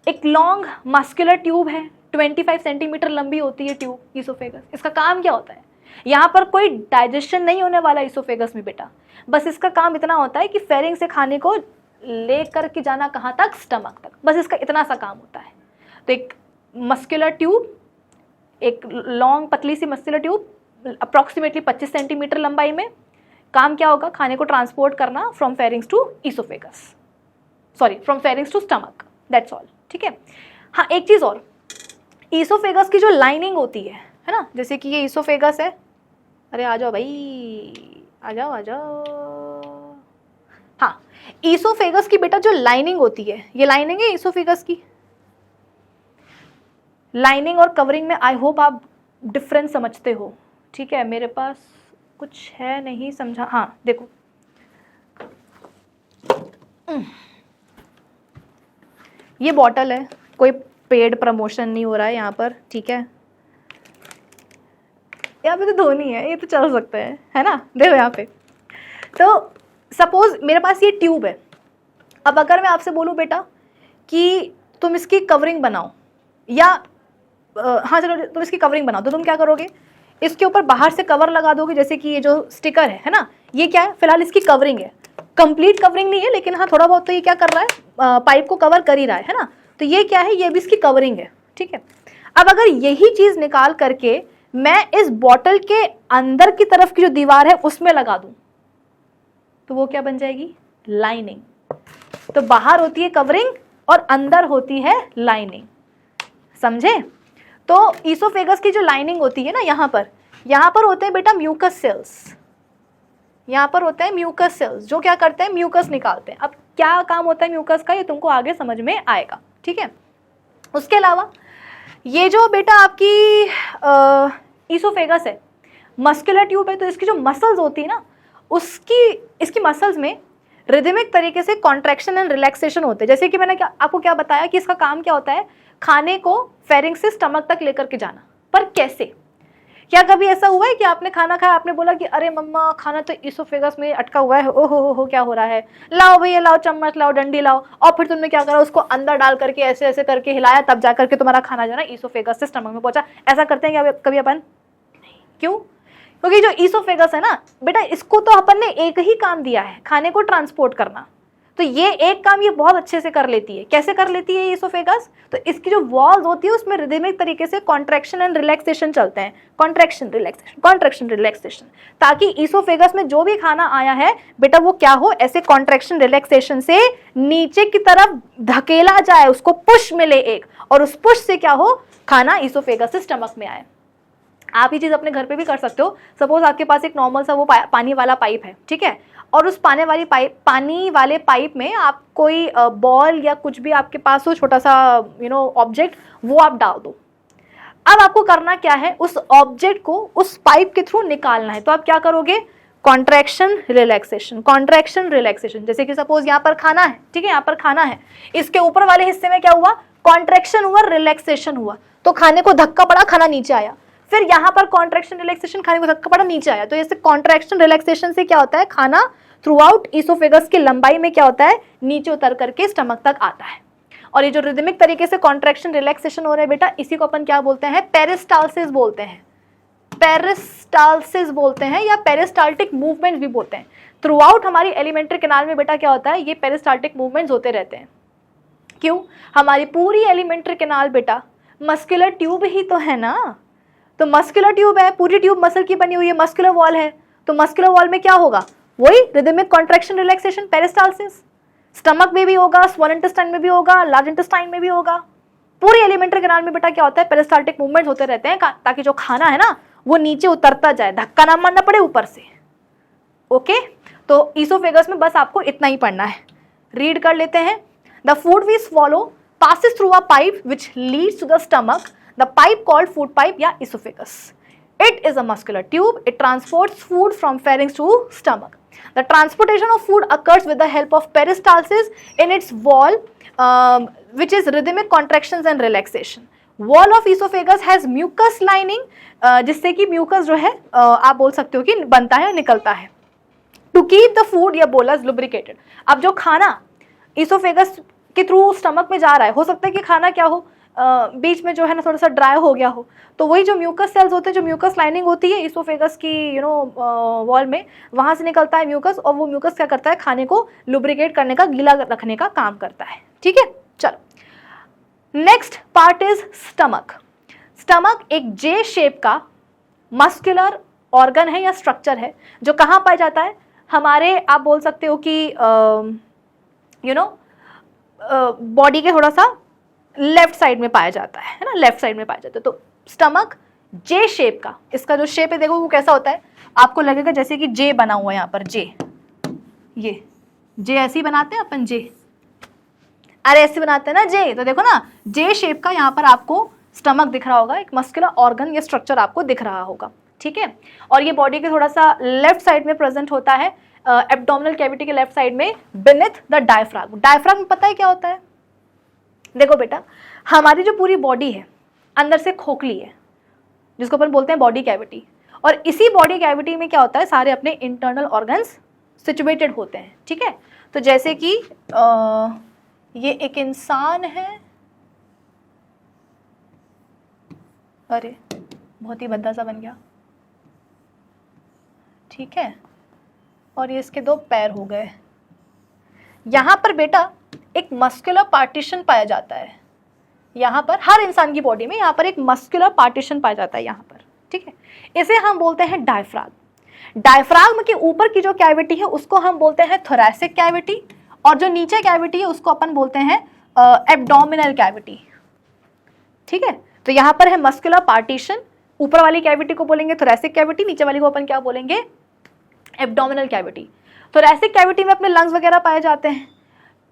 एक लॉन्ग मस्कुलर ट्यूब है, 25 सेंटीमीटर लंबी होती है ट्यूब ईसोफेगस। इसका काम क्या होता है? यहाँ पर कोई डाइजेशन नहीं होने वाला ईसोफेगस में बेटा, बस इसका काम इतना होता है कि फेरिंग से खाने को ले करके जाना कहाँ तक, स्टमक तक, बस इसका इतना सा काम होता है। तो एक मस्कुलर ट्यूब, एक लॉन्ग पतली सी मस्कुलर ट्यूब अप्रॉक्सीमेटली 25 सेंटीमीटर लंबाई में, काम क्या होगा, खाने को ट्रांसपोर्ट करना from pharynx to oesophagus, sorry from pharynx to stomach, that's all, ठीक है। हाँ, एक चीज़ और, ईसोफेगस की जो लाइनिंग होती है ना, जैसे कि ये ईसोफेगस है, अरे आ जाओ भाई, आ जाओ। हाँ, ईसोफेगस की बेटा जो लाइनिंग होती है, ये लाइनिंग है ईसोफेगस की। लाइनिंग और कवरिंग में आई होप आप डिफरेंस समझते हो, ठीक है। मेरे पास कुछ है नहीं समझा, हाँ देखो, ये बॉटल है, कोई पेड प्रमोशन नहीं हो रहा है यहाँ पर, ठीक है। यहाँ पे तो धोनी है, ये तो चल सकते हैं, है ना, देखो यहाँ पे। तो सपोज मेरे पास ये ट्यूब है, अब अगर मैं आपसे बोलूँ बेटा कि तुम इसकी कवरिंग बनाओ, या हाँ चलो तुम इसकी कवरिंग बनाओ, तो तुम क्या करोगे, इसके ऊपर बाहर से कवर लगा दोगे, जैसे कि ये जो स्टिकर है ना, ये क्या है, फिलहाल इसकी कवरिंग है, कंप्लीट कवरिंग नहीं है, लेकिन हाँ थोड़ा बहुत तो ये क्या कर रहा है, पाइप को कवर कर ही रहा है ना। तो ये क्या है, ये भी इसकी कवरिंग है, ठीक है। अब अगर यही चीज़ निकाल करके मैं इस बॉटल के अंदर की तरफ की जो दीवार है उसमें लगा दूं, तो वो क्या बन जाएगी, लाइनिंग। तो बाहर होती है कवरिंग और अंदर होती है लाइनिंग, समझे। तो ईसोफेगस की जो लाइनिंग होती है ना, यहाँ पर होते हैं बेटा म्यूकस सेल्स, यहाँ पर होते हैं म्यूकस सेल्स, जो क्या करते हैं, म्यूकस निकालते हैं। अब क्या काम होता है म्यूकस का, ये तुमको आगे समझ में आएगा, ठीक है। उसके अलावा ये जो बेटा आपकी ईसोफेगस है, मस्कुलर ट्यूब है, तो इसकी जो मसल्स होती है ना, इसकी मसल्स में रिदमिक तरीके से कॉन्ट्रैक्शन एंड रिलैक्सेशन होते हैं। जैसे कि मैंने आपको क्या बताया कि इसका काम क्या होता है, खाने को फेरिंग से स्टमक तक लेकर के जाना। पर कैसे? क्या कभी ऐसा हुआ है कि आपने खाना खाया, आपने बोला कि अरे मम्मा खाना तो ईसोफेगस में अटका हुआ है, ओ हो क्या हो रहा है, लाओ भैया लाओ, चम्मच लाओ, डंडी लाओ, और फिर तुमने क्या करा, उसको अंदर डाल करके ऐसे ऐसे करके हिलाया, तब जा करके तुम्हारा खाना जो है ईसोफेगस से स्टमक में पहुंचा। ऐसा करते हैं क्या कभी अपन? क्यों? क्योंकि जो ईसोफेगस है ना बेटा, इसको तो अपन ने एक ही काम दिया है, खाने को ट्रांसपोर्ट करना। तो ये एक काम ये बहुत अच्छे से कर लेती है। कैसे कर लेती है ईसोफेगस? तो इसकी जो वॉल्स होती है उसमें रिदमिक तरीके से कॉन्ट्रैक्शन एंड रिलैक्सेशन चलते हैं, कॉन्ट्रैक्शन रिलैक्सेशन, कॉन्ट्रैक्शन रिलैक्सेशन, ताकि ईसोफेगस में जो भी खाना आया है बेटा वो क्या हो, ऐसे कॉन्ट्रैक्शन रिलैक्सेशन से नीचे की तरफ धकेला जाए, उसको पुश मिले एक, और उस पुश से क्या हो, खाना ईसोफेगस से स्टमक में आए। आप ये चीज़ अपने घर पे भी कर सकते हो। सपोज आपके पास एक नॉर्मल सा वो पानी वाला पाइप है, ठीक है, और उस पानी वाले पाइप में आप कोई बॉल या कुछ भी आपके पास हो, छोटा सा ऑब्जेक्ट, वो आप डाल दो। अब आपको करना क्या है, उस ऑब्जेक्ट को उस पाइप के थ्रू निकालना है। तो आप क्या करोगे, कॉन्ट्रैक्शन रिलैक्सेशन, कॉन्ट्रैक्शन रिलैक्सेशन। जैसे कि सपोज यहाँ पर खाना है, ठीक है, यहाँ पर खाना है, इसके ऊपर वाले हिस्से में क्या हुआ, कॉन्ट्रैक्शन हुआ, रिलैक्सेशन हुआ, तो खाने को धक्का पड़ा, खाना नीचे आया। फिर यहाँ पर कॉन्ट्रैक्शन रिलैक्सेशन, खाने को धक्का पड़ा, नीचे आया। तो जैसे कॉन्ट्रैक्शन रिलैक्सेशन से क्या होता है, खाना थ्रू आउट ईसोफेगस की लंबाई में क्या होता है, नीचे उतर करके स्टमक तक आता है। और ये जो रिदमिक तरीके से कॉन्ट्रैक्शन रिलैक्सेशन हो रहा है बेटा, इसी को अपन क्या बोलते हैं, पेरिस्टाल्सिस बोलते हैं, पेरिस्टाल्सिस बोलते हैं, या पेरिस्टाल्टिक मूवमेंट भी बोलते हैं। थ्रू आउट हमारी एलिमेंट्री कैनाल में बेटा क्या होता है, ये पेरिस्टाल्टिक मूवमेंट्स होते रहते हैं। क्यों, हमारी पूरी एलिमेंट्री कैनाल बेटा मस्कुलर ट्यूब ही तो है ना, तो मस्कुलर ट्यूब है, पूरी ट्यूब मसल की बनी हुई है, मस्कुलर वॉल है, तो मस्कुलर वॉल में क्या होगा, वही rhythmic contraction relaxation, peristalsis. Stomach में भी होगा, स्मॉल इंटेस्टाइन में भी होगा, लार्ज इंटेस्टाइन में भी होगा। पूरी एलिमेंट्री कैनाल में बेटा क्या होता है, पेरिस्टाल्टिक मूवमेंट होते रहते हैं, ताकि जो खाना है ना वो नीचे उतरता जाए, धक्का ना मारना पड़े ऊपर से। ओके, तो ईसोफेगस में बस आपको इतना ही पढ़ना है। रीड कर लेते हैं। The food we swallow passes through a pipe which leads to the stomach, the pipe called food pipe या esophagus. It is a muscular tube. It transports food from pharynx to stomach. The transportation of food occurs with the help of peristalsis in its wall, which is rhythmic contractions and relaxation. Wall of esophagus has mucus lining, जिससे कि mucus जो है आप बोल सकते हो कि बनता है, निकलता है, to keep the food या bolus lubricated. अब जो खाना esophagus के थ्रू स्टमक में जा रहा है, हो सकता है कि खाना क्या हो, बीच में जो है ना थोड़ा सा ड्राई हो गया हो, तो वही जो म्यूकस सेल्स होते हैं, जो म्यूकस लाइनिंग होती है ईसोफेगस की वॉल में, वहाँ से निकलता है म्यूकस, और वो म्यूकस क्या करता है, खाने को लुब्रिकेट करने का, गीला रखने का काम करता है। ठीक है, चलो next part is stomach. Stomach एक जे शेप का मस्कुलर ऑर्गन है या स्ट्रक्चर है, जो कहाँ पाया जाता है, हमारे आप बोल सकते हो कि बॉडी के थोड़ा सा लेफ्ट साइड में पाया जाता है ना, लेफ्ट साइड में पाया जाता है। तो स्टमक जे शेप का, इसका जो शेप है देखो वो कैसा होता है, आपको लगेगा जैसे कि जे बना हुआ है यहाँ पर, जे, ये जे ऐसे ही बनाते हैं अपन, जे, अरे ऐसे बनाते हैं ना जे, तो देखो ना जे शेप का यहाँ पर आपको स्टमक दिख रहा होगा, एक मस्कुलर ऑर्गन या स्ट्रक्चर आपको दिख रहा होगा। ठीक है, और ये बॉडी के थोड़ा सा लेफ्ट साइड में प्रेजेंट होता है, एब्डोमिनल कैविटी के लेफ्ट साइड में, बिनेथ द डायफ्राम। डायफ्राम पता है क्या होता है, देखो बेटा हमारी जो पूरी बॉडी है अंदर से खोखली है, जिसको अपन बोलते हैं बॉडी कैविटी, और इसी बॉडी कैविटी में क्या होता है, सारे अपने इंटरनल ऑर्गन्स सिचुएटेड होते हैं। ठीक है, तो जैसे कि ये एक इंसान है, अरे बहुत ही भद्दा सा बन गया, ठीक है, और ये इसके दो पैर हो गए। यहाँ पर बेटा एक मस्कुलर पार्टीशन पाया जाता है, यहाँ पर हर इंसान की बॉडी में यहाँ पर एक मस्कुलर पार्टीशन पाया जाता है यहाँ पर। ठीक है, इसे हम बोलते हैं डायफ्राम। डायफ्राम के ऊपर की जो कैविटी है उसको हम बोलते हैं थोरैसिक कैविटी, और जो नीचे कैविटी है उसको अपन बोलते हैं एब्डोमिनल कैविटी। ठीक है, तो यहाँ पर है मस्कुलर पार्टीशन, ऊपर वाली कैविटी को बोलेंगे थोरैसिक कैविटी, नीचे वाली को अपन क्या बोलेंगे, एब्डोमिनल कैविटी। थोरैसिक कैविटी में अपने लंग्स वगैरह पाए जाते हैं,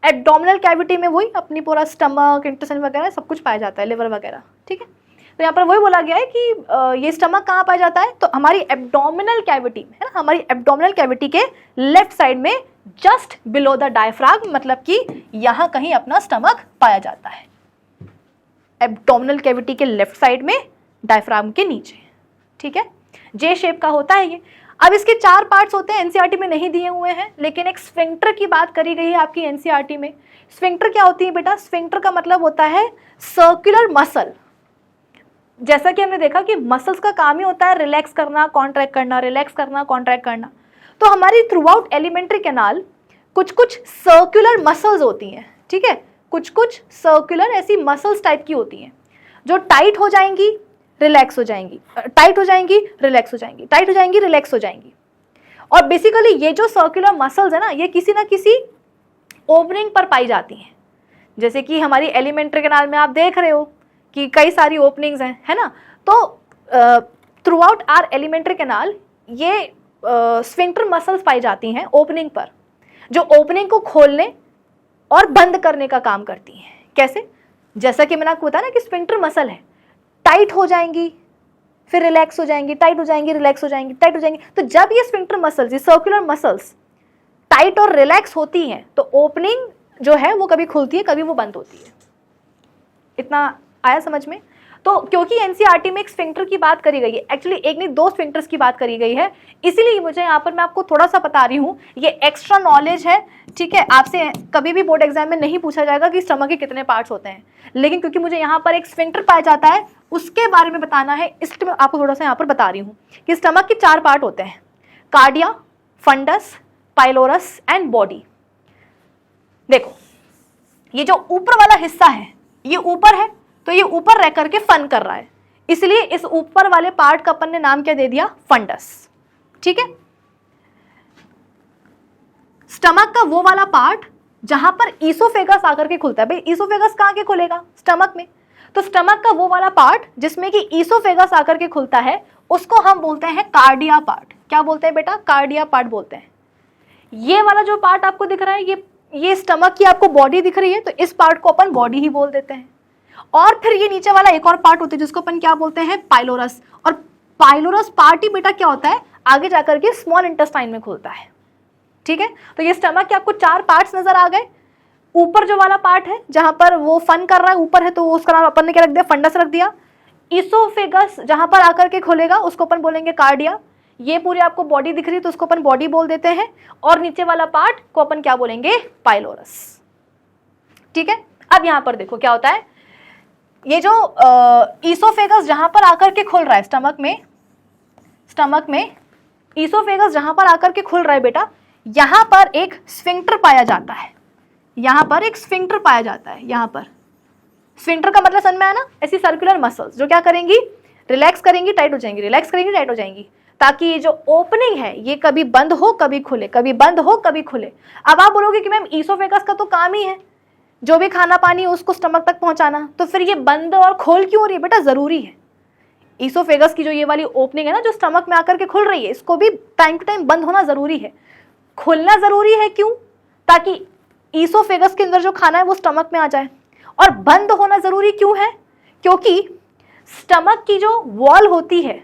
एब्डोमिनल कैविटी में वही अपनी पूरा स्टमक, इंटेस्टाइन वगैरह सब कुछ पाया जाता है, लिवर वगैरह। ठीक है, तो यहाँ पर वही बोला गया है कि ये स्टमक कहाँ पाया जाता है, तो हमारी एब्डोमिनल कैविटी में है ना, हमारी एब्डोमिनल कैविटी के लेफ्ट साइड में जस्ट बिलो द डायफ्राम, मतलब कि यहाँ कहीं अपना स्टमक पाया जाता है, एब्डोमिनल कैविटी के लेफ्ट साइड में, डायफ्राम के नीचे। ठीक है, जे शेप का होता है ये। अब इसके 4 पार्ट्स होते हैं, एनसीईआरटी में नहीं दिए हुए हैं, लेकिन एक स्फिंक्टर की बात करी गई है आपकी एनसीईआरटी में। स्फिंक्टर क्या होती है बेटा, स्फिंक्टर का मतलब होता है सर्कुलर मसल। जैसा कि हमने देखा कि मसल्स का काम ही होता है रिलैक्स करना, कॉन्ट्रैक्ट करना, रिलैक्स करना, कॉन्ट्रैक्ट करना, तो हमारी थ्रू आउट एलिमेंट्री कैनाल कुछ कुछ सर्कुलर मसल्स होती हैं। ठीक है, कुछ कुछ सर्कुलर ऐसी मसल्स टाइप की होती हैं, जो टाइट हो जाएंगी, रिलैक्स हो जाएंगी, टाइट हो जाएंगी, रिलैक्स हो जाएंगी, टाइट हो जाएंगी, रिलैक्स हो जाएंगी। और बेसिकली ये जो सर्कुलर मसल्स है ना, ये किसी ना किसी ओपनिंग पर पाई जाती हैं। जैसे कि हमारी एलिमेंट्री कैनाल में आप देख रहे हो कि कई सारी ओपनिंग्स हैं, है ना, तो throughout our alimentary canal ये स्फिंक्टर मसल्स पाई जाती हैं ओपनिंग पर, जो ओपनिंग को खोलने और बंद करने का काम करती हैं। कैसे, जैसा कि मैंने आपको बताया ना कि स्फिंक्टर मसल है, टाइट हो जाएंगी, फिर रिलैक्स हो जाएंगी, टाइट हो जाएंगी, रिलैक्स हो जाएंगी, टाइट हो जाएंगी। तो जब ये स्फिंक्टर मसल्स, ये सर्कुलर मसल्स टाइट और रिलैक्स होती हैं तो ओपनिंग जो है वो कभी खुलती है, कभी वो बंद होती है। इतना आया समझ में? तो क्योंकि एनसीईआरटी में एक स्फिंक्टर की बात करी गई है, एक्चुअली एक नहीं दो स्फिंक्टर्स की बात करी गई है, इसीलिए मुझे यहाँ पर मैं आपको थोड़ा सा बता रही हूँ, ये एक्स्ट्रा नॉलेज है, ठीक है। आपसे कभी भी बोर्ड एग्जाम में नहीं पूछा जाएगा कि स्टमक के कितने पार्ट्स होते हैं, लेकिन क्योंकि मुझे यहाँ पर एक स्फिंक्टर पाया जाता है उसके बारे में बताना है, इसलिए मैं आपको थोड़ा सा यहाँ पर बता रही हूँ कि स्टमक के 4 पार्ट होते हैं, cardia, fundus, pylorus and body. देखो ये जो ऊपर वाला हिस्सा है ये ऊपर है, तो ये ऊपर रह करके फन कर रहा है, इसलिए इस ऊपर वाले पार्ट का अपन ने नाम क्या दे दिया? फंडस, ठीक है। स्टमक का वो वाला पार्ट जहां पर ईसोफेगस आकर के खुलता है, भाई ईसोफेगस कहां के खुलेगा? स्टमक में। तो स्टमक का वो वाला पार्ट जिसमें कि ईसोफेगस आकर के खुलता है उसको हम बोलते हैं कार्डिया पार्ट। क्या बोलते हैं बेटा? कार्डिया पार्ट बोलते हैं। ये वाला जो पार्ट आपको दिख रहा है, ये स्टमक की आपको बॉडी दिख रही है, तो इस पार्ट को अपन बॉडी ही बोल देते हैं। और फिर ये नीचे वाला एक और पार्ट होता है जिसको अपन क्या बोलते हैं? पाइलोरस। और पाइलोरस पार्ट ही बेटा क्या होता है? आगे जाकर के स्मॉल इंटेस्टाइन में खुलता है, ठीक है। तो ये स्टमक के आपको 4 पार्ट्स नजर आ गए। ऊपर जो वाला पार्ट है जहां पर वो फन कर रहा है ऊपर है, तो उसका नाम अपन ने क्या रख दिया? फंडस रख दिया। ईसोफेगस जहां पर आकर के खुलेगा उसको अपन बोलेंगे कार्डिया। ये पूरी आपको बॉडी दिख रही है तो उसको अपन बॉडी बोल देते हैं, और नीचे वाला पार्ट को अपन क्या बोलेंगे? पाइलोरस, ठीक है। अब यहां पर देखो क्या होता है, ये जो ईसोफेगस जहां पर आकर के खुल रहा है स्टमक में ईसोफेगस जहां पर आकर के खुल रहा है बेटा, यहां पर एक स्फिंक्टर पाया जाता है, यहां पर एक स्फिंक्टर पाया जाता है। यहां पर स्फिंक्टर का मतलब समझ में आया ना? ऐसी सर्कुलर मसल्स जो क्या करेंगी? रिलैक्स करेंगी, टाइट हो जाएंगी, रिलैक्स करेंगी, टाइट हो जाएंगी, ताकि ये जो ओपनिंग है ये कभी बंद हो कभी खुले, कभी बंद हो कभी खुले। अब आप बोलोगे कि मैम ईसोफेगस का तो काम ही है जो भी खाना पानी उसको स्टमक तक पहुंचाना, तो फिर ये बंद और खोल क्यों हो रही है? बेटा जरूरी है, ईसोफेगस की जो ये वाली ओपनिंग है ना जो स्टमक में आकर के खुल रही है, इसको भी टाइम टू टाइम बंद होना जरूरी है। खुलना जरूरी है क्यों? ताकि ईसोफेगस के अंदर जो खाना है वो स्टमक में आ जाए। और बंद होना जरूरी क्यों है? क्योंकि स्टमक की जो वॉल होती है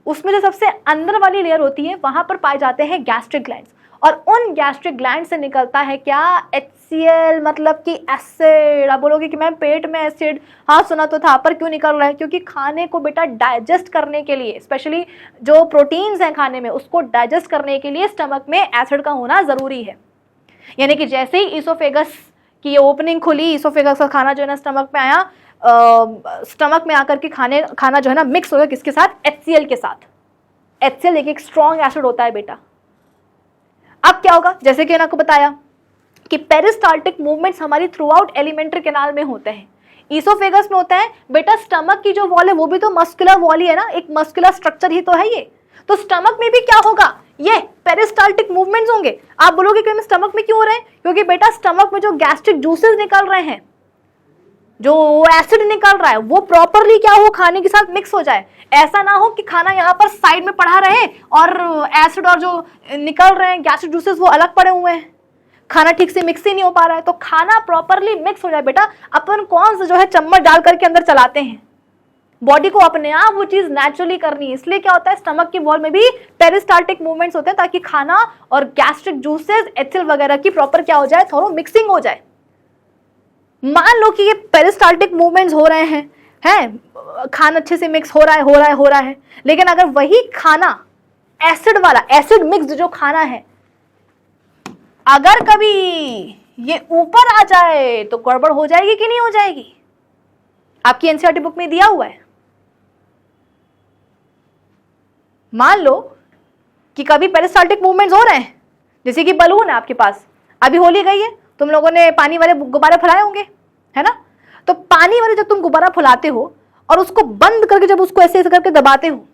उसमें जो सबसे अंदर वाली लेयर होती है वहां पर पाए जाते हैं गैस्ट्रिक ग्लैंड्स, और उन गैस्ट्रिक ग्लैंड से निकलता है क्या? HCl, मतलब कि एसिड। आप बोलोगे कि मैम पेट में एसिड, हाँ सुना तो था, पर क्यों निकल रहा है? क्योंकि खाने को बेटा डाइजेस्ट करने के लिए, स्पेशली जो प्रोटीन्स हैं खाने में उसको डाइजेस्ट करने के लिए स्टमक में एसिड का होना जरूरी है। यानी कि जैसे ही ईसोफेगस की ओपनिंग खुली, ईसोफेगस का खाना जो है ना स्टमक में आया, स्टमक में आकर के खाना जो है ना मिक्स हो गया किसके साथ? HCl के साथ। HCl एक स्ट्रॉन्ग एसिड होता है बेटा। अब क्या होगा? जैसे कि मैंने आपको बताया कि पेरिस्टाल्टिक मूवमेंट्स हमारी थ्रू आउट एलिमेंट्री कैनाल में होते हैं, ईसोफेगस में होता है। बेटा स्टमक की जो वॉल है वो भी तो मस्कुलर वॉल ही है ना, एक मस्कुलर स्ट्रक्चर ही तो है ये। तो स्टमक में भी क्या होगा? ये पेरिस्टाल्टिक मूवमेंट्स होंगे। आप बोलोगे कि स्टमक में क्यों हो रहे हैं? क्योंकि बेटा स्टमक में जो गैस्ट्रिक जूसेस निकल रहे हैं, जो एसिड निकल रहा है, वो प्रॉपरली क्या हो? खाने के साथ मिक्स हो जाए। ऐसा ना हो कि खाना यहाँ पर साइड में पड़ा रहे और एसिड और जो निकल रहे हैं गैस्ट्रिक जूसेस वो अलग पड़े हुए हैं, खाना ठीक से मिक्स ही नहीं हो पा रहा है। तो खाना प्रॉपरली मिक्स हो जाए बेटा। अपन कौन सा जो है चम्मच डाल करके अंदर चलाते हैं, बॉडी को अपने आप वो चीज नेचुरली करनी है। इसलिए क्या होता है, स्टमक की वॉल में भी पेरिस्टाल्टिक मूवमेंट्स होते हैं ताकि खाना और गैस्ट्रिक जूसेस, HCl वगैरह की प्रॉपर क्या हो जाए? थोड़ा मिक्सिंग हो जाए। मान लो कि ये पेरिस्टाल्टिक मूवमेंट्स हो रहे हैं, खाना अच्छे से मिक्स हो रहा है, लेकिन अगर वही खाना एसिड वाला, एसिड मिक्स्ड जो खाना है, अगर कभी ये ऊपर आ जाए तो गड़बड़ हो जाएगी कि नहीं हो जाएगी? आपकी एनसीईआरटी बुक में दिया हुआ है। मान लो कि कभी पेरिस्टाल्टिक मूवमेंट्स हो रहे हैं, जैसे कि बलून है आपके पास, अभी होली गई है, तुम लोगों ने पानी वाले गुब्बारे फुलाए होंगे, है ना? तो पानी वाले जब तुम गुब्बारा फुलाते हो और उसको बंद करके जब उसको ऐसे ऐसे करके दबाते हो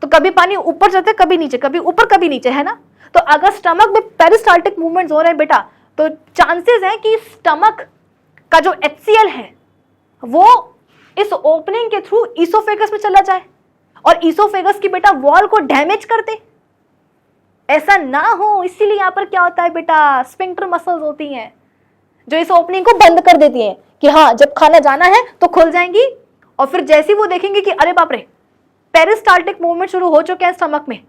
तो कभी पानी ऊपर जाते कभी नीचे, कभी ऊपर कभी नीचे, है ना? तो अगर स्टमक में पेरिस्टाल्टिक मूवमेंट्स हो रहे हैं बेटा, तो चांसेस हैं कि स्टमक का जो HCl है वो इस ओपनिंग के थ्रू ईसोफेगस में चला जाए और ईसोफेगस की बेटा वॉल को डैमेज कर दे। ऐसा ना हो, इसीलिए यहां पर क्या होता है बेटा, स्फिंक्टर मसल्स होती हैं जो इस ओपनिंग को बंद कर देती हैं कि हाँ जब खाना जाना है तो खुल जाएंगी और फिर जैसे ही वो देखेंगे कि अरे बाप रे पेरिस्टाल्टिक मूवमेंट शुरू हो चुके हैं स्टमक में,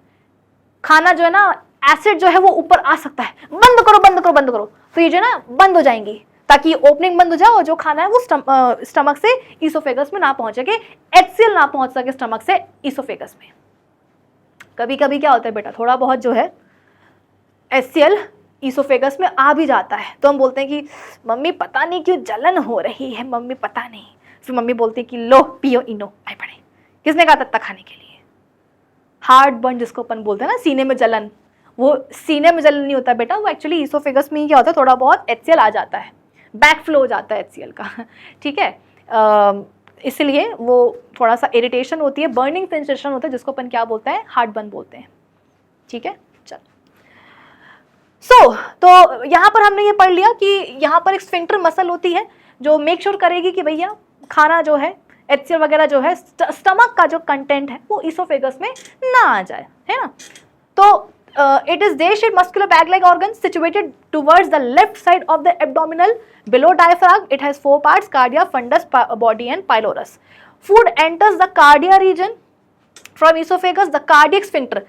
खाना जो है ना एसिड जो है वो ऊपर आ सकता है, बंद करो बंद करो बंद करो, तो ये जो है ना बंद हो जाएंगी ताकि ओपनिंग बंद हो जाए और जो खाना है वो स्टमक से ईसोफेगस में ना पहुंच सके, HCl ना पहुंच सके स्टमक से ईसोफेगस में। कभी कभी क्या होता है बेटा, थोड़ा बहुत जो है HCl ईसोफेगस में आ भी जाता है, तो हम बोलते हैं कि मम्मी पता नहीं क्यों जलन हो रही है, मम्मी पता नहीं। फिर मम्मी बोलती है कि लो पियो इनो, आई पड़े। किसने कहा तत्ता खाने के लिए? हार्ट बर्न जिसको अपन बोलते हैं ना, सीने में जलन, वो सीने में जलन नहीं होता बेटा, वो एक्चुअली ईसोफेगस में ही क्या होता है, थोड़ा बहुत HCl आ जाता है, बैक फ्लो हो जाता है HCl का, ठीक है। इसलिए वो थोड़ा सा इरिटेशन होती है, बर्निंग सेंसेशन होता है, जिसको अपन क्या बोलते हैं, हार्ट बर्न बोलते हैं, ठीक है। चल तो यहाँ पर हमने ये पढ़ लिया कि यहाँ पर एक स्फिंक्टर मसल होती है जो मेक श्योर करेगी कि भैया खाना जो है HCl वगैरह जो है स्टमक का जो कंटेंट है वो ईसोफेगस में ना आ जाए, है ना। तो it is day-shaped muscular bag-like organ situated towards the left side of the abdominal below diaphragm. It has 4 parts: cardia, fundus, body and pylorus. Food enters the cardia region from esophagus. The cardiac sphincter.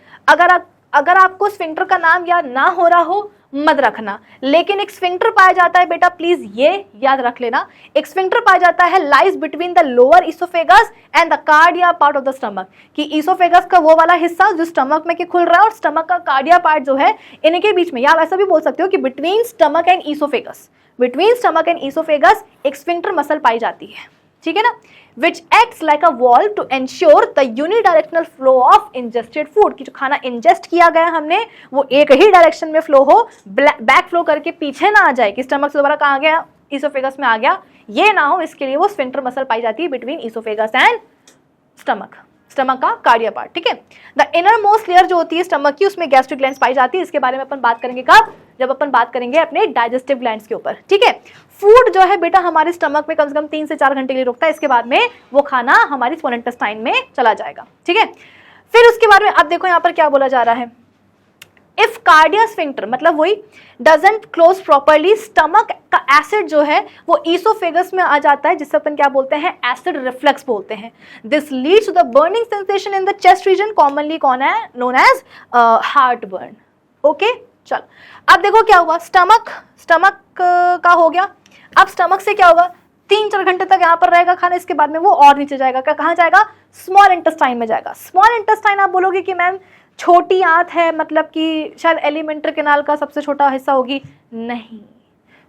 अगर आपको sphincter का नाम याद ना हो रहा हो मत रखना, लेकिन एक स्फिंक्टर पाया जाता है बेटा, प्लीज ये याद रख लेना, एक स्फिंक्टर पाया जाता है lies between the lower oesophagus and the cardia part of the stomach, कि इसोफेगस का वो वाला हिस्सा जो स्टमक में के खुल रहा है और स्टमक का कार्डिया पार्ट जो है इनके बीच में, या ऐसा भी बोल सकते हो कि between stomach and oesophagus, between stomach and oesophagus एक स्फिंक्टर मसल पाई जाती है, ठीक है ना, which acts like a valve to ensure the unidirectional flow of ingested food, कि जो खाना ingest किया गया हमने वो एक ही डायरेक्शन में फ्लो हो, बैक फ्लो करके पीछे ना आ जाए कि स्टमक से दोबारा कहाँ गया, इसोफेगस में आ गया, ये ना हो, इसके लिए वो स्फिंक्टर मसल पाई जाती है between oesophagus and stomach, stomach का कार्डिया पार्ट, ठीक है। द इनर मोस्ट लेयर जो होती है स्टमक की, उसमें गैस्ट्रिक ग्लैंड्स पाई जाती है, इसके बारे में अपन बात करेंगे कब, जब अपन बात करेंगे अपने डाइजेस्टिव ग्लैंड्स के ऊपर, ठीक है। फूड जो है बेटा हमारे स्टमक में कम से कम 3 से 4 घंटे के लिए रुकता है, इसके बाद में वो खाना हमारी स्मॉल इंटेस्टाइन में चला जाएगा, ठीक है। फिर उसके बाद में अब देखो यहाँ पर क्या बोला जा रहा है, इफ कार्डिया स्फिंक्टर मतलब वही डजंट क्लोज प्रॉपरली, स्टमक का एसिड जो है वो ईसोफेगस में आ जाता है, जिससे अपन क्या बोलते हैं, एसिड रिफ्लक्स बोलते हैं। This leads to the burning sensation in the chest region, commonly known as heart burn. Okay चल, अब देखो क्या हुआ, स्टमक का हो गया, अब स्टमक से क्या होगा, 3-4 घंटे तक यहाँ पर रहेगा खाना, इसके बाद में वो और नीचे जाएगा, कहाँ जाएगा, स्मॉल इंटेस्टाइन में जाएगा। स्मॉल इंटेस्टाइन आप बोलोगे कि मैम छोटी आंत है, मतलब कि शायद एलिमेंट्री कैनाल का सबसे छोटा हिस्सा होगी, नहीं,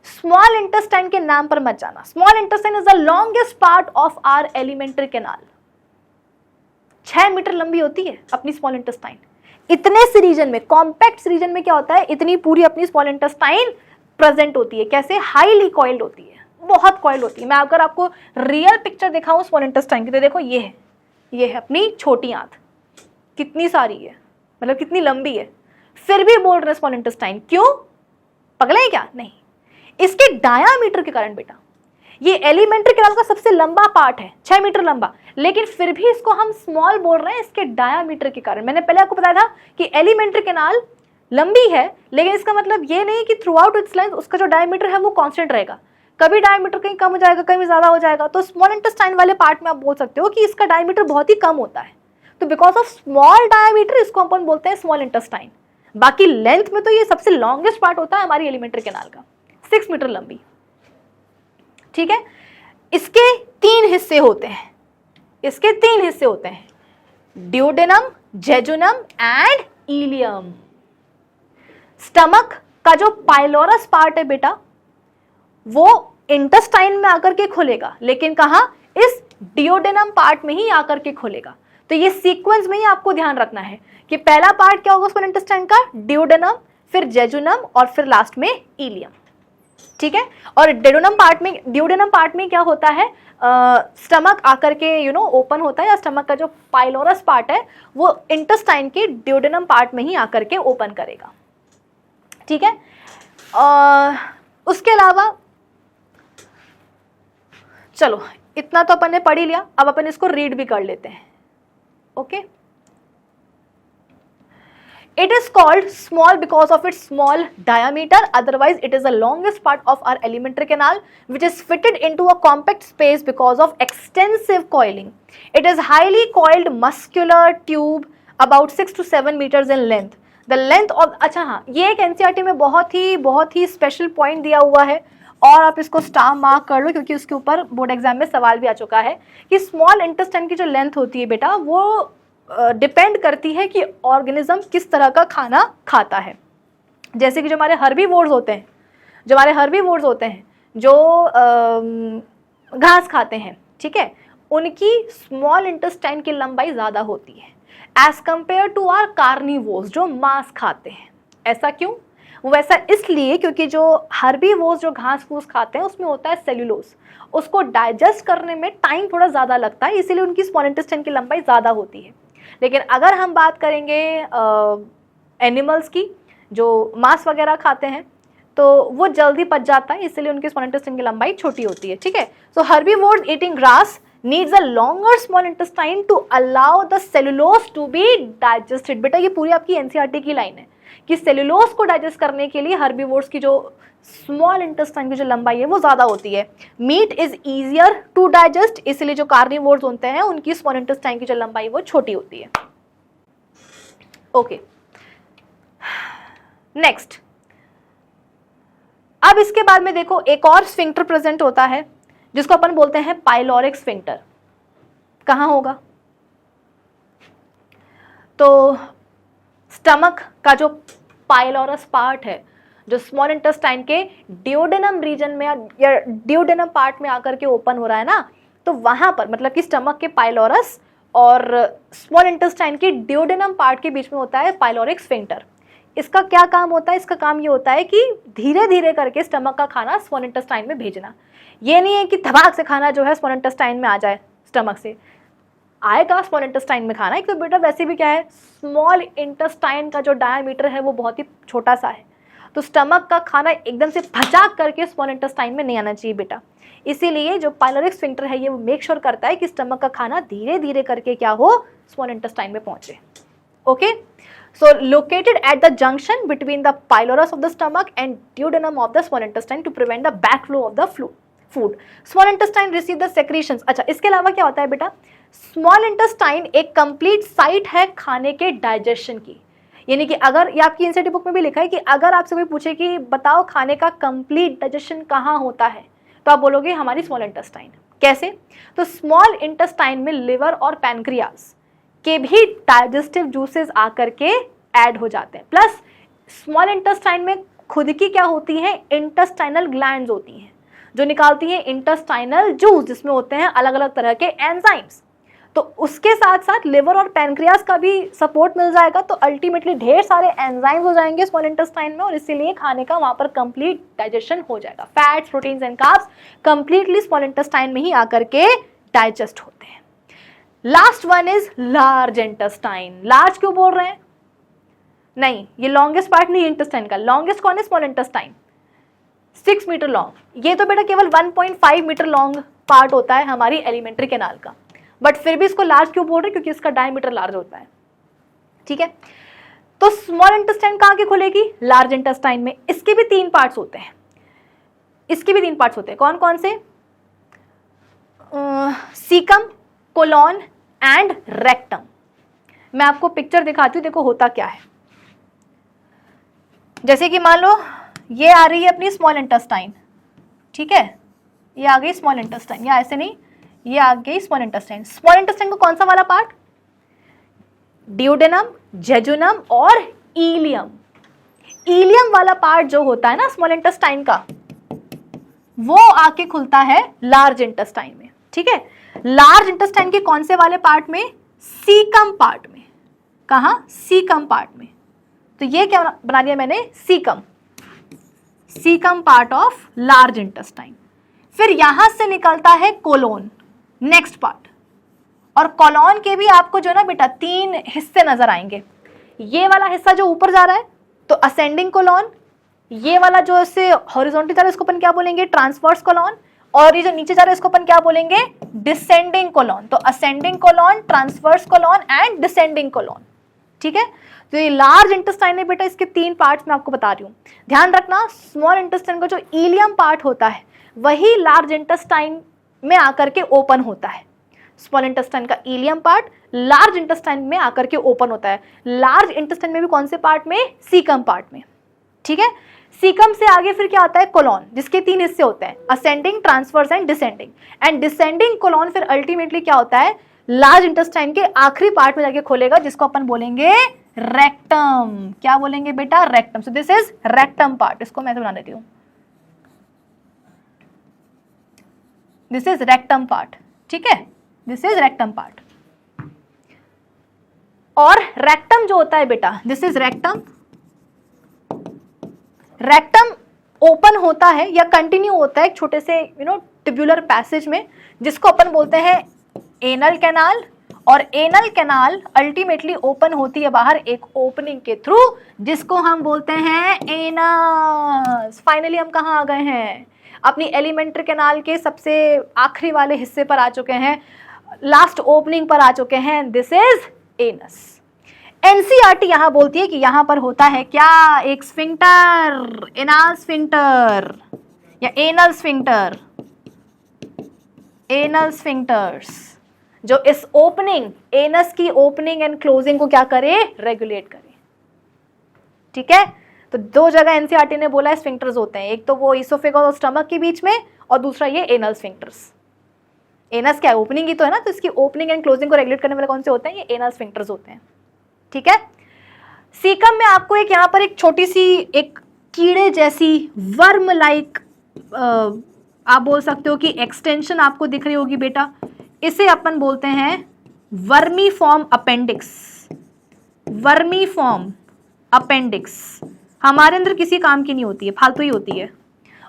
स्मॉल इंटेस्टाइन के नाम पर मत जाना। Small intestine is the longest part of our alimentary canal, 6 metre लंबी होती है अपनी स्मॉल इंटेस्टाइन। इतने से रीजन में, कॉम्पैक्ट रीजन में क्या होता है, इतनी पूरी अपनी स्मॉल इंटेस्टाइन प्रेजेंट होती है, कैसे, हाईली कॉइल्ड होती है, बहुत कॉइल्ड होती है। मैं अगर आपको रियल पिक्चर दिखाऊं स्मॉल इंटेस्टाइन की, तो देखो ये है अपनी छोटी आंत, कितनी सारी है, मतलब कितनी लंबी है, फिर भी बोल रहे स्मॉल इंटेस्टाइन, क्यों, पगले हैं क्या, नहीं, इसके डायामीटर के कारण बेटा, ये एलिमेंट्री कैनाल का सबसे लंबा पार्ट है, 6 मीटर लंबा, लेकिन फिर भी इसको हम स्मॉल बोल रहे हैं इसके डायामीटर के कारण। मैंने पहले आपको बताया था कि एलिमेंट्री कैनाल लंबी है, लेकिन इसका मतलब ये नहीं कि थ्रू आउट इट्स लेंथ उसका जो डायमीटर है वो कांस्टेंट रहेगा, कभी डायमीटर कहीं कम हो जाएगा, कहीं ज्यादा हो जाएगा। तो स्मॉल इंटेस्टाइन वाले पार्ट में आप बोल सकते हो कि इसका डायमीटर बहुत ही कम होता है, तो बिकॉज ऑफ स्मॉल डायमीटर इसको अपन बोलते हैं स्मॉल इंटेस्टाइन। बाकी लेंथ में तो ये सबसे लॉन्गेस्ट पार्ट होता है हमारी एलिमेंट्री कैनाल का, 6 मीटर लंबी, ठीक है। इसके 3 हिस्से होते हैं, इसके 3 हिस्से होते हैं, duodenum, jejunum and ileum. Stomach का जो पाइलोरस पार्ट है बेटा वो इंटेस्टाइन में आकर के खुलेगा, लेकिन कहां, इस डियोडेनम पार्ट में ही आकर के खुलेगा। तो ये सीक्वेंस में ही आपको ध्यान रखना है कि पहला पार्ट क्या होगा उसमें इंटेस्टाइन का, डियोडेनम, फिर जेजुनम और फिर लास्ट में इलियम, ठीक है। और डियोडेनम पार्ट में क्या होता है, स्टमक आकर के ओपन होता है, या स्टमक का जो पाइलोरस पार्ट है वो इंटेस्टाइन के डियोडेनम पार्ट में ही आकर के ओपन करेगा, ठीक है। उसके अलावा चलो इतना तो अपन ने पढ़ ही लिया, अब अपन इसको रीड भी कर लेते हैं, okay. It is called small because of its small diameter. Otherwise, it is the longest part of our alimentary canal, which is fitted into a compact space because of extensive coiling. It is highly coiled muscular tube about 6 to 7 meters in length. The length of, अच्छा हाँ, ये एक NCERT में बहुत ही special point दिया हुआ है और आप इसको स्टार मार्क कर लो क्योंकि उसके ऊपर बोर्ड एग्जाम में सवाल भी आ चुका है कि स्मॉल इंटेस्टाइन की जो लेंथ होती है बेटा वो डिपेंड करती है कि ऑर्गेनिज्म किस तरह का खाना खाता है। जैसे कि जो हमारे हर्बीवोर्स होते हैं जो घास खाते हैं, ठीक है, उनकी स्मॉल इंटेस्टाइन की लंबाई ज़्यादा होती है as compared to our carnivores जो मांस खाते हैं। ऐसा क्यों? वो ऐसा इसलिए क्योंकि जो हर्बीवोर्स जो घास फूस खाते हैं उसमें होता है सेल्यूलोज, उसको डाइजेस्ट करने में टाइम थोड़ा ज़्यादा लगता है, इसीलिए उनकी स्मॉल इंटेस्टाइन की लंबाई ज़्यादा होती है। लेकिन अगर हम बात करेंगे एनिमल्स की जो मांस वगैरह खाते हैं तो वो जल्दी पच जाता है, इसलिए उनकी स्मॉल इंटेस्टाइन की लंबाई छोटी होती है, ठीक है। So herbivores eating grass needs a longer small intestine to allow the cellulose to be digested। बेटा ये पूरी आपकी एनसीईआरटी की लाइन है कि सेल्यूलोज को डाइजेस्ट करने के लिए हर्बीवोर्स की जो स्मॉल इंटेस्टाइन की जो लंबाई है वो ज़्यादा होती है। Meat is easier to digest, इसलिए जो कार्निवोर्स होते हैं उनकी स्मॉल इंटेस्टाइन की जो लंबाई वो छोटी होती है। ओके, नेक्स्ट, अब इसके बाद में देखो एक और स्फिंक्टर प्रेजेंट होता है जिसको अपन बोलते हैं पाइलोरिक स्फिंक्टर। कहाँ होगा? तो स्टमक का जो पाइलोरस पार्ट है जो स्मॉल इंटेस्टाइन के डियोडेनम रीजन में या डियोडेनम पार्ट में आकर के ओपन हो रहा है ना, तो वहां पर मतलब कि स्टमक के पाइलोरस और स्मॉल इंटेस्टाइन के डियोडेनम पार्ट के बीच में होता है पाइलोरिक स्फिंक्टर। इसका क्या काम होता है? इसका काम ये होता है कि धीरे धीरे करके स्टमक का खाना स्मॉल इंटेस्टाइन में भेजना। ये नहीं है कि धमाक से खाना जो है स्मॉल इंटेस्टाइन में आ जाए, स्टमक से आएगा स्मॉल इंटेस्टाइन में खाना है, क्योंकि बेटा वैसे भी क्या है, स्मॉल इंटेस्टाइन का जो डायमीटर है वो बहुत ही छोटा सा है, तो स्टमक का खाना एकदम से फचाक करके स्मॉल इंटेस्टाइन में नहीं आना चाहिए बेटा। इसीलिए जो पाइलोरिक स्फिंक्टर है ये मेक श्योर करता है कि स्टमक का खाना धीरे धीरे करके क्या हो, स्मॉल इंटेस्टाइन में पहुंचे। Okay, so located at the junction between the pylorus of the stomach and duodenum of the small intestine to prevent the backflow of the food। small intestine receive the secretions। अच्छा, इसके अलावा क्या होता है बेटा, small intestine एक complete site है खाने के डाइजेशन की, यानी कि अगर ये आपकी एनसीईआरटी बुक में भी लिखा है कि अगर आपसे कोई पूछे कि बताओ खाने का कंप्लीट डाइजेशन कहाँ होता है, तो आप बोलोगे हमारी स्मॉल इंटेस्टाइन। कैसे? तो स्मॉल इंटेस्टाइन में लिवर और पैनक्रियास के भी डाइजेस्टिव जूसेस आकर के ऐड हो जाते हैं। प्लस स्मॉल इंटेस्टाइन में खुद की क्या होती है, इंटेस्टाइनल ग्लैंड्स होती हैं जो निकालती हैं इंटेस्टाइनल जूस जिसमें होते हैं अलग अलग तरह के एंजाइम्स। तो उसके साथ साथ लिवर और पैनक्रियास का भी सपोर्ट मिल जाएगा, तो अल्टीमेटली ढेर सारे एंजाइम्स हो जाएंगे स्मॉल इंटेस्टाइन में और इसीलिए खाने का वहाँ पर कंप्लीट डाइजेशन हो जाएगा। Fats, proteins and carbs completely small intestine में ही आकर के डाइजेस्ट होते हैं। Last one is large intestine. Large क्यों बोल रहे हैं? नहीं, ये लॉन्गेस्ट पार्ट नहीं इंटेस्टाइन का। लॉन्गेस्ट कौन है? Small intestine, 6 metre long. ये तो बेटा केवल 1.5 मीटर लॉन्ग पार्ट होता है हमारी एलिमेंट्री कैनाल का, बट फिर भी इसको लार्ज क्यों बोल रहे हैं? क्योंकि इसका डायमीटर लार्ज होता है, ठीक है। तो स्मॉल इंटेस्टाइन कहाँ की खुलेगी? लार्ज इंटेस्टाइन में। इसके भी 3 पार्ट्स होते हैं, कौन कौन से? Caecum, colon and rectum. मैं आपको पिक्चर दिखाती हूँ, देखो होता क्या है। जैसे कि मान लो ये आ रही है अपनी स्मॉल इंटेस्टाइन, ठीक है, ये आ गई स्मॉल इंटेस्टाइन, या ऐसे नहीं, ये आ गई स्मॉल इंटेस्टाइन। स्मॉल इंटेस्टाइन को कौन सा वाला पार्ट? डियोडेनम, जेजुनम और इलियम। इलियम वाला पार्ट जो होता है ना स्मॉल इंटेस्टाइन का, वो आके खुलता है लार्ज इंटेस्टाइन में, ठीक है। लार्ज इंटेस्टाइन के कौन से वाले पार्ट में? सीकम पार्ट में। कहाँ? सीकम पार्ट में। तो ये क्या बना दिया मैंने? Caecum part of large intestine. फिर यहां से निकलता है कोलोन, नेक्स्ट पार्ट। और कोलोन के भी आपको जो ना बेटा 3 हिस्से नजर आएंगे। ये वाला हिस्सा जो ऊपर जा रहा है तो असेंडिंग कोलोन, ये वाला जो इससे हॉरिजॉन्टल जा रहा है इसको अपन क्या बोलेंगे? ट्रांसवर्स कोलोन, और ये जो नीचे जा रहा है इसको अपन क्या बोलेंगे? Descending colon. तो ascending colon, transverse colon and descending colon, ठीक है। तो ये लार्ज इंटेस्टाइन है बेटा, इसके 3 पार्ट्स मैं आपको बता रही हूँ। ध्यान रखना, स्मॉल इंटेस्टाइन का जो इलियम पार्ट होता है वही लार्ज इंटेस्टाइन में आकर के ओपन होता है। स्मॉल इंटेस्टाइन का इलियम पार्ट लार्ज इंटेस्टाइन में आकर के ओपन होता है। लार्ज इंटेस्टाइन में भी कौन से पार्ट में? सीकम पार्ट में, ठीक है। सीकम से आगे फिर क्या आता है? कोलॉन, जिसके 3 हिस्से होते हैं, ascending, transverse and descending. And descending colon फिर अल्टीमेटली क्या होता है? लार्ज इंटेस्टाइन के आखिरी पार्ट में जाके खोलेगा, जिसको अपन बोलेंगे रेक्टम। क्या बोलेंगे बेटा? Rectum. So this is rectum part. इसको मैं बना देती हूं, दिस इज रेक्टम पार्ट, ठीक है। This is rectum part. और रेक्टम जो होता है बेटा, this is rectum. Rectum open होता है या कंटिन्यू होता है एक छोटे से ट्यूबुलर पैसेज में, जिसको अपन बोलते हैं एनल कैनाल। और एनल कैनाल अल्टीमेटली ओपन होती है बाहर एक ओपनिंग के थ्रू, जिसको हम बोलते हैं एनस। फाइनली हम कहाँ आ गए हैं? अपनी एलिमेंट्री कैनाल के सबसे आखिरी वाले हिस्से पर आ चुके हैं, लास्ट ओपनिंग पर आ चुके हैं। This is anus. एनसीईआरटी यहां बोलती है कि यहां पर होता है क्या? एक स्फिंक्टर, एनाल स्फिंक्टर या एनल स्फिंक्टर, एनल स्फिंक्टर्स, जो इस ओपनिंग, एनस की ओपनिंग एंड क्लोजिंग को क्या करे? रेगुलेट करे, ठीक है। तो 2 जगह एनसीईआरटी ने बोला है स्फिंक्टर्स होते हैं, एक तो वो इसोफेगस और स्टमक के बीच में, और दूसरा ये एनल स्फिंक्टर्स। एनस क्या है? ओपनिंग ही तो है ना, तो इसकी ओपनिंग एंड क्लोजिंग को रेगुलेट करने वाले कौन से होते हैं? ये एनल स्फिंक्टर्स होते हैं, ठीक है। सीकम में आपको एक यहाँ पर एक छोटी सी एक कीड़े जैसी वर्म लाइक आप बोल सकते हो कि एक्सटेंशन आपको दिख रही होगी बेटा, इसे अपन बोलते हैं वर्मीफॉर्म अपेंडिक्स। वर्मीफॉर्म अपेंडिक्स हमारे अंदर किसी काम की नहीं होती है, फालतू ही होती है।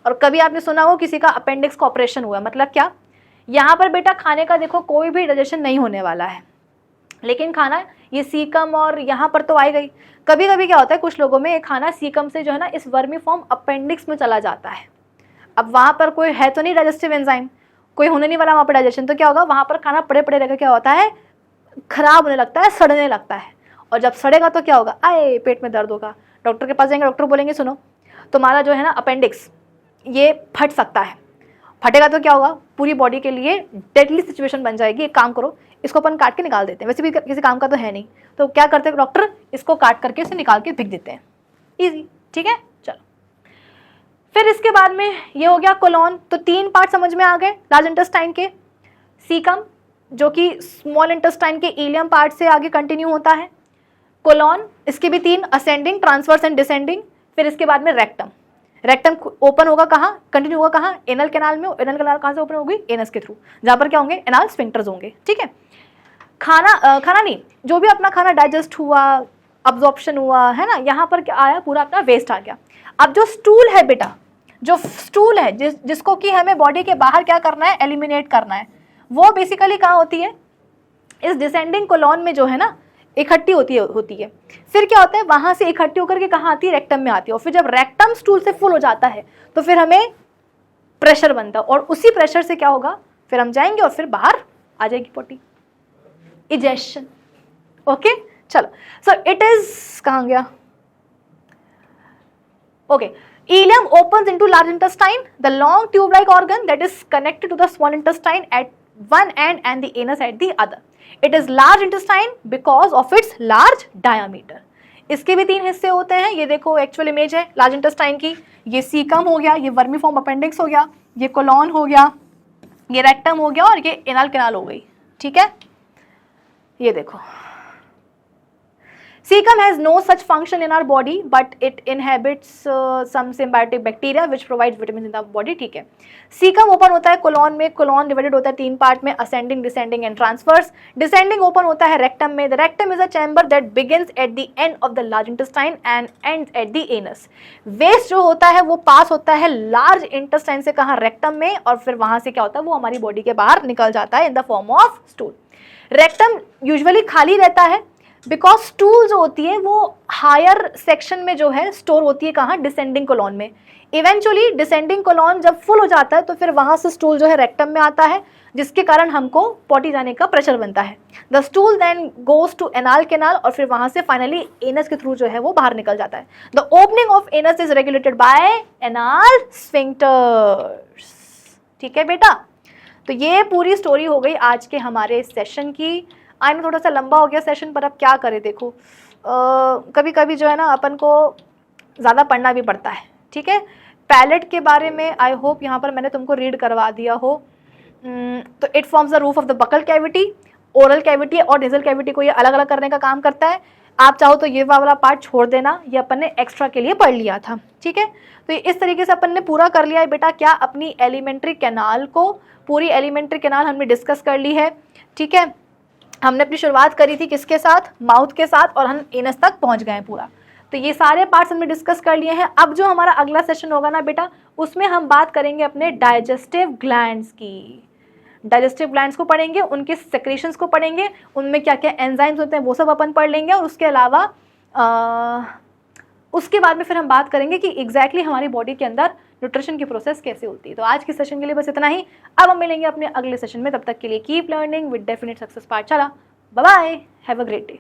और कभी आपने सुना हो किसी का अपेंडिक्स का ऑपरेशन हुआ, मतलब क्या? यहाँ पर बेटा खाने का देखो कोई भी डाइजेशन नहीं होने वाला है, लेकिन खाना ये सीकम और यहाँ पर तो आई गई। कभी कभी क्या होता है, कुछ लोगों में ये खाना सीकम से जो है ना इस वर्मीफॉर्म अपेंडिक्स में चला जाता है। अब वहाँ पर कोई है तो नहीं डाइजेस्टिव एंजाइम, कोई होने नहीं वाला वहाँ पर डाइजेशन, तो क्या होगा? वहाँ पर खाना पड़े पड़े रहकर क्या होता है? खराब होने लगता है, सड़ने लगता है। और जब सड़ेगा तो क्या होगा? आए पेट में दर्द होगा, डॉक्टर के पास जाएंगे, डॉक्टर बोलेंगे सुनो तुम्हारा जो है ना अपेंडिक्स ये फट सकता है। फटेगा तो क्या होगा? पूरी बॉडी के लिए डेडली सिचुएशन बन जाएगी। एक काम करो, इसको अपन काट के निकाल देते हैं, वैसे भी किसी काम का तो है नहीं, तो क्या करते हैं डॉक्टर? इसको काट करके इसे निकाल के फेंक देते हैं, इजी, ठीक है। चलो, फिर इसके बाद में ये हो गया कोलॉन। तो 3 पार्ट समझ में आ गए लार्ज इंटेस्टाइन के। सीकम जो कि स्मॉल इंटेस्टाइन के इलियम पार्ट से आगे कंटिन्यू होता है। कोलॉन, इसके भी 3, असेंडिंग, ट्रांसवर्स एंड डिसेंडिंग। फिर इसके बाद में रेक्टम। रेक्टम ओपन होगा कहाँ? कंटिन्यू होगा कहाँ? एनल कैनाल में। एनल कैनाल कहाँ से ओपन होगी? एनस के थ्रू, जहाँ पर क्या होंगे? एनाल स्फिंक्टर्स होंगे, ठीक है। खाना नहीं, जो भी अपना खाना डाइजेस्ट हुआ, अब्जॉर्प्शन हुआ है ना, यहाँ पर क्या आया? पूरा अपना वेस्ट आ गया। अब जो स्टूल है बेटा, जो स्टूल है जिसको कि हमें बॉडी के बाहर क्या करना है? एलिमिनेट करना है, वो बेसिकली कहाँ होती है? इस डिसेंडिंग कोलॉन में जो है ना इकट्ठी होती है। फिर क्या होता है? वहां से इकट्ठी होकर के कहाँ आती है? रेक्टम में आती है। और फिर जब रेक्टम स्टूल से फुल हो जाता है तो फिर हमें प्रेशर बनता है, और उसी प्रेशर से क्या होगा? फिर हम जाएंगे और फिर बाहर आ जाएगी पोटी, इजेशन। ओके, चलो। सो इट इज कहाँ गया? Okay, ileum opens into large intestine, the long tube-like organ that is connected to the small intestine at one end and the anus at the other. It is large intestine because of its large diameter. इसके भी 3 हिस्से होते हैं। ये देखो actual image है large intestine की। ये सीकम हो गया, ये वर्मीफॉर्म अपेंडिक्स हो गया, ये कोलॉन हो गया, ये रेक्टम हो गया, और ये एनल कैनाल हो गई, ठीक है। ये देखो, Cecum has no such function in our body, but it inhabits some symbiotic bacteria which provides vitamins in the body, ठीक है। Cecum ओपन होता है कोलॉन में। कोलॉन डिवाइडेड होता है 3 पार्ट में, ascending, descending and transverse. Descending open होता है रेक्टम में। The rectum is a chamber that begins at the end of the large intestine and ends at the anus. Waste जो होता है वो पास होता है लार्ज इंटेस्टाइन से कहाँ? रेक्टम में, और फिर वहां से क्या होता है? वो हमारी बॉडी के बाहर निकल जाता है in the form of stool. Rectum usually खाली रहता है बिकॉज स्टूल जो होती है वो हायर सेक्शन में जो है स्टोर होती है कहाँ? डिसेंडिंग कोलॉन में। इवेंचुअली डिसेंडिंग कोलॉन जब फुल हो जाता है तो फिर वहां से स्टूल जो है रेक्टम में आता है, जिसके कारण हमको पॉटी जाने का प्रेशर बनता है। The stool then goes to anal canal और फिर वहां से फाइनली एनस के थ्रू जो है वो बाहर निकल जाता है। The opening of anus is regulated by anal sphincters. ठीक है बेटा, तो ये पूरी स्टोरी हो गई आज के हमारे सेशन की। आई नो थोड़ा सा लंबा हो गया सेशन, पर अब क्या करें, देखो कभी कभी जो है ना अपन को ज़्यादा पढ़ना भी पड़ता है। ठीक है, पैलेट के बारे में आई होप यहाँ पर मैंने तुमको रीड करवा दिया हो। तो it forms the roof of the buccal cavity. Oral cavity और नेजल कैविटी को ये अलग अलग करने का काम करता है। आप चाहो तो ये वाला पार्ट छोड़ देना, ये अपन ने एक्स्ट्रा के लिए पढ़ लिया था। ठीक है, तो इस तरीके से अपन ने पूरा कर लिया है बेटा क्या, अपनी एलिमेंट्री कैनाल को, पूरी एलिमेंट्री कैनाल हमने डिस्कस कर ली है। ठीक है, हमने अपनी शुरुआत करी थी किसके साथ, माउथ के साथ, और हम एनस तक पहुंच गए पूरा। तो ये सारे पार्ट्स हमने डिस्कस कर लिए हैं। अब जो हमारा अगला सेशन होगा ना बेटा, उसमें हम बात करेंगे अपने डाइजेस्टिव ग्लैंड्स की। डाइजेस्टिव ग्लैंड्स को पढ़ेंगे, उनके सेक्रेशंस को पढ़ेंगे, उनमें क्या क्या एंजाइम्स होते हैं वो सब अपन पढ़ लेंगे। और उसके अलावा उसके बाद में फिर हम बात करेंगे कि एग्जैक्टली हमारी बॉडी के अंदर न्यूट्रिशन की प्रोसेस कैसे होती है। तो आज के सेशन के लिए बस इतना ही। अब हम मिलेंगे अपने अगले सेशन में, तब तक के लिए keep learning with definite success पाठ। चला, bye bye, have a great day.